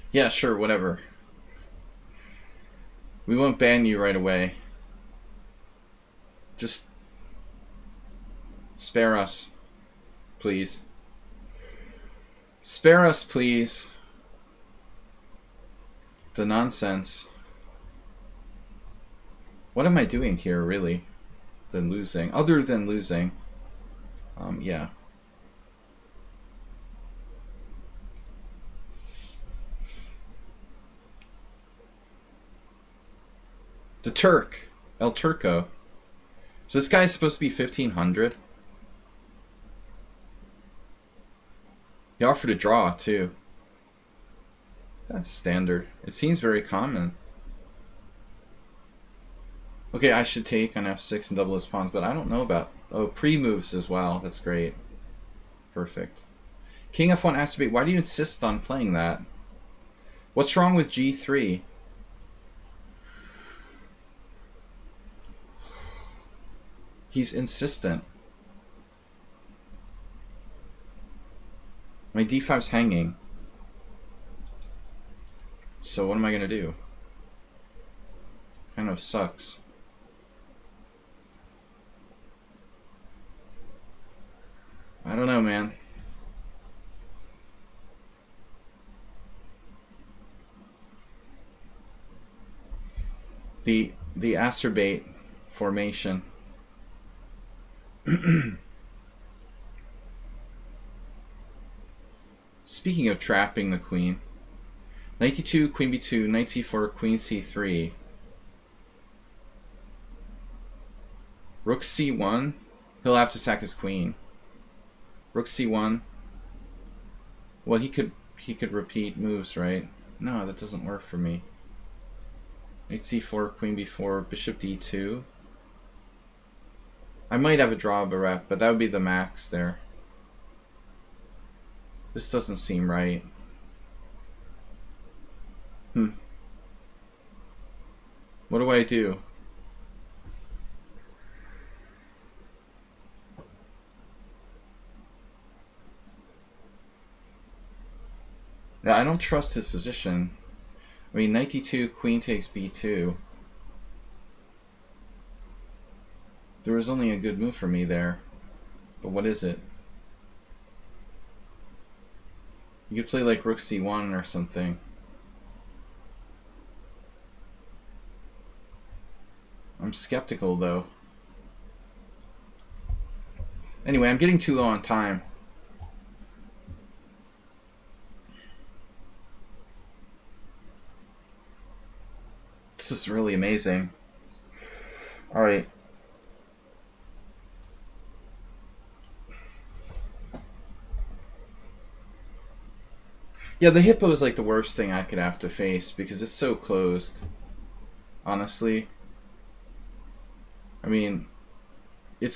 Yeah, sure, whatever. We won't ban you right away. Just spare us, please. Spare us, please. The nonsense. What am I doing here, really? Than losing? Other than losing. Yeah. The Turk. El Turco. So this guy's supposed to be 1500? He offered a draw, too. That's standard. It seems very common. Okay, I should take on f6 and double his pawns, but I don't know about... Oh, pre-moves as well. That's great. Perfect. King f1 activate. Why do you insist on playing that? What's wrong with g3? He's insistent. My d5's hanging. So what am I gonna do? Kind of sucks. I don't know, man. The acerbate formation. Speaking of trapping the queen, knight d2, queen b2, knight c4, queen c3, rook c1. He'll have to sack his queen. Rook c1. Well, he could repeat moves, right? No, that doesn't work for me. Knight c4, queen b4, bishop d2. I might have a draw of a rep, but that would be the max there. This doesn't seem right. What do I do? Yeah, I don't trust his position. I mean, knight d2, queen takes b2. There was only a good move for me there. But what is it? You could play like rook c1 or something. I'm skeptical though. Anyway, I'm getting too low on time. This is really amazing. Alright. Yeah, the hippo is like the worst thing I could have to face because it's so closed. honestly. I mean,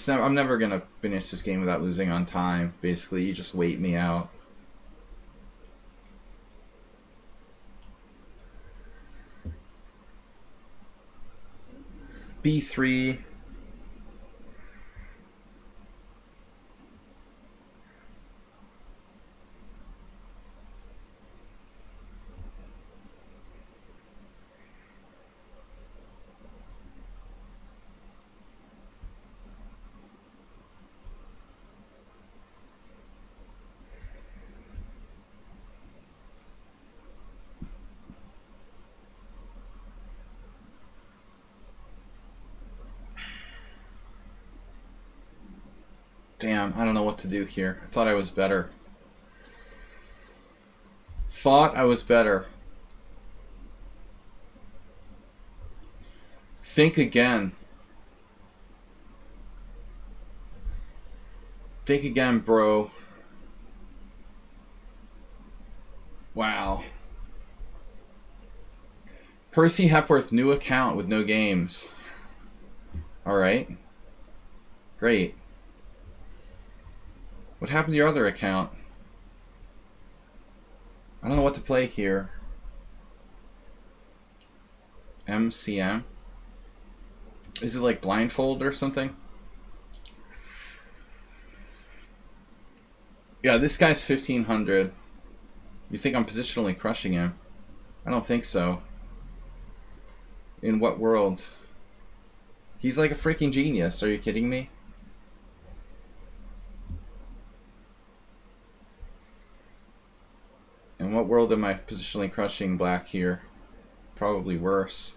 I'm never gonna finish this game without losing on time. Basically, you just wait me out. B3. Damn, I don't know what to do here. I thought I was better. Thought I was better. Think again. Think again, bro. Wow. Percy Hepworth, new account with no games. Alright. Great. What happened to your other account? I don't know what to play here. MCM? Is it like blindfold or something? Yeah, this guy's 1500. You think I'm positionally crushing him? I don't think so. In what world? He's like a freaking genius. Are you kidding me? In what world am I positionally crushing black here? Probably worse.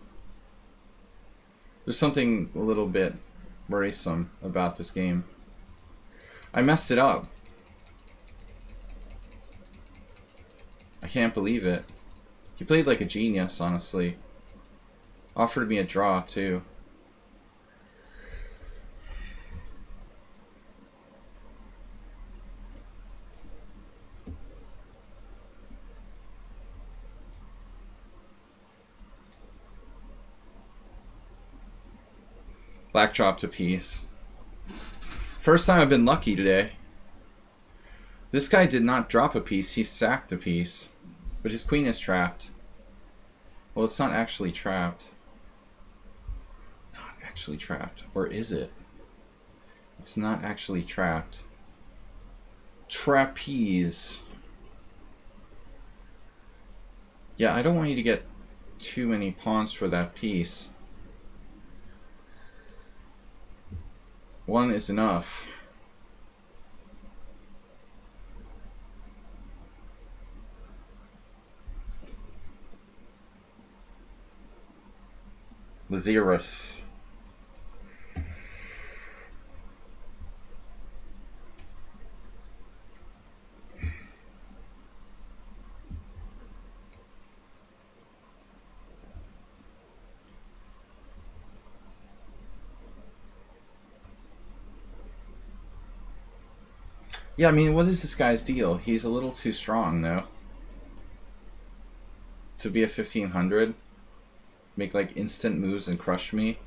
There's something a little bit worrisome about this game. I messed it up. I can't believe it. He played like a genius, honestly. Offered me a draw, too. Black dropped a piece. First time I've been lucky today. This guy did not drop a piece, he sacked a piece. But his queen is trapped. Well, it's not actually trapped. Not actually trapped. Or is it? It's not actually trapped. Trapeze. Yeah, I don't want you to get too many pawns for that piece. One is enough. Lazarus. Yeah, I mean, what is this guy's deal? He's a little too strong, though. To be a 1500? Make, like, instant moves and crush me?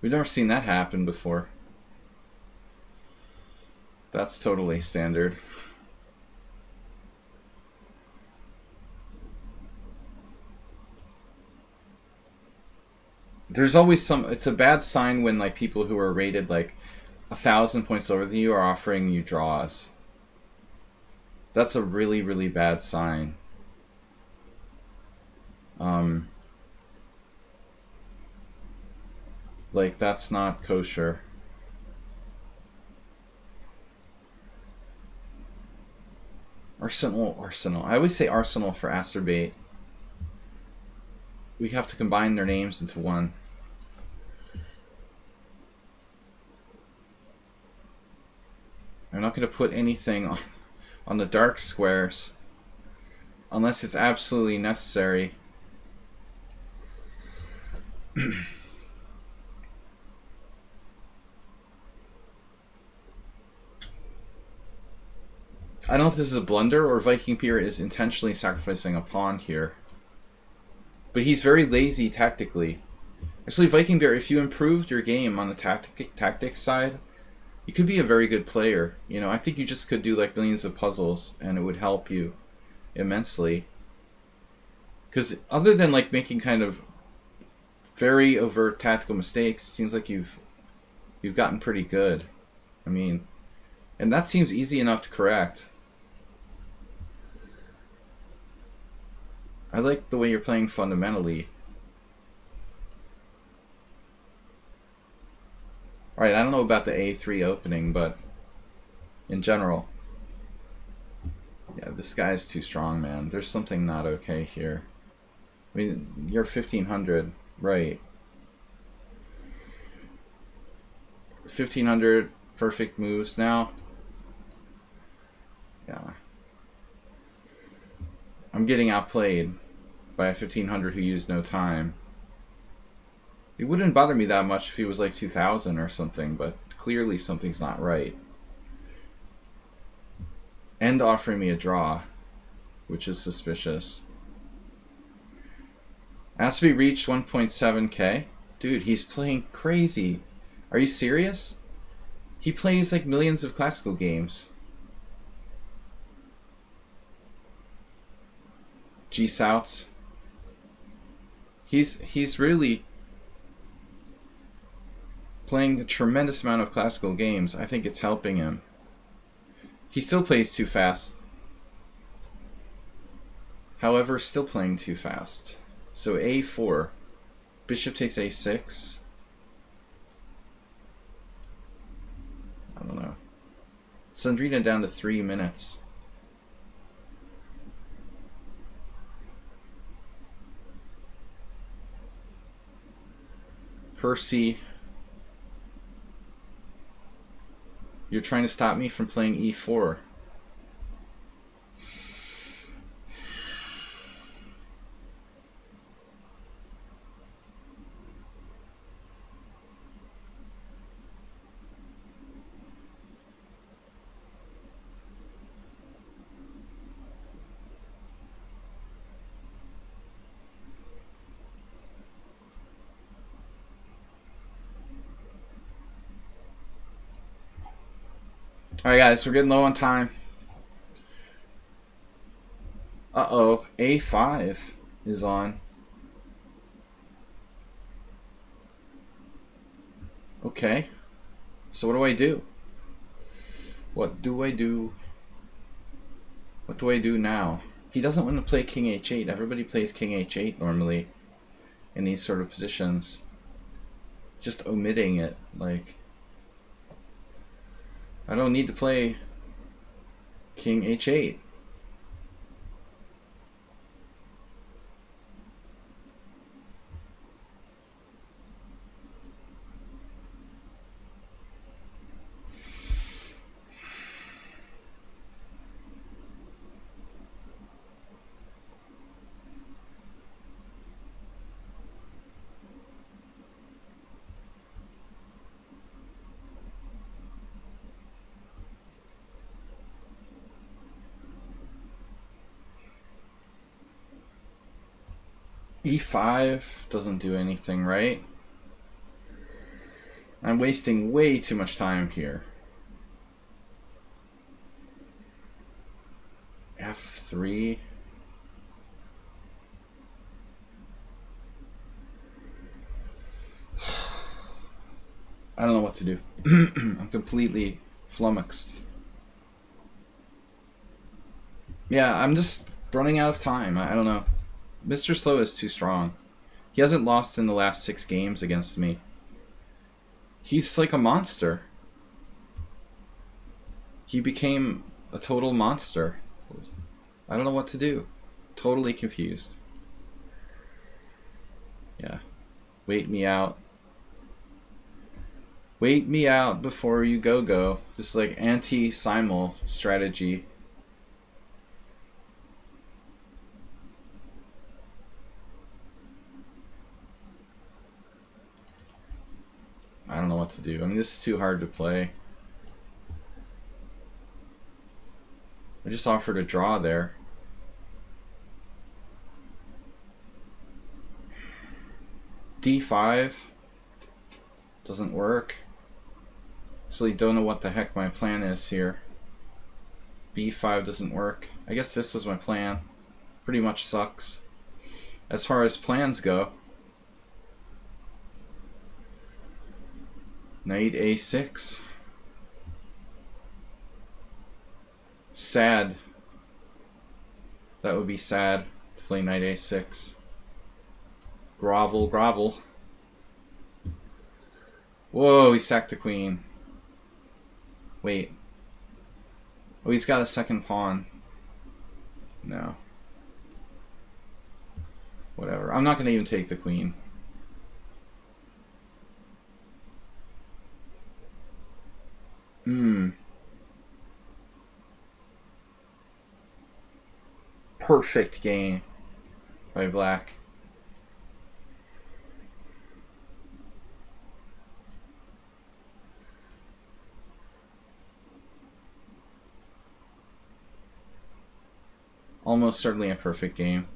We've never seen that happen before. That's totally standard. There's always some... It's a bad sign when, like, people who are rated, like, 1,000 points over than you are offering you draws. That's a really, really bad sign. Like, that's not kosher. Arsenal. I always say Arsenal for Acerbate. We have to combine their names into one. I'm not going to put anything on the dark squares unless it's absolutely necessary. I don't know if this is a blunder or Viking Pier is intentionally sacrificing a pawn here. But he's very lazy tactically. Actually, Viking Bear, if you improved your game on the tactics side, you could be a very good player. You know, I think you just could do like millions of puzzles, and it would help you immensely. Because other than like making kind of very overt tactical mistakes, it seems like you've gotten pretty good. I mean, and that seems easy enough to correct. I like the way you're playing fundamentally. Alright, I don't know about the A3 opening, but in general. Yeah, this guy's too strong, man. There's something not okay here. I mean, you're 1500, right. 1500 perfect moves now. Yeah. I'm getting outplayed by a 1500 who used no time. It wouldn't bother me that much if he was like 2000 or something, but clearly something's not right. And offering me a draw, which is suspicious. Has to be reached 1.7k. Dude, he's playing crazy. Are you serious? He plays like millions of classical games. G-Souts. He's really playing a tremendous amount of classical games. I think it's helping him. He still plays too fast. However, still playing too fast. So A4. Bishop takes A6. I don't know. Sandrina down to 3 minutes. Percy. You're trying to stop me from playing E4. Alright guys, we're getting low on time. Uh-oh, A5 is on. Okay. So what do I do? What do I do? What do I do now? He doesn't want to play King H8. Everybody plays King H8 normally in these sort of positions. Just omitting it, like... I don't need to play King H8. E5 doesn't do anything, right? I'm wasting way too much time here. F3. I don't know what to do. I'm completely flummoxed. Yeah, I'm just running out of time. I don't know. Mr. Slow is too strong. He hasn't lost in the last 6 games against me. He's like a monster. He became a total monster. I don't know what to do. Totally confused. Yeah. Wait me out. Wait me out before you go. Just like anti-Simul strategy. I don't know what to do. I mean, this is too hard to play. I just offered a draw there. D5 doesn't work. Actually, don't know what the heck my plan is here. B5 doesn't work. I guess this was my plan. Pretty much sucks. As far as plans go. Knight A6. Sad. That would be sad to play Knight A6. Grovel, grovel. Whoa, he sacked the queen. Wait. Oh, he's got a second pawn. No. Whatever. I'm not going to even take the queen. Perfect game by black. Almost certainly a perfect game.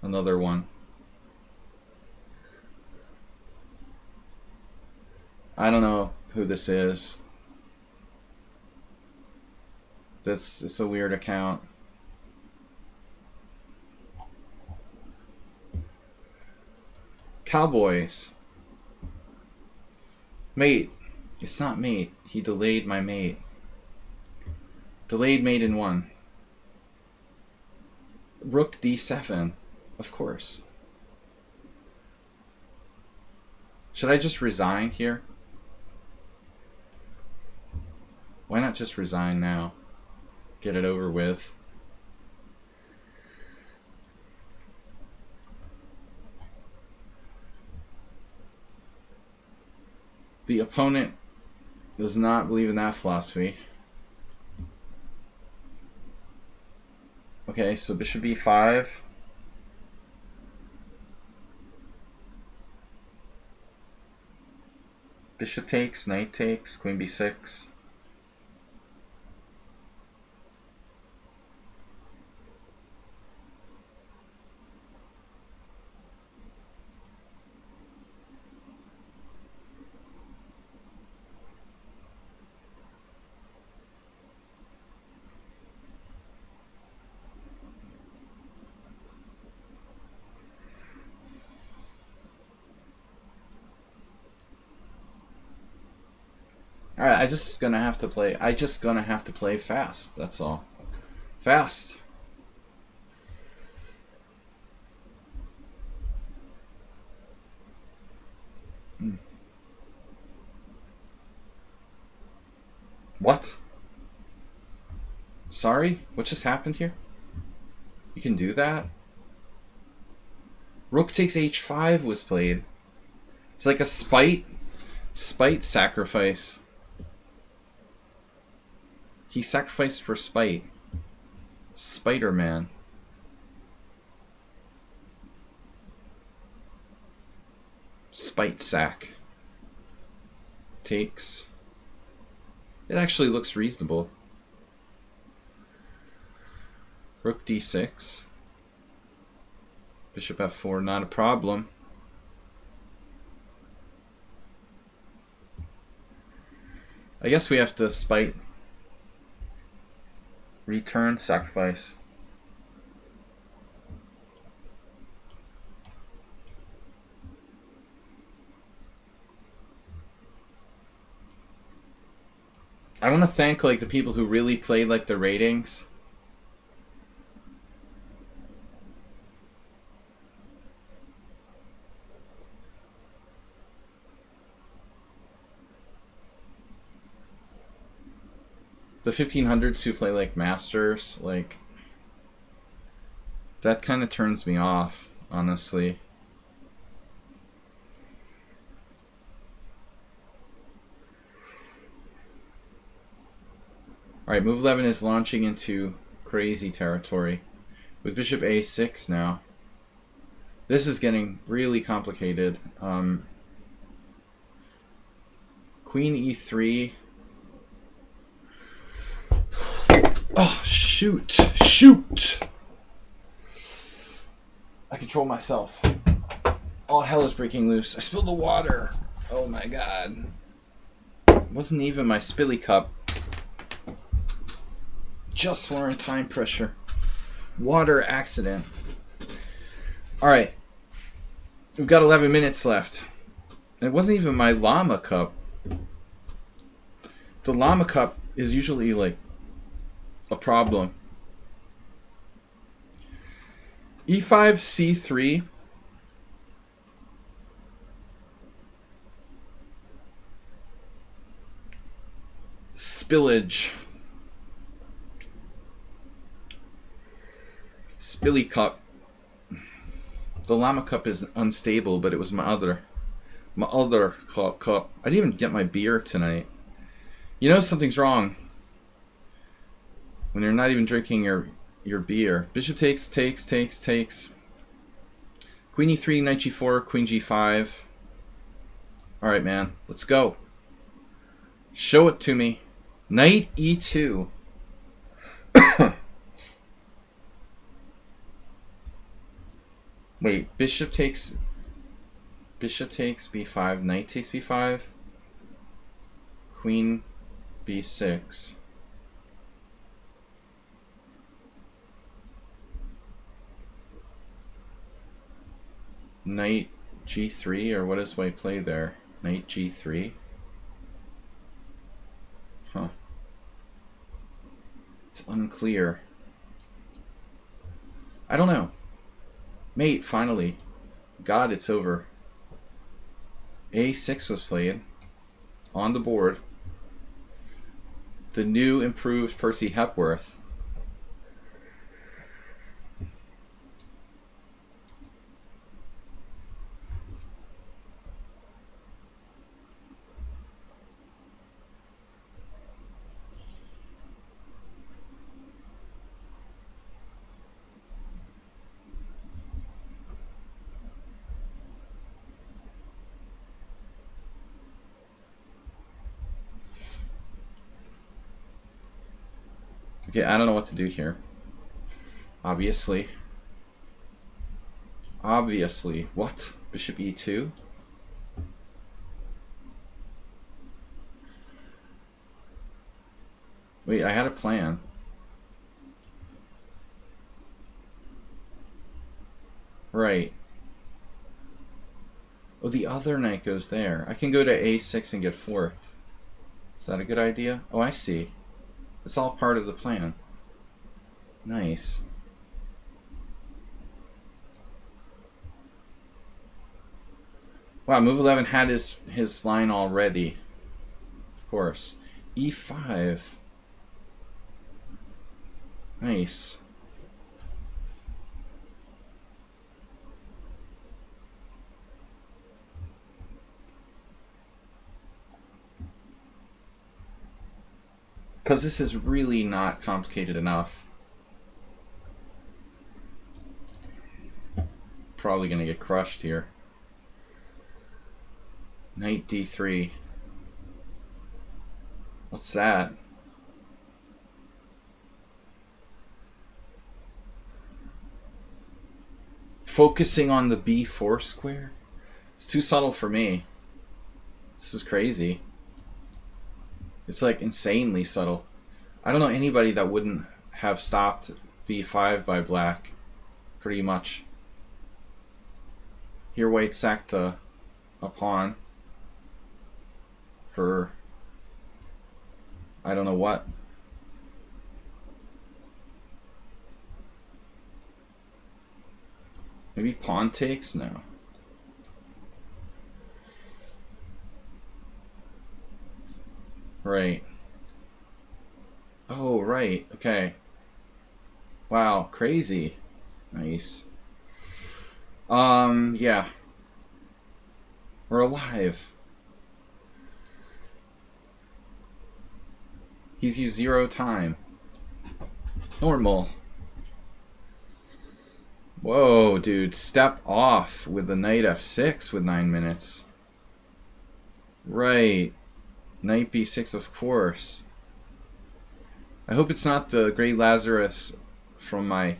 Another one. I don't know who this is. This is a weird account. Cowboys. Mate. It's not mate. He delayed my mate. Delayed mate in 1. Rook D7. Of course. Should I just resign here? Why not just resign now? Get it over with. The opponent does not believe in that philosophy. Okay, so bishop e5. Bishop takes, knight takes, queen b6. Alright, I just gonna have to play fast, that's all. Fast. What? Sorry? What just happened here? You can do that? Rook takes h5 was played. It's like a spite sacrifice. He sacrificed for spite. Spider-Man. Spite sack. Takes. It actually looks reasonable. Rook d6. Bishop f4, not a problem. I guess we have to spite. Return, sacrifice. I want to thank like the people who really played like the ratings. The 1500s who play like masters, like that kind of turns me off, honestly. Alright, move 11 is launching into crazy territory. With bishop a6 now. This is getting really complicated. Queen e3. Oh, shoot. Shoot! I control myself. All hell is breaking loose. I spilled the water. Oh my god. It wasn't even my spilly cup. Just we're in time pressure. Water accident. Alright. We've got 11 minutes left. It wasn't even my llama cup. The llama cup is usually like a problem. E5, C3. Spillage. Spilly cup. The llama cup is unstable, but it was my other cup. I didn't even get my beer tonight. You know something's wrong when you're not even drinking your beer. Bishop takes. Queen E3, knight G4, queen G5. Alright, man. Let's go. Show it to me. Knight E2. Wait, bishop takes b5, knight takes b5, queen b6. Knight g3, or what does white play there? Knight g3? Huh. It's unclear. I don't know. Mate, finally. God, it's over. A6 was played. On the board. The new improved Percy Hepworth. Okay, I don't know what to do here. Obviously. What? Bishop e2? Wait, I had a plan. Right. Oh, the other knight goes there. I can go to a6 and get forked. Is that a good idea? Oh, I see. It's all part of the plan. Nice. Wow, move 11 had his line already. Of course. E5. Nice. Because this is really not complicated enough. Probably going to get crushed here. Knight d3. What's that? Focusing on the b4 square? It's too subtle for me. This is crazy. It's like insanely subtle. I don't know anybody that wouldn't have stopped b5 by black. Pretty much. Here white sacked a pawn for I don't know what. Maybe pawn takes? No. Right. Oh, right. Okay. Wow, crazy. Nice. Yeah. We're alive. He's used 0 time. Normal. Whoa, dude. Step off with the knight f6 with 9 minutes. Right. Knight b6, of course. I hope it's not the Great Lazarus from my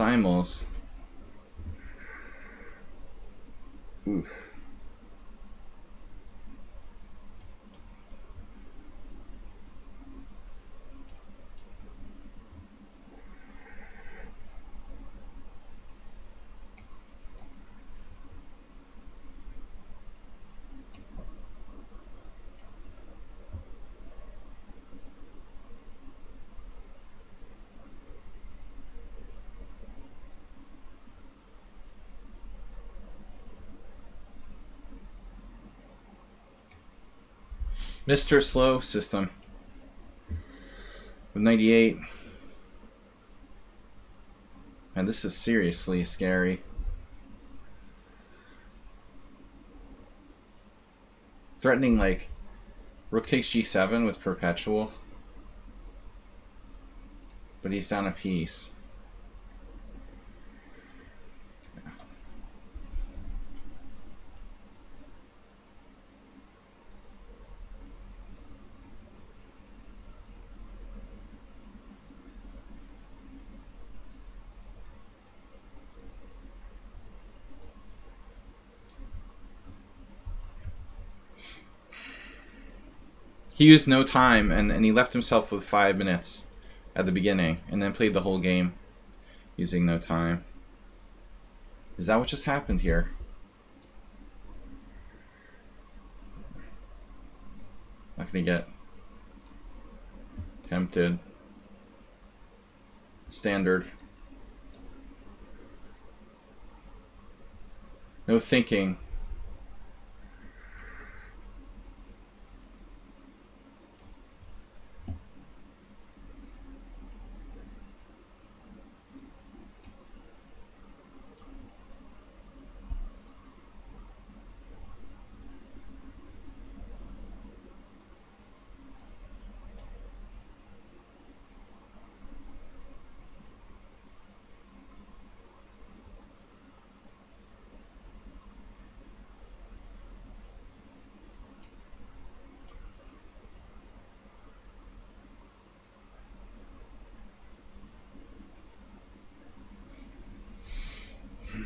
Simuls. Oof. Mr. Slow System with 98. And this is seriously scary. Threatening like rook takes g7 with perpetual. But he's down a piece. He used no time, and he left himself with 5 minutes at the beginning, and then played the whole game using no time. Is that what just happened here? Not gonna get tempted. Standard. No thinking.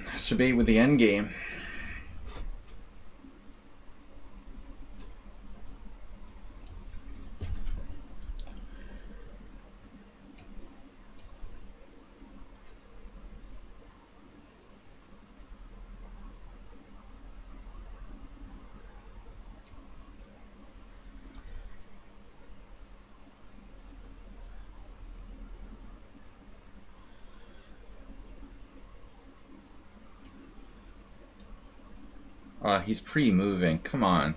Masturbate with the end game. He's pre-moving. Come on.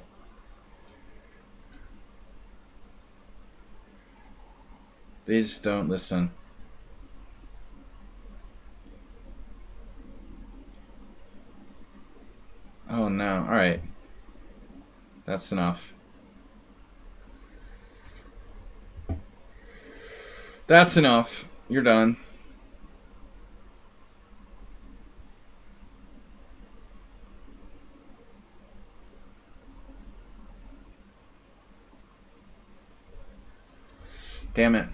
They just don't listen. Oh no. Alright. That's enough. That's enough. You're done. Damn it.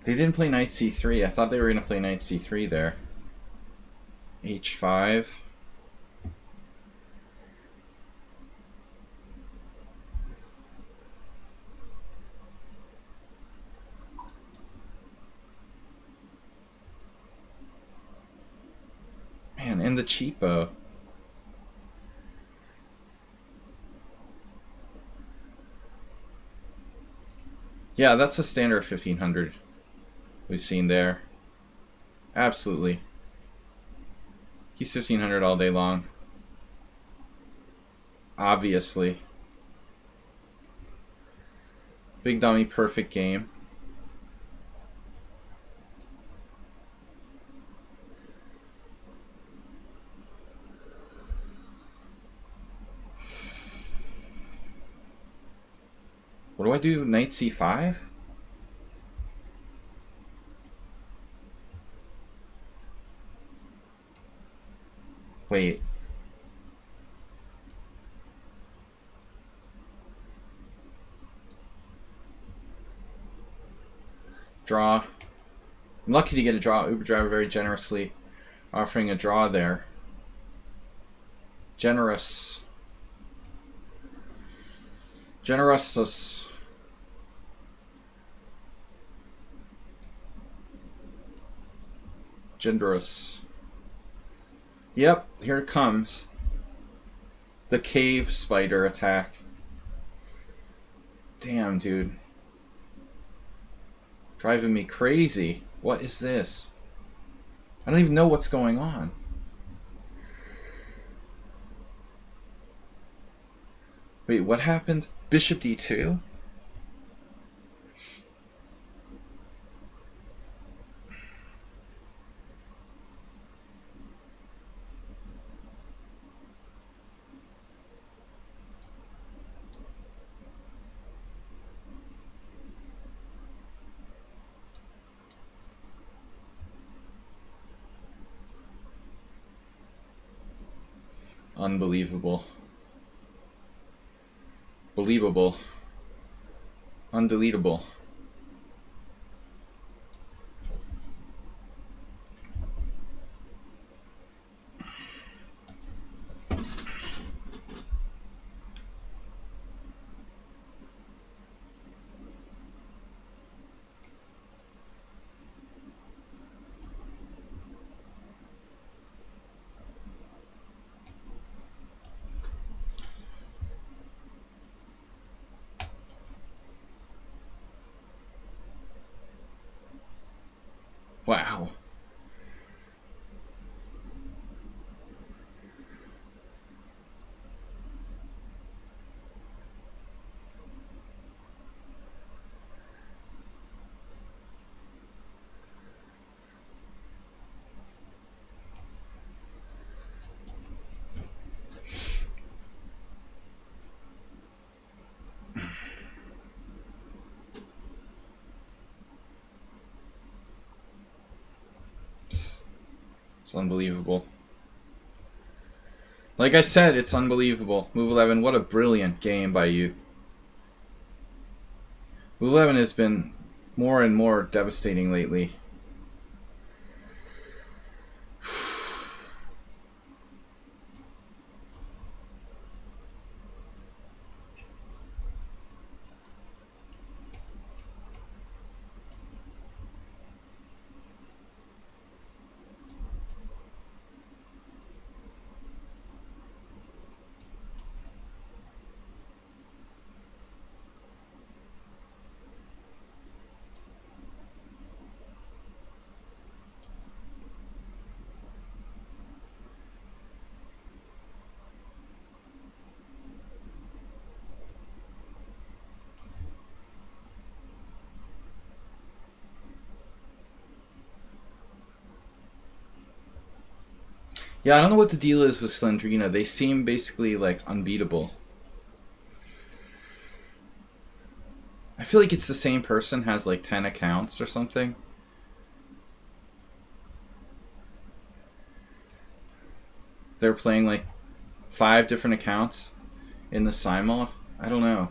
They didn't play knight c3. I thought they were going to play knight c3 there. h5. Man, and the cheapo. Yeah, that's the standard 1500 we've seen there. Absolutely. He's 1500 all day long. Obviously. Big dummy, perfect game. What do I do? Knight c5? Wait. Draw. I'm lucky to get a draw. Uber driver very generously offering a draw there. Generous. Generosus. Generous. Yep, here it comes. The cave spider attack. Damn, dude. Driving me crazy. What is this? I don't even know what's going on. Wait, what happened? Bishop d2? Unbelievable. Believable. Undeletable. Wow. It's unbelievable. Like I said, it's unbelievable. Move 11, what a brilliant game by you. Move 11 has been more and more devastating lately. Yeah, I don't know what the deal is with Slendrina. They seem basically like unbeatable. I feel like it's the same person, has like 10 accounts or something. They're playing like 5 different accounts in the Simul. I don't know.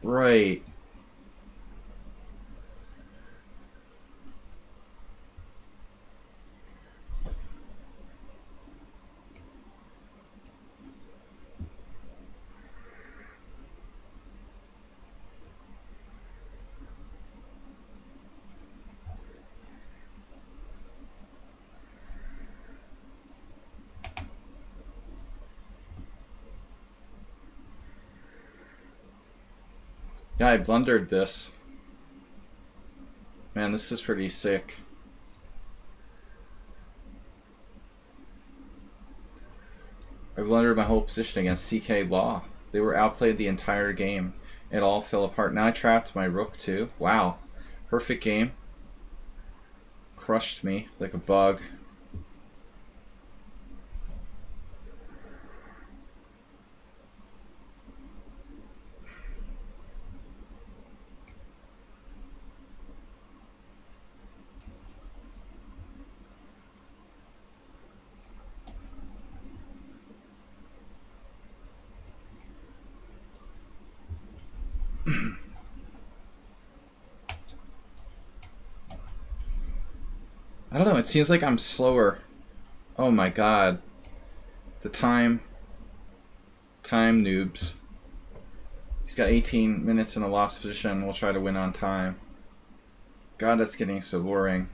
Right. Yeah, I blundered this. Man, this is pretty sick. I blundered my whole position against CK Law. They were outplayed the entire game. It all fell apart. Now I trapped my rook too. Wow. Perfect game. Crushed me like a bug. I don't know, it seems like I'm slower. Oh my god. The time noobs. He's got 18 minutes in a lost position. We'll try to win on time. God, that's getting so boring.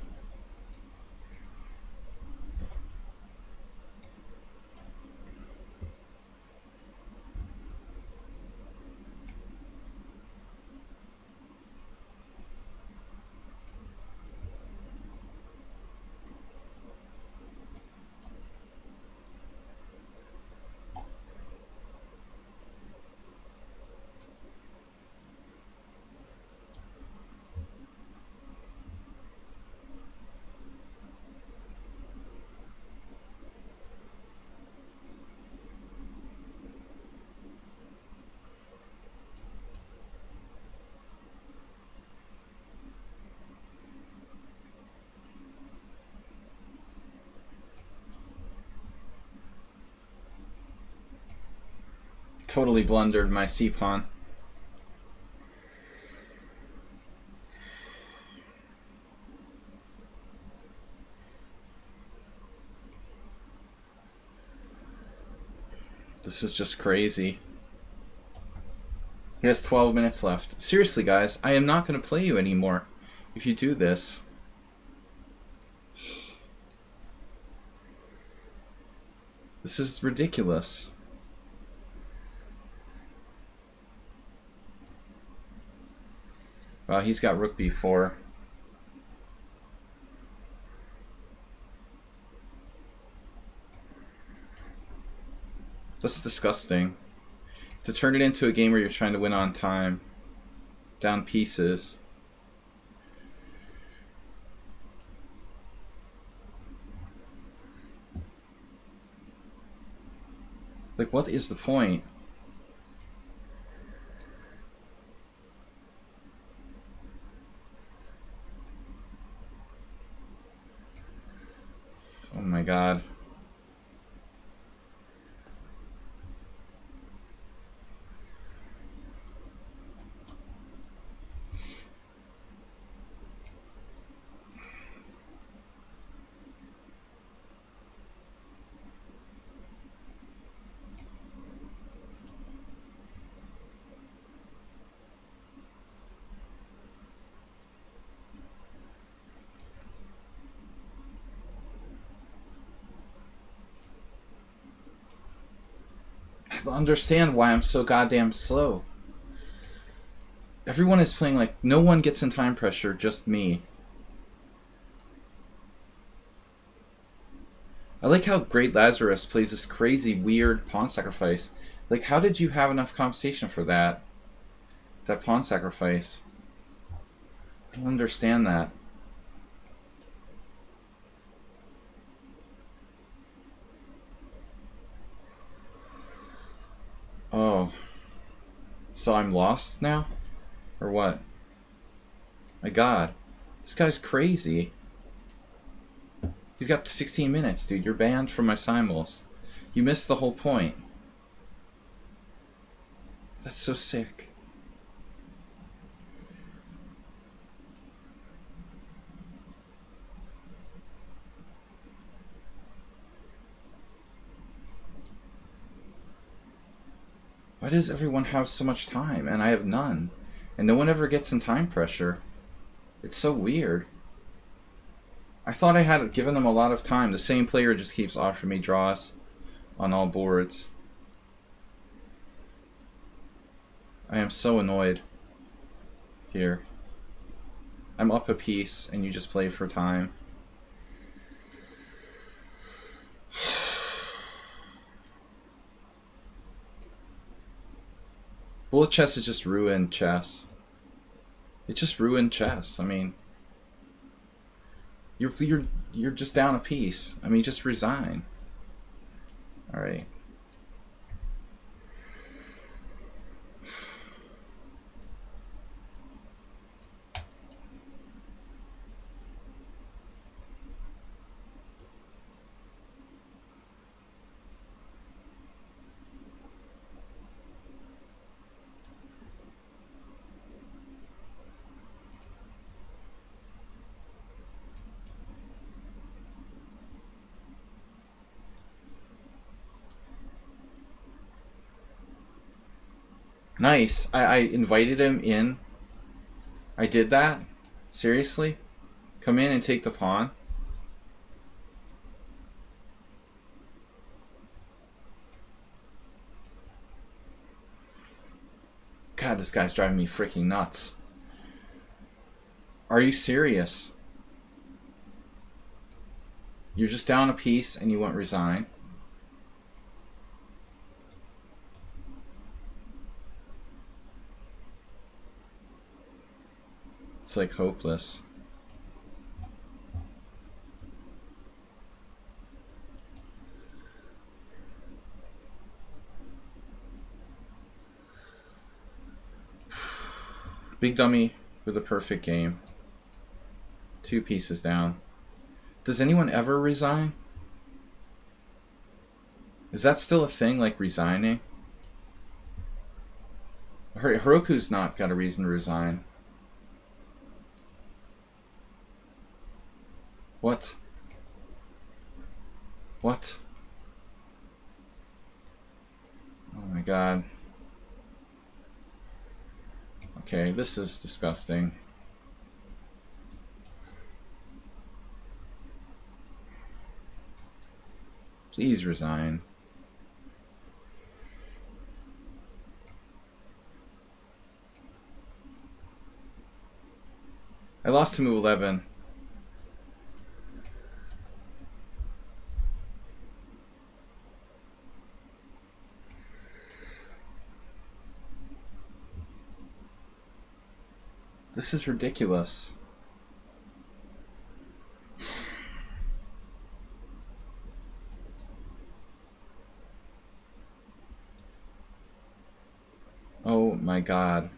Totally blundered my c-pawn. This is just crazy. He has 12 minutes left. Seriously, guys, I am not going to play you anymore if you do this. This is ridiculous. Wow, he's got rook b4. That's disgusting. To turn it into a game where you're trying to win on time. Down pieces. Like, what is the point? Oh my god. I don't understand why I'm so goddamn slow. Everyone is playing like no one gets in time pressure, just me. I like how Great Lazarus plays this crazy, weird pawn sacrifice. Like, how did you have enough compensation for that? That pawn sacrifice. I don't understand that. Oh. So I'm lost now? Or what? My god. This guy's crazy. He's got 16 minutes, dude. You're banned from my simuls. You missed the whole point. That's so sick. Why does everyone have so much time and I have none? And no one ever gets in time pressure. It's so weird. I thought I had given them a lot of time. The same player just keeps offering me draws on all boards. I am so annoyed here. I'm up a piece and you just play for time. Bullet chess is just ruined chess. It just ruined chess. I mean, you're just down a piece. I mean, just resign. All right. Nice. I invited him in. I did that? Seriously? Come in and take the pawn? God, this guy's driving me freaking nuts. Are you serious? You're just down a piece and you won't resign? It's like hopeless. Big dummy with a perfect game. 2 pieces down. Does anyone ever resign? Is that still a thing, like resigning? Hiroku's not got a reason to resign. What? What? Oh my god. Okay, this is disgusting. Please resign. I lost to move 11. This is ridiculous. Oh my god.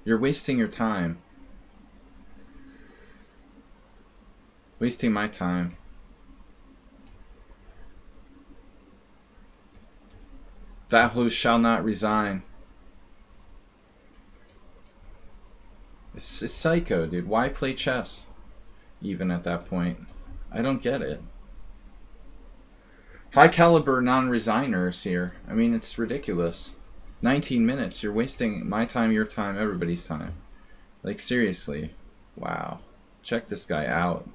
You're wasting your time. Wasting my time. That who shall not resign. It's psycho, dude. Why play chess? Even at that point. I don't get it. High caliber non-resigners here. I mean, it's ridiculous. 19 minutes. You're wasting my time, your time, everybody's time. Like, seriously. Wow. Check this guy out.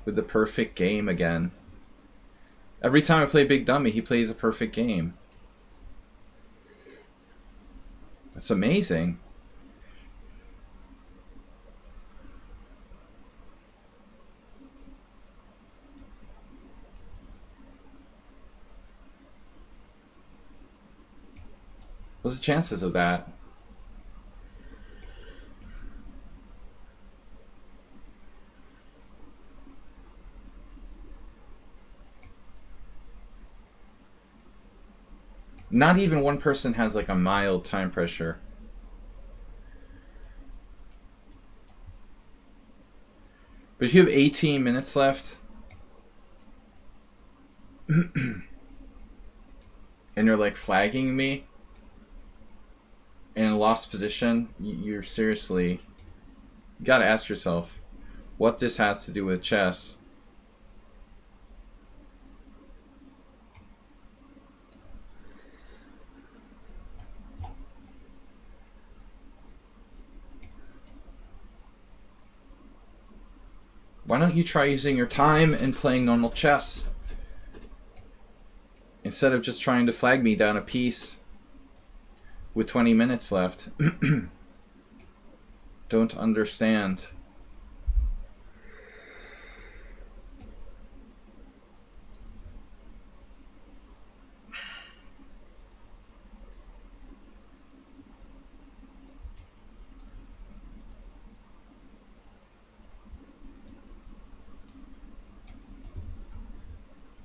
With the perfect game again. Every time I play Big Dummy, he plays a perfect game. That's amazing. What's the chances of that? Not even one person has like a mild time pressure. But if you have 18 minutes left and you're like flagging me in a lost position, you're seriously, you gotta ask yourself what this has to do with chess. Why don't you try using your time and playing normal chess? Instead of just trying to flag me down a piece with 20 minutes left. Don't understand.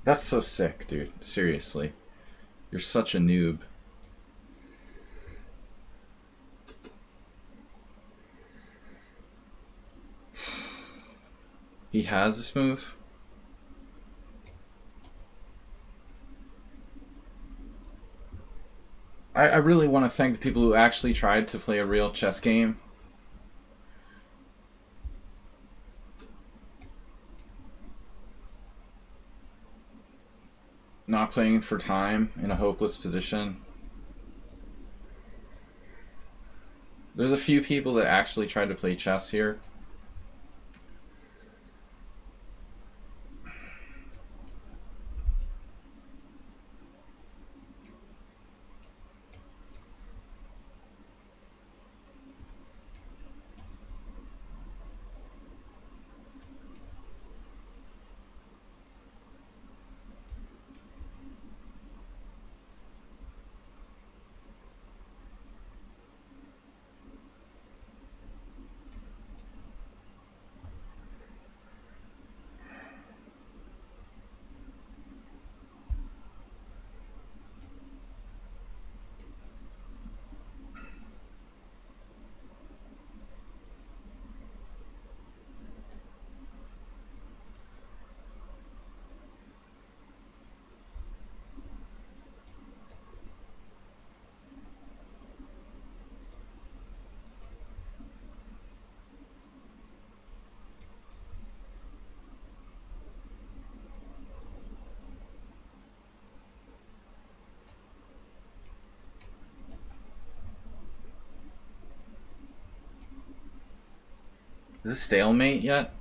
That's so sick, dude. Seriously. You're such a noob. He has this move. I really want to thank the people who actually tried to play a real chess game. Not playing for time in a hopeless position. There's a few people that actually tried to play chess here. Is this stalemate yet?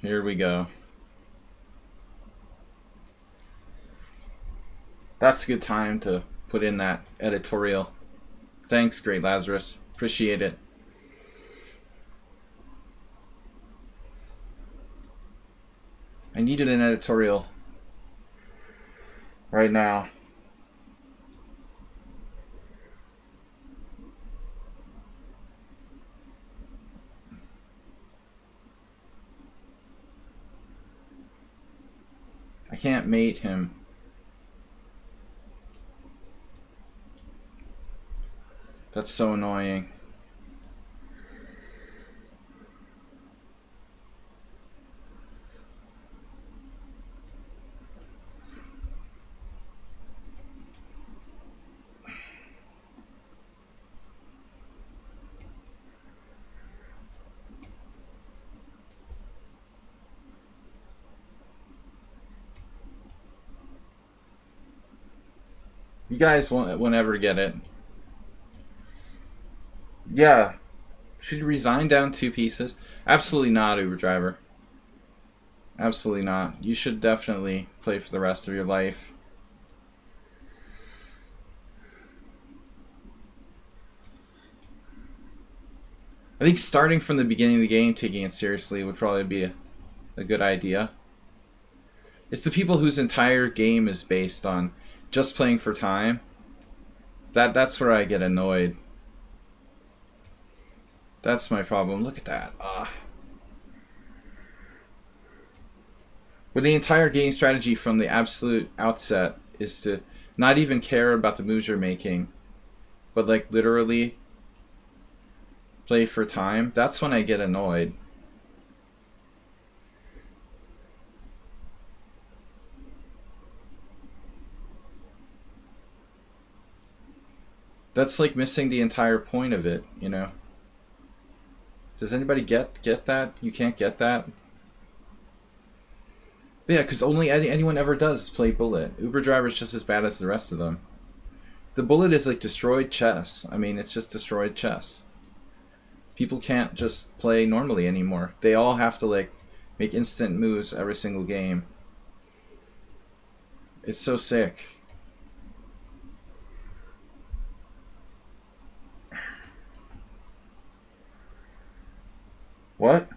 Here we go. That's a good time to put in that editorial. Thanks, Great Lazarus. Appreciate it. I needed an editorial right now. I can't mate him. That's so annoying. You guys won't ever get it. Yeah. Should you resign down 2 pieces? Absolutely not, Uber driver. Absolutely not. You should definitely play for the rest of your life. I think starting from the beginning of the game, taking it seriously, would probably be a good idea. It's the people whose entire game is based on just playing for time. That's where I get annoyed. That's my problem. Look at that. Where the entire game strategy from the absolute outset is to not even care about the moves you're making, but like literally play for time. That's when I get annoyed. That's like missing the entire point of it, you know? Does anybody get that? You can't get that? But yeah, because only anyone ever does is play Bullet. Uber Driver's just as bad as the rest of them. The Bullet is like destroyed chess. I mean, it's just destroyed chess. People can't just play normally anymore. They all have to like make instant moves every single game. It's so sick. What?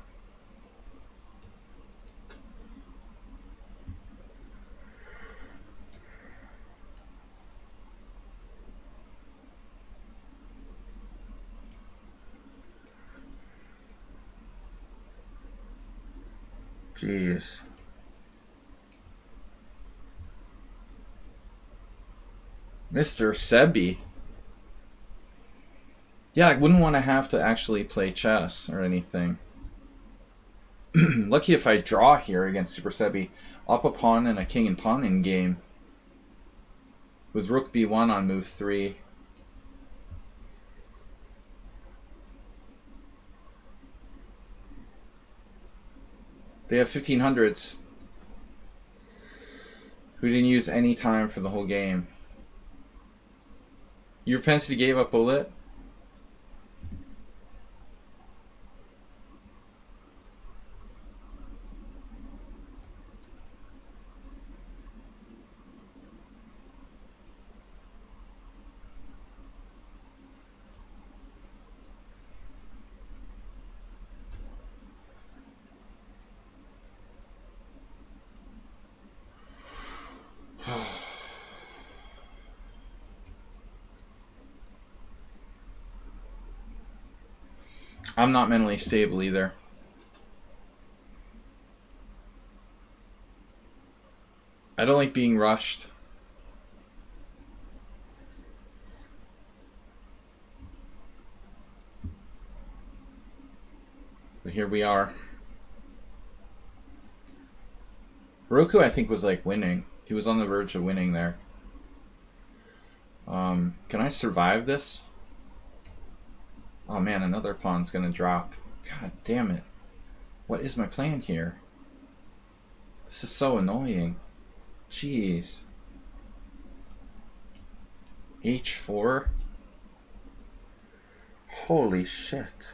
Jeez. Mr. Sebi. Yeah, I wouldn't want to have to actually play chess or anything. Lucky if I draw here against Super Sebi. Up a pawn and a king and pawn in game. With rook b1 on move 3. They have 1500s. Who didn't use any time for the whole game. Your propensity gave up Bullet? I'm not mentally stable either. I don't like being rushed. But here we are. Roku, I think, was like winning. He was on the verge of winning there. Can I survive this? Oh man, another pawn's gonna drop. God damn it. What is my plan here? This is so annoying. Jeez. H4? Holy shit.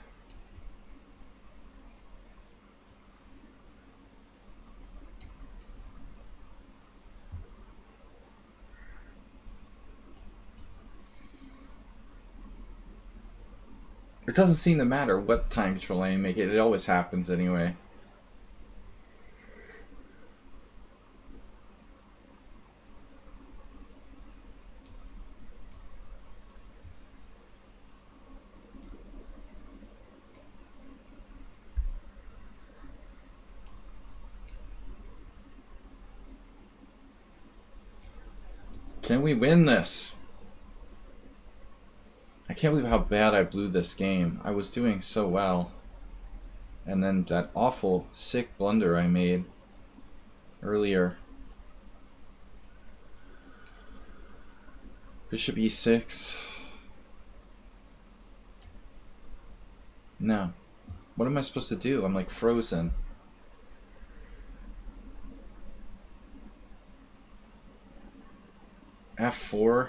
It doesn't seem to matter what time control I make it. It always happens anyway. Can we win this? I can't believe how bad I blew this game. I was doing so well. And then that awful, sick blunder I made earlier. Bishop e6. No. What am I supposed to do? I'm like frozen. F4.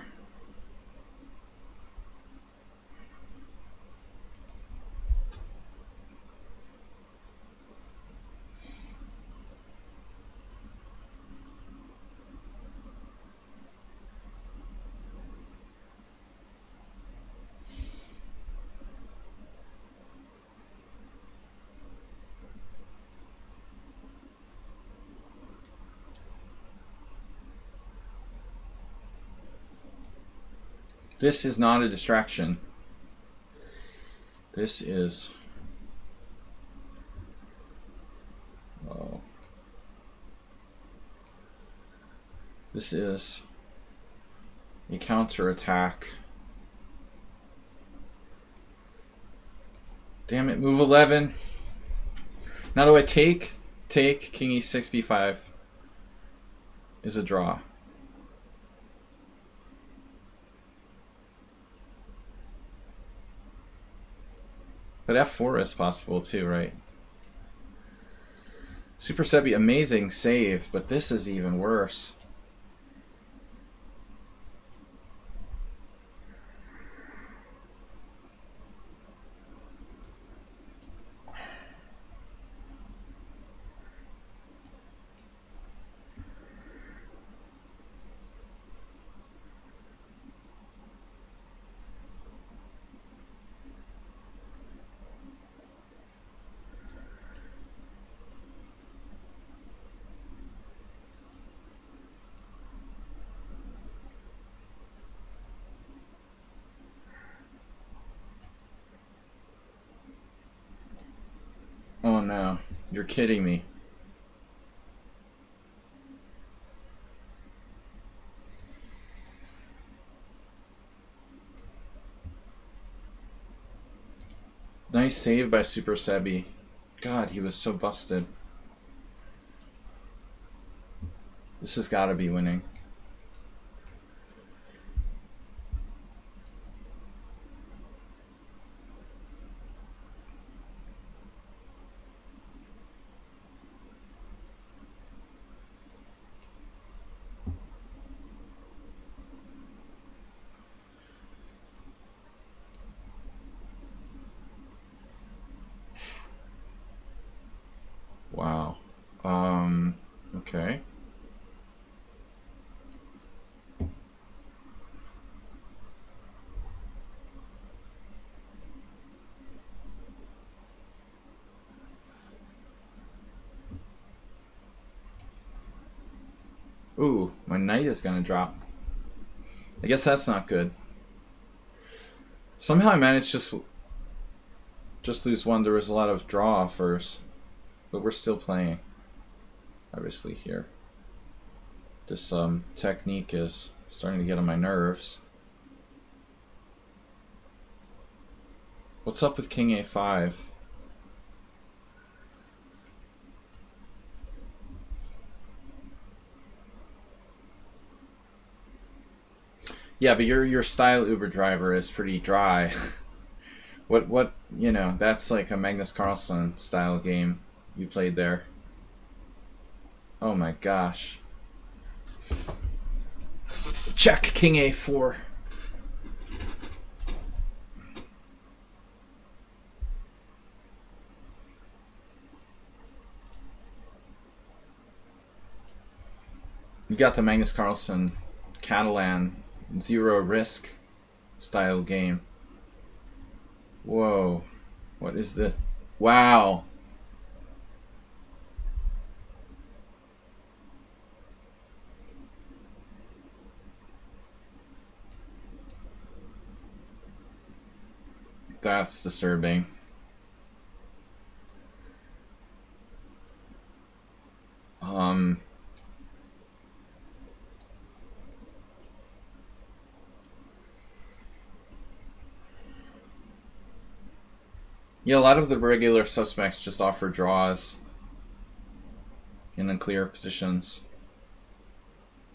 This is not a distraction. This is... Oh. This is a counterattack. Damn it, move 11. Now do I take? Take, king e6, b5 is a draw. But f4 is possible too, right? Super Sebi, amazing save, but this is even worse. Oh no, you're kidding me. Nice save by Super Sebi. God, he was so busted. This has got to be winning. Wow. Okay. Ooh, my knight is gonna drop. I guess that's not good. Somehow I managed to just lose one. There was a lot of draw offers, but we're still playing. Obviously here. This technique is starting to get on my nerves. What's up with king a5? Yeah, but your style Uber driver is pretty dry. what you know, that's like a Magnus Carlsen style game you played there. Oh my gosh. Check king a4. You got the Magnus Carlsen Catalan zero risk style game. Whoa. What is this? Wow. That's disturbing. Yeah, a lot of the regular suspects just offer draws in unclear positions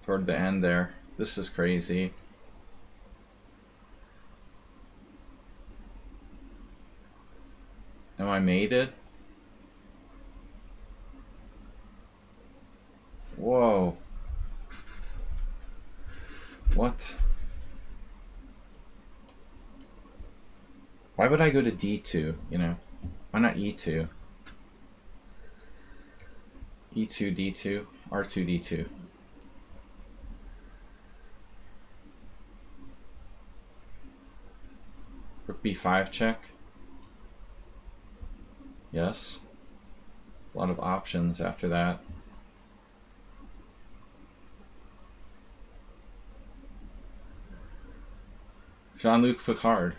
toward the end there. This is crazy. Am I mated? Whoa. What? Why would I go to d2, you know? Why not e2? e2, d2, r2, d2. Rook b5 check. Yes. A lot of options after that. Jean-Luc Picard.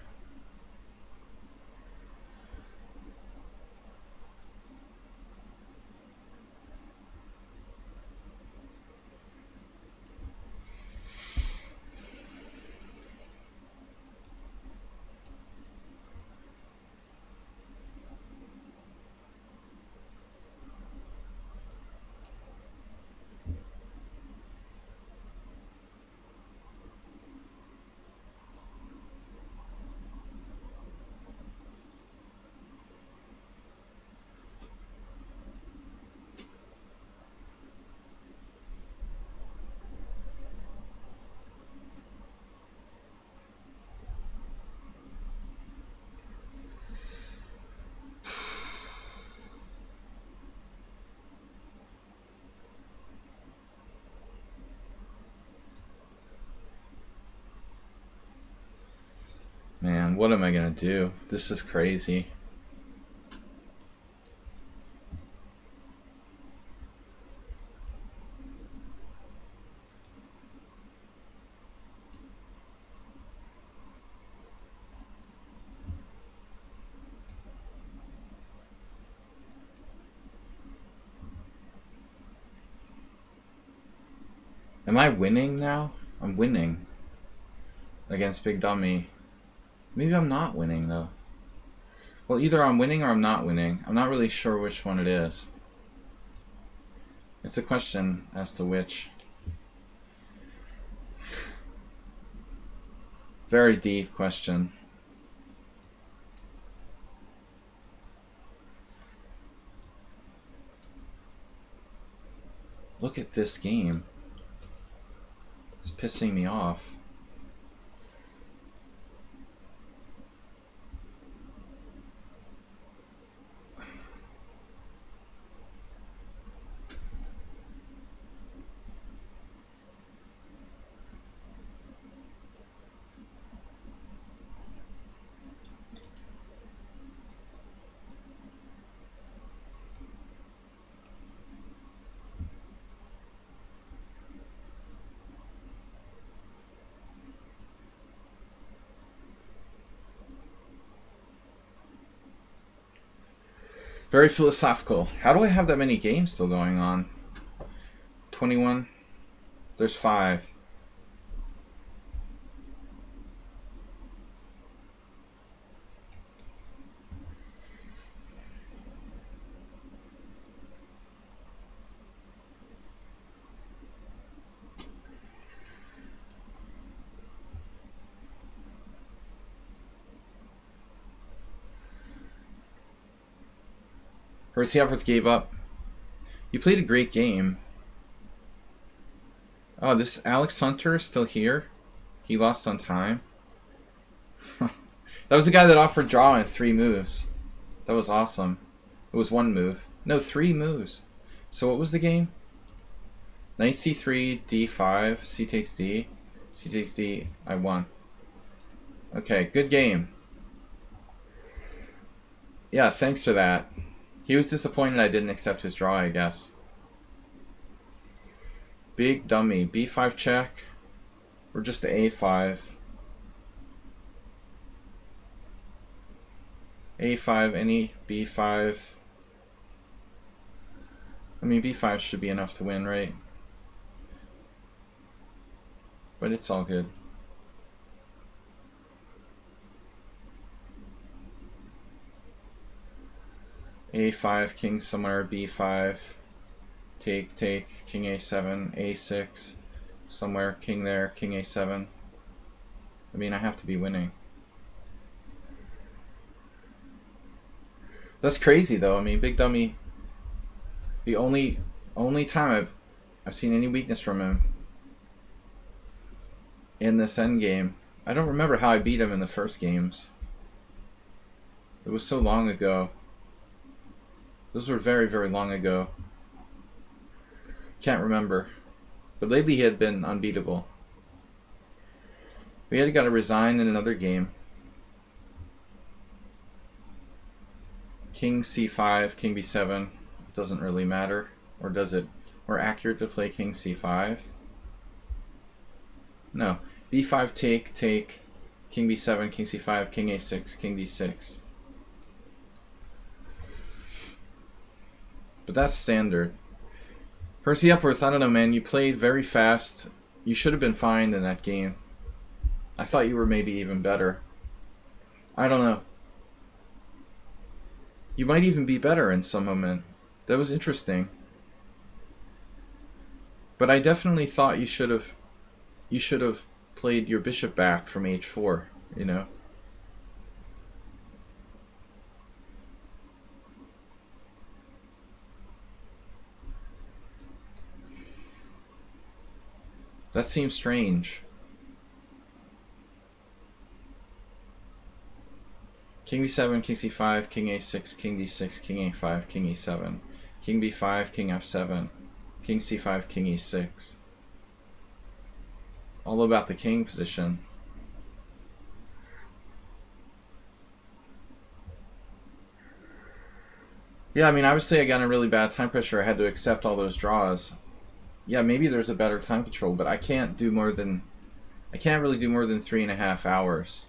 What am I gonna do? This is crazy. Am I winning now? I'm winning against Big Dummy. Maybe I'm not winning though. Well, either I'm winning or I'm not winning. I'm not really sure which one it is. It's a question as to which. Very deep question. Look at this game. It's pissing me off. Very philosophical. How do I have that many games still going on? 21? There's 5. Percy Upworth gave up. You played a great game. Oh, this Alex Hunter is still here? He lost on time? That was the guy that offered draw in 3 moves. That was awesome. It was 1 move. No, 3 moves. So what was the game? Knight c3, d5, c takes d. C takes d, I won. Okay, good game. Yeah, thanks for that. He was disappointed I didn't accept his draw, I guess. Big Dummy. b5 check. Or just a5. a5, any b5. I mean, b5 should be enough to win, right? But it's all good. a5, king somewhere, b5, take, king a7, a6, somewhere, king there, king a7. I mean, I have to be winning. That's crazy, though. I mean, Big Dummy, the only time I've seen any weakness from him in this endgame. I don't remember how I beat him in the first games. It was so long ago. Those were very, very long ago. Can't remember. But lately he had been unbeatable. We had got to resign in another game. King c5, king b7. Doesn't really matter. Or does it? More accurate to play king c5? No. b5 take, king b7, king c5, king a6, king d6. But that's standard. Percy Upworth, I don't know, man. You played very fast. You should have been fine in that game. I thought you were maybe even better. I don't know. You might even be better in some moment. That was interesting. But I definitely thought you should have played your bishop back from h4, you know? That seems strange. King b7, king c5, king a6, king d6, king a5, king e7, king b5, king f7, king c5, king e6. All about the king position. Yeah, I mean, obviously I got a really bad time pressure. I had to accept all those draws. Yeah, maybe there's a better time control, but I can't do more than... I can't really do more than 3.5 hours.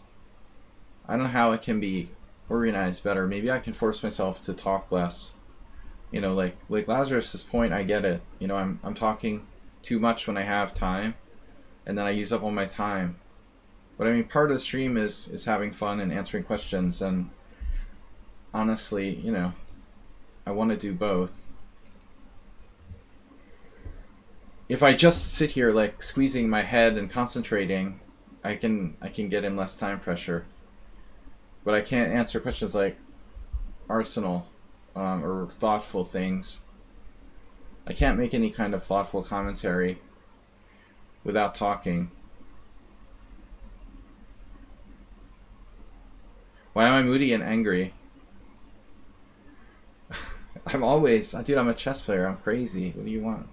I don't know how it can be organized better. Maybe I can force myself to talk less. You know, like Lazarus's point, I get it. You know, I'm talking too much when I have time, and then I use up all my time. But I mean, part of the stream is having fun and answering questions, and honestly, you know, I want to do both. If I just sit here like squeezing my head and concentrating, I can get in less time pressure. But I can't answer questions like Arsenal or thoughtful things. I can't make any kind of thoughtful commentary without talking. Why am I moody and angry? I'm always, dude, I'm a chess player. I'm crazy. What do you want?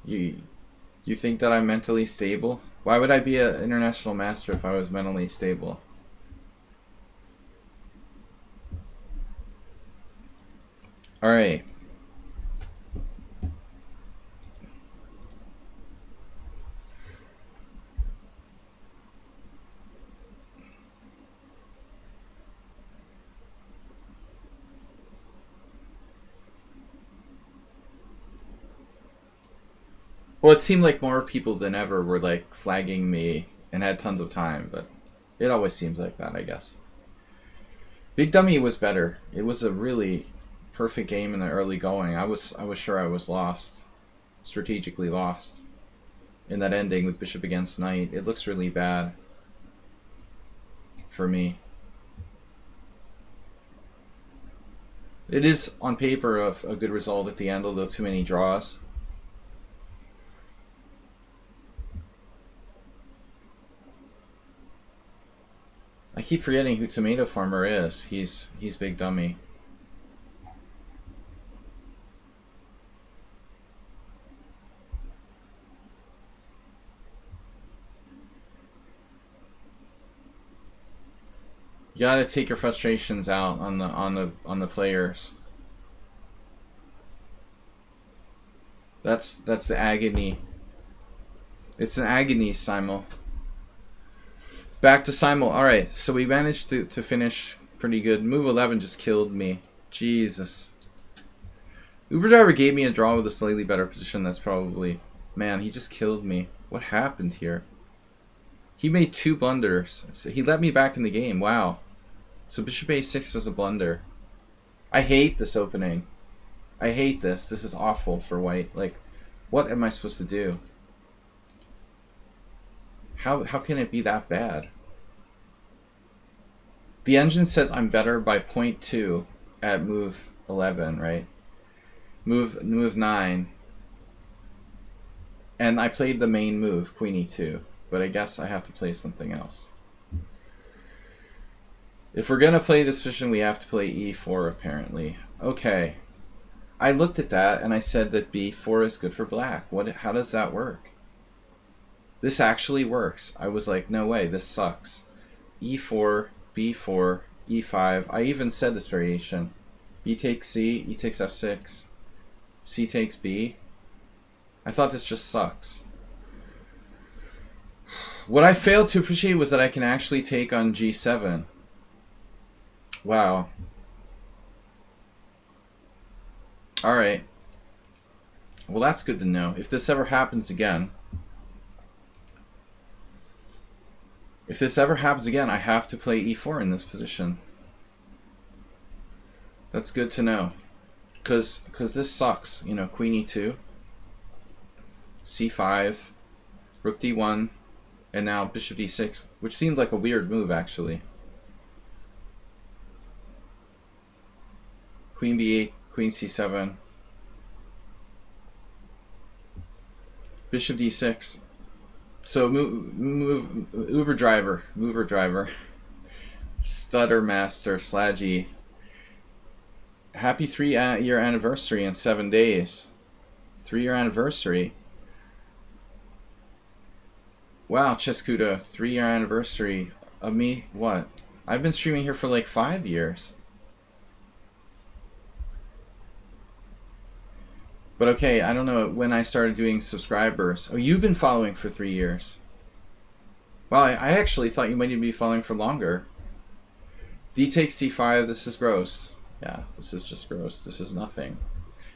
You think that I'm mentally stable? Why would I be an international master if I was mentally stable? All right. Well, it seemed like more people than ever were like flagging me and had tons of time, but it always seems like that, I guess. Big Dummy was better. It was a really perfect game in the early going. I was sure I was lost, strategically lost, in that ending with Bishop against Knight. It looks really bad for me. It is on paper a good result at the end, although too many draws. I keep forgetting who Tomato Farmer is. He's Big Dummy. You gotta take your frustrations out on the players. That's the agony. It's an agony, Simul. Back to Simul. Alright, so we managed to finish pretty good. Move 11 just killed me. Jesus. Uber Driver gave me a draw with a slightly better position. That's probably... Man, he just killed me. What happened here? He made 2 blunders. So he let me back in the game. Wow. So Bishop A6 was a blunder. I hate this opening. I hate this. This is awful for white. Like, what am I supposed to do? How can it be that bad? The engine says I'm better by 0.2 at move 11, right? Move 9. And I played the main move, Queen E2. But I guess I have to play something else. If we're gonna play this position, we have to play E4, apparently. Okay. I looked at that and I said that B4 is good for black. How does that work? This actually works. I was like, no way, this sucks. E4, B4, E5. I even said this variation. B takes C, E takes F6, C takes B. I thought this just sucks. What I failed to appreciate was that I can actually take on G7. Wow. Alright. Well, that's good to know. If this ever happens again... I have to play E4 in this position. That's good to know. Because this sucks. You know, Queen E2, C5, Rook D1, and now Bishop D6, which seemed like a weird move, actually. Queen B8, Queen C7, Bishop D6. So mover driver, stutter master, Sladgie. Happy 3-year anniversary in 7 days. 3-year anniversary. Wow, Chescuda, 3-year anniversary of me. What? I've been streaming here for like 5 years. But okay, I don't know when I started doing subscribers. Oh, you've been following for 3 years. Wow, I actually thought you might even be following for longer. D takes c5, this is gross. Yeah, this is just gross. This is nothing.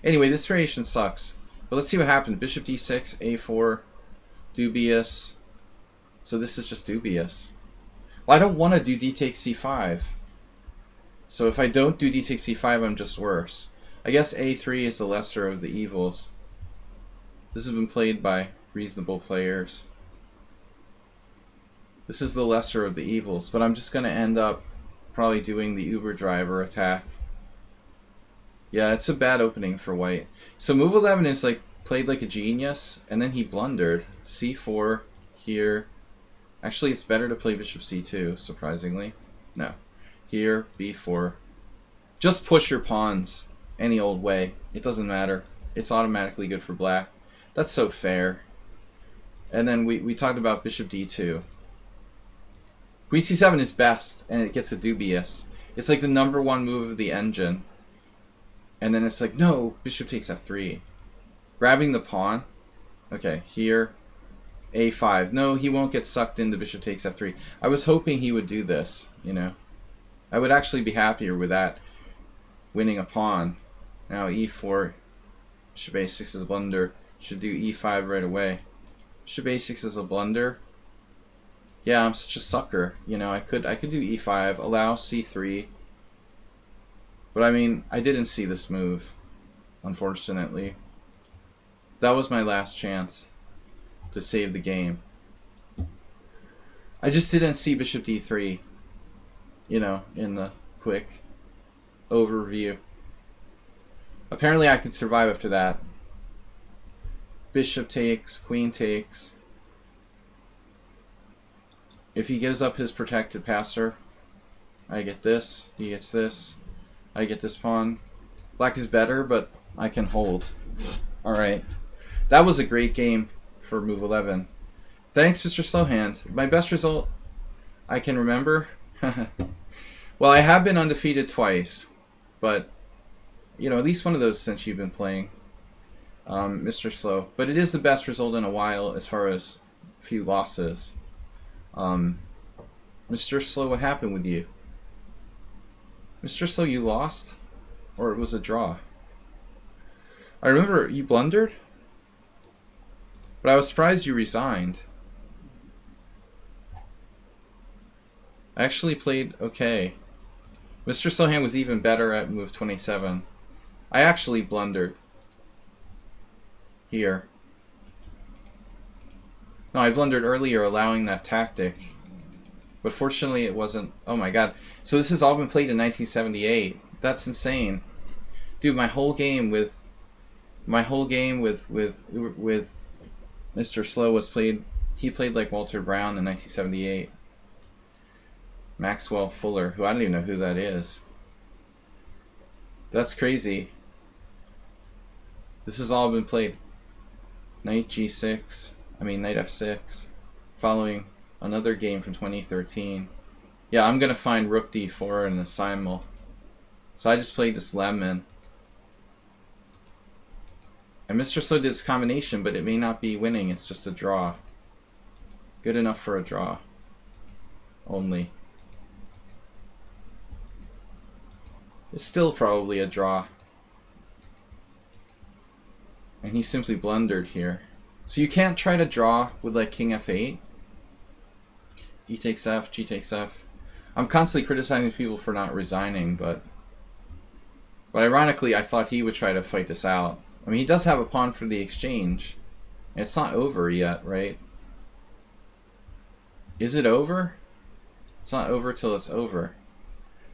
Anyway, this variation sucks. But let's see what happens. Bishop d6, a4, dubious. So this is just dubious. Well, I don't want to do d takes c5. So if I don't do d takes c5, I'm just worse. I guess a3 is the lesser of the evils. This has been played by reasonable players. This is the lesser of the evils, but I'm just going to end up probably doing the Uber driver attack. Yeah, it's a bad opening for white. So move 11 is like played like a genius, and then he blundered. c4 here. Actually, it's better to play bishop c2, surprisingly. No. Here, b4. Just push your pawns any old way. It doesn't matter. It's automatically good for black. That's so fair. And then we talked about bishop d2. Queen c7 is best, and it gets a dubious. It's like the #1 move of the engine. And then it's like, no, bishop takes f3. Grabbing the pawn. Okay, here, a5. No, he won't get sucked into bishop takes f3. I was hoping he would do this, you know. I would actually be happier with that, winning a pawn. Now e4, bishop a6 is a blunder. Should do e5 right away. Bishop a6 is a blunder. Yeah, I'm such a sucker. You know, I could do e5, allow c3. But I mean, I didn't see this move, unfortunately. That was my last chance to save the game. I just didn't see bishop d3, you know, in the quick overview. Apparently I could survive after that. Bishop takes, queen takes. If he gives up his protected passer, I get this, he gets this, I get this pawn. Black is better, but I can hold. Alright. That was a great game for move 11. Thanks, Mr. Slowhand. My best result I can remember? Well, I have been undefeated twice, but, you know, at least one of those since you've been playing, Mr. Slow. But it is the best result in a while as far as few losses. Mr. Slow, what happened with you? Mr. Slow, you lost? Or it was a draw? I remember you blundered? But I was surprised you resigned. I actually played okay. Mr. Slowhand was even better at move 27. I actually blundered. Here. No, I blundered earlier allowing that tactic. But fortunately it wasn't... Oh my god. So this has all been played in 1978. That's insane. Dude, my whole game with Mr. Slow was played... He played like Walter Brown in 1978. Maxwell Fuller, who I don't even know who that is. That's crazy. This has all been played. Knight g6. I mean, knight f6. Following another game from 2013. Yeah, I'm going to find rook d4 in the Simul. So I just played this lemon. And Mr. Slow did this combination, but it may not be winning. It's just a draw. Good enough for a draw. Only. It's still probably a draw. And he simply blundered here. So you can't try to draw with like king f8. E takes f, g takes f. I'm constantly criticizing people for not resigning, but ironically I thought he would try to fight this out. I mean, he does have a pawn for the exchange. And it's not over yet, right? Is it over? It's not over till it's over.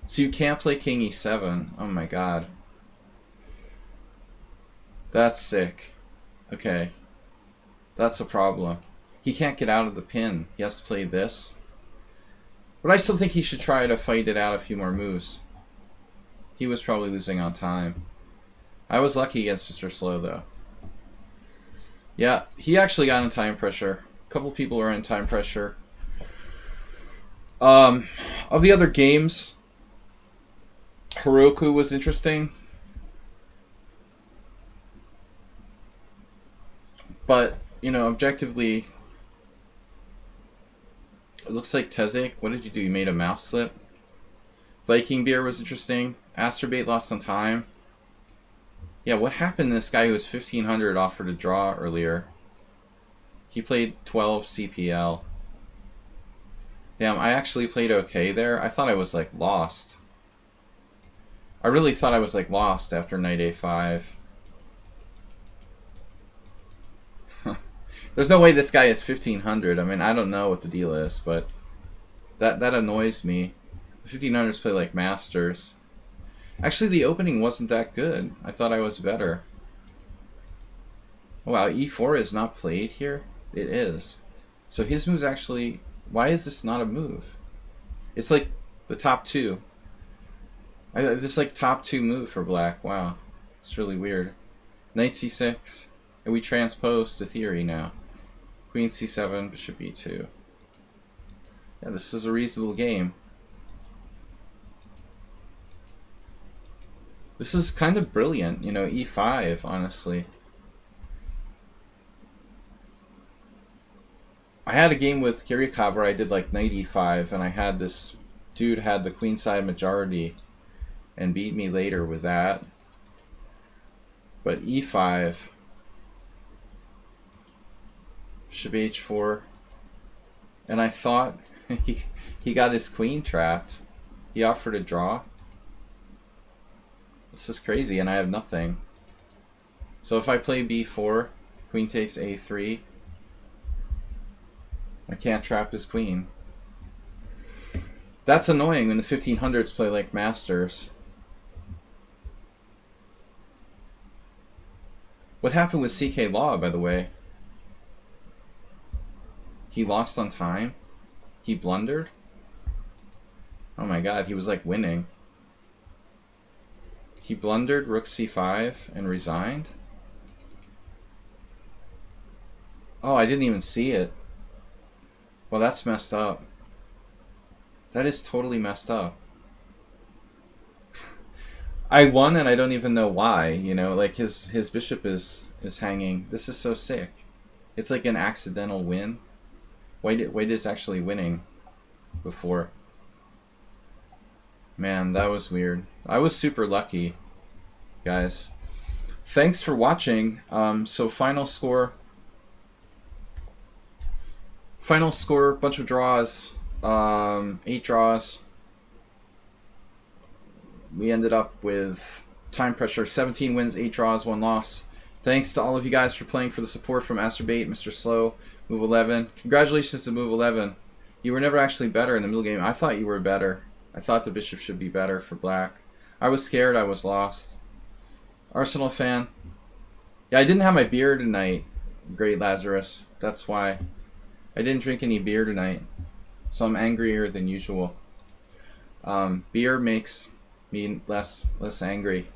So you can't play king e7. Oh my god. That's sick. Okay. That's a problem. He can't get out of the pin. He has to play this. But I still think he should try to fight it out a few more moves. He was probably losing on time. I was lucky against Mr. Slow, though. Yeah, he actually got in time pressure. A couple people were in time pressure. Of the other games, Heroku was interesting. But, you know, objectively, it looks like Tezik, what did you do? You made a mouse slip? Viking Beer was interesting. Astrobate lost on time. Yeah, what happened to this guy who was 1500 offered a draw earlier? He played 12 CPL. Damn, I actually played okay there. I thought I was, like, lost. I really thought I was, like, lost after knight a5. There's no way this guy is 1500. I mean, I don't know what the deal is, but that annoys me. The 1500s play like masters. Actually, the opening wasn't that good. I thought I was better. Wow, e4 is not played here? It is. So his move's actually... Why is this not a move? It's like the top two. This like top two move for black. Wow. It's really weird. Knight c6. And we transpose to theory now. Queen c7, bishop e2. Yeah, this is a reasonable game. This is kind of brilliant, you know, e5, honestly. I had a game with Kirikov where I did like knight e5, and I had this dude had the queenside majority and beat me later with that. But e5, bishop h4, and I thought he got his queen trapped. He offered a draw. This is crazy, and I have nothing. So if I play b4, queen takes a3, I can't trap his queen. That's annoying when the 1500s play like masters. What happened with CK Law, by the way? He lost on time? He blundered? Oh my god, he was like winning. He blundered rook c5 and resigned? Oh, I didn't even see it. Well, that's messed up. That is totally messed up. I won and I don't even know why, you know, like his bishop is hanging. This is so sick. It's like an accidental win. White is actually winning before. Man, that was weird. I was super lucky, guys. Thanks for watching. So final score, bunch of draws, 8 draws. We ended up with time pressure, 17 wins, 8 draws, 1 loss. Thanks to all of you guys for playing, for the support from Astrobate, Mr. Slow, Move 11. Congratulations to Move 11. You were never actually better in the middle game. I thought you were better. I thought the bishop should be better for black. I was scared I was lost. Arsenal fan. Yeah, I didn't have my beer tonight, Great Lazarus. That's why. I didn't drink any beer tonight, so I'm angrier than usual. Beer makes me less angry.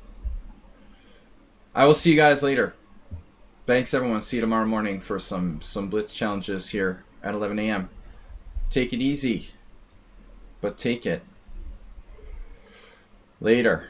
I will see you guys later. Thanks everyone. See you tomorrow morning for some blitz challenges here at 11 a.m. Take it easy, but take it. Later.